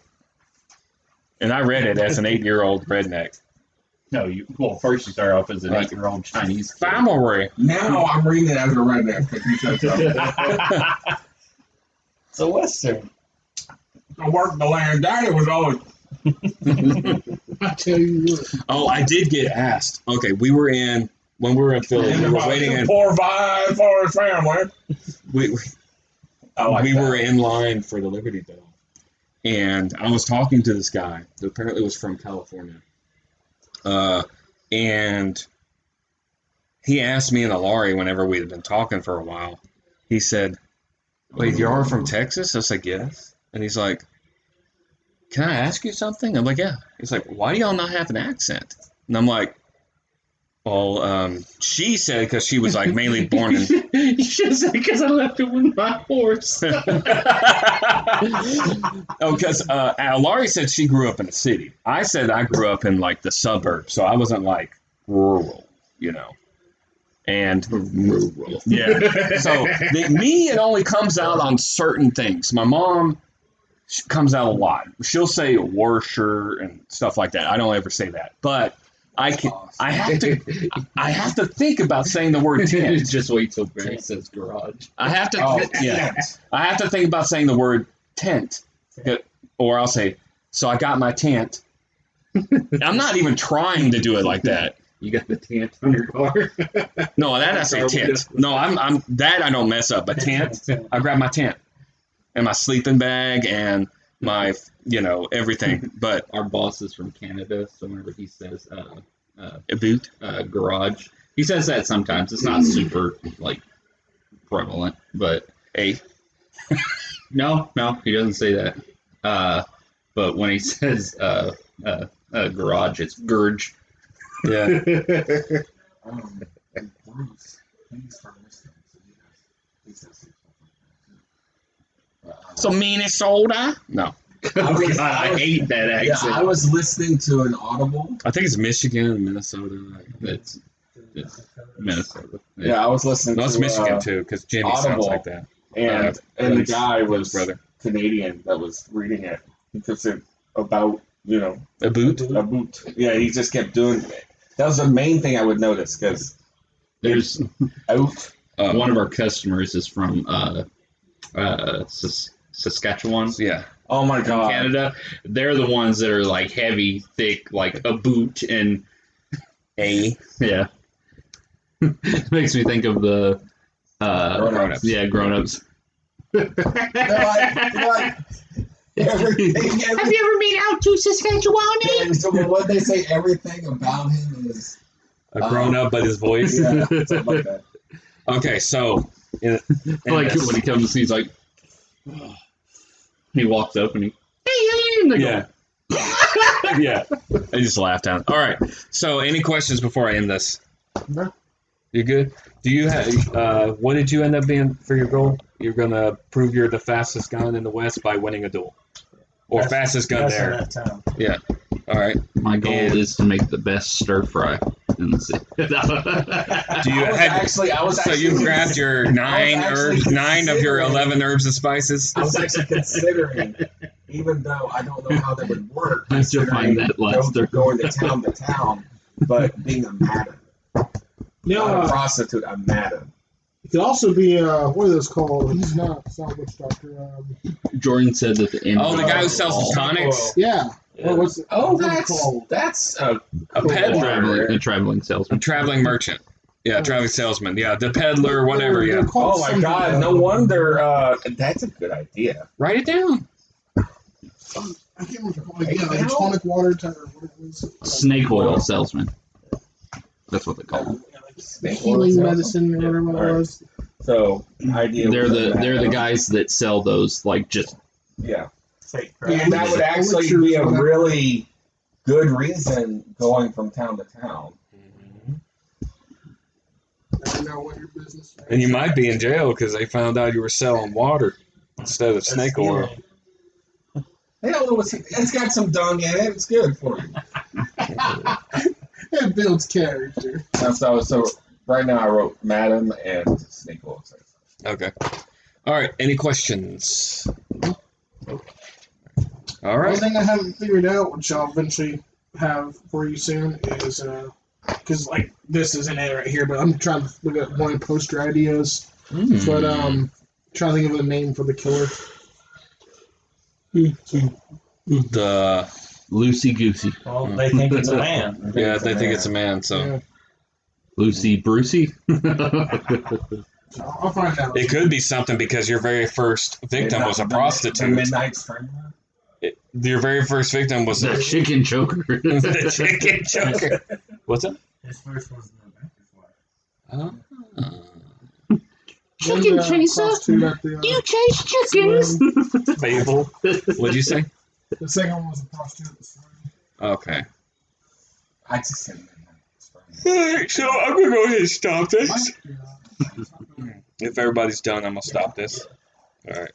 [SPEAKER 1] And I read it as an 8-year-old redneck.
[SPEAKER 4] No, first you start off as an 8-year-old Chinese kid.
[SPEAKER 1] Family.
[SPEAKER 8] Now I'm reading it as a redneck because you said so.
[SPEAKER 2] It's a Western.
[SPEAKER 8] I worked the land. Daddy was always.
[SPEAKER 3] I tell you what.
[SPEAKER 1] Oh, I did get asked. Okay, when we were in Philly, we were waiting in.
[SPEAKER 8] Poor vibe for his family.
[SPEAKER 1] We were in line for the Liberty Bell, and I was talking to this guy who apparently was from California, and he asked me and Alari whenever we had been talking for a while. He said, "Wait, you are from Texas?" I was like, "Yes," and he's like,
[SPEAKER 7] can I ask you something? I'm like, yeah. He's like, why do y'all not have an accent? And I'm like, well, she said because she was like mainly born in.
[SPEAKER 9] You should have said because I left it with my horse.
[SPEAKER 7] Oh, because Laurie said she grew up in the city. I said I grew up in like the suburbs, so I wasn't like rural, you know. And
[SPEAKER 9] Rural.
[SPEAKER 7] yeah, so me, it only comes out on certain things. My mom comes out a lot. She'll say "worsher" and stuff like that. I don't ever say that, but I have to think about saying the word tent.
[SPEAKER 9] Just wait till Barry says garage.
[SPEAKER 7] I have to I have to think about saying the word tent, or I'll say, so I got my tent. I'm not even trying to do it like that.
[SPEAKER 9] You got the tent on your car?
[SPEAKER 7] No, that I say tent. No, I'm that I don't mess up. But tent, I grab my tent and my sleeping bag and my everything. But
[SPEAKER 9] Our boss is from Canada, so whenever he says
[SPEAKER 7] a boot.
[SPEAKER 9] garage, he says that sometimes. It's not super like prevalent, but no, he doesn't say that. But when he says garage, it's gurge.
[SPEAKER 7] Yeah.
[SPEAKER 8] Bruce, he's from Michigan, so he says stuff like that too.
[SPEAKER 7] So Minnesota? No,
[SPEAKER 9] I hate that accent.
[SPEAKER 8] I was listening to an Audible.
[SPEAKER 7] I think it's Michigan, Minnesota.
[SPEAKER 9] It's Minnesota.
[SPEAKER 8] Yeah, I was listening
[SPEAKER 7] No,
[SPEAKER 8] to
[SPEAKER 7] it's Michigan too, because Jimmy sounds
[SPEAKER 8] Audible.
[SPEAKER 7] like that.
[SPEAKER 8] and the guy was
[SPEAKER 7] brother.
[SPEAKER 8] Canadian that was reading it because it about
[SPEAKER 7] A boot.
[SPEAKER 8] a boot. Yeah, he just kept doing it. That was the main thing I would notice because
[SPEAKER 9] There's
[SPEAKER 8] out.
[SPEAKER 9] one of our customers is from Saskatchewan,
[SPEAKER 7] Yeah.
[SPEAKER 8] Oh my god.
[SPEAKER 9] Canada. They're the ones that are like heavy, thick, like a boot, and yeah. Makes me think of the
[SPEAKER 8] Grown-ups.
[SPEAKER 9] Yeah, grown-ups.
[SPEAKER 8] They're like everything.
[SPEAKER 9] Have you ever been out to Saskatchewan?
[SPEAKER 8] So what they say, everything about him is
[SPEAKER 7] A grown up, but his voice.
[SPEAKER 8] yeah, something like that.
[SPEAKER 7] Okay, so
[SPEAKER 9] Like when he comes, he's like, he walks up and
[SPEAKER 7] yeah. Yeah. I just laughed out. All right. So, any questions before I end this?
[SPEAKER 3] No.
[SPEAKER 7] You good? Do you have? What did you end up being for your goal? You're gonna prove you're the fastest gun in the West by winning a duel, or fastest gun
[SPEAKER 6] That's in
[SPEAKER 7] there.
[SPEAKER 6] that town.
[SPEAKER 7] Yeah. All right.
[SPEAKER 9] My goal
[SPEAKER 7] And-
[SPEAKER 9] is to make the best stir fry in the city.
[SPEAKER 7] Do you
[SPEAKER 8] I was
[SPEAKER 7] So you grabbed your 9 of your 11 herbs and spices.
[SPEAKER 8] I was actually considering, even though I don't know how that would work,
[SPEAKER 9] I still find that last
[SPEAKER 8] going to town, but being a madam. Not a prostitute, a madam.
[SPEAKER 3] It could also be what are those called? He's not. It's not a witch doctor.
[SPEAKER 9] Jordan said that the end.
[SPEAKER 7] Oh, the guy who sells the tonics.
[SPEAKER 3] Yeah. Well, what's it
[SPEAKER 8] that's
[SPEAKER 3] called?
[SPEAKER 7] A peddler.
[SPEAKER 9] A traveling
[SPEAKER 7] A
[SPEAKER 9] salesman.
[SPEAKER 7] traveling merchant. Yeah, traveling salesman. Yeah, the peddler, whatever.
[SPEAKER 3] They're
[SPEAKER 7] Yeah.
[SPEAKER 3] called
[SPEAKER 8] Oh my
[SPEAKER 3] something
[SPEAKER 8] god, no wonder. That's a good idea.
[SPEAKER 7] Write it down.
[SPEAKER 3] I can't remember. Like tonic water type or what it was.
[SPEAKER 9] Snake oil salesman. That's what they call them.
[SPEAKER 3] Healing medicine or whatever it was.
[SPEAKER 8] So, idea.
[SPEAKER 9] They're
[SPEAKER 8] was
[SPEAKER 9] the
[SPEAKER 8] a
[SPEAKER 9] they're the
[SPEAKER 8] madam.
[SPEAKER 9] guys that sell those like just
[SPEAKER 8] Yeah.
[SPEAKER 6] Fake crap.
[SPEAKER 8] And that would actually be a really good reason going from town to town.
[SPEAKER 3] I know what your business is.
[SPEAKER 7] And you might be in jail because they found out you were selling water instead of snake oil.
[SPEAKER 8] They don't know what's. It's got some dung in it. It's good for you.
[SPEAKER 3] It builds character.
[SPEAKER 8] So right now I wrote Madam and Snake Oil.
[SPEAKER 7] Okay. All right. Any questions? All
[SPEAKER 3] One
[SPEAKER 7] right.
[SPEAKER 3] thing I haven't figured out, which I'll eventually have for you soon, is because like this isn't it right here, but I'm trying to look at one poster ideas. But trying to think of a name for the killer.
[SPEAKER 7] The
[SPEAKER 9] loosey goosey.
[SPEAKER 6] Well, they think it's a man.
[SPEAKER 7] yeah, they think it's a man, so
[SPEAKER 3] Yeah.
[SPEAKER 9] Loosey Brucey.
[SPEAKER 3] I'll find out.
[SPEAKER 7] it could be something because your very first victim was a
[SPEAKER 8] The
[SPEAKER 7] prostitute.
[SPEAKER 8] Midnight Strangler.
[SPEAKER 7] Your very first victim was
[SPEAKER 9] The chicken choker.
[SPEAKER 7] the chicken choker. What's that?
[SPEAKER 6] His first was the banker's wife.
[SPEAKER 3] Chicken chaser.
[SPEAKER 9] chase chickens.
[SPEAKER 7] Fable. What'd you say?
[SPEAKER 3] The second one was a prostitute.
[SPEAKER 7] Okay.
[SPEAKER 8] I just said
[SPEAKER 7] Alright, so I'm gonna go ahead and stop this.
[SPEAKER 3] Yeah.
[SPEAKER 7] If everybody's done, I'm gonna stop this. Alright.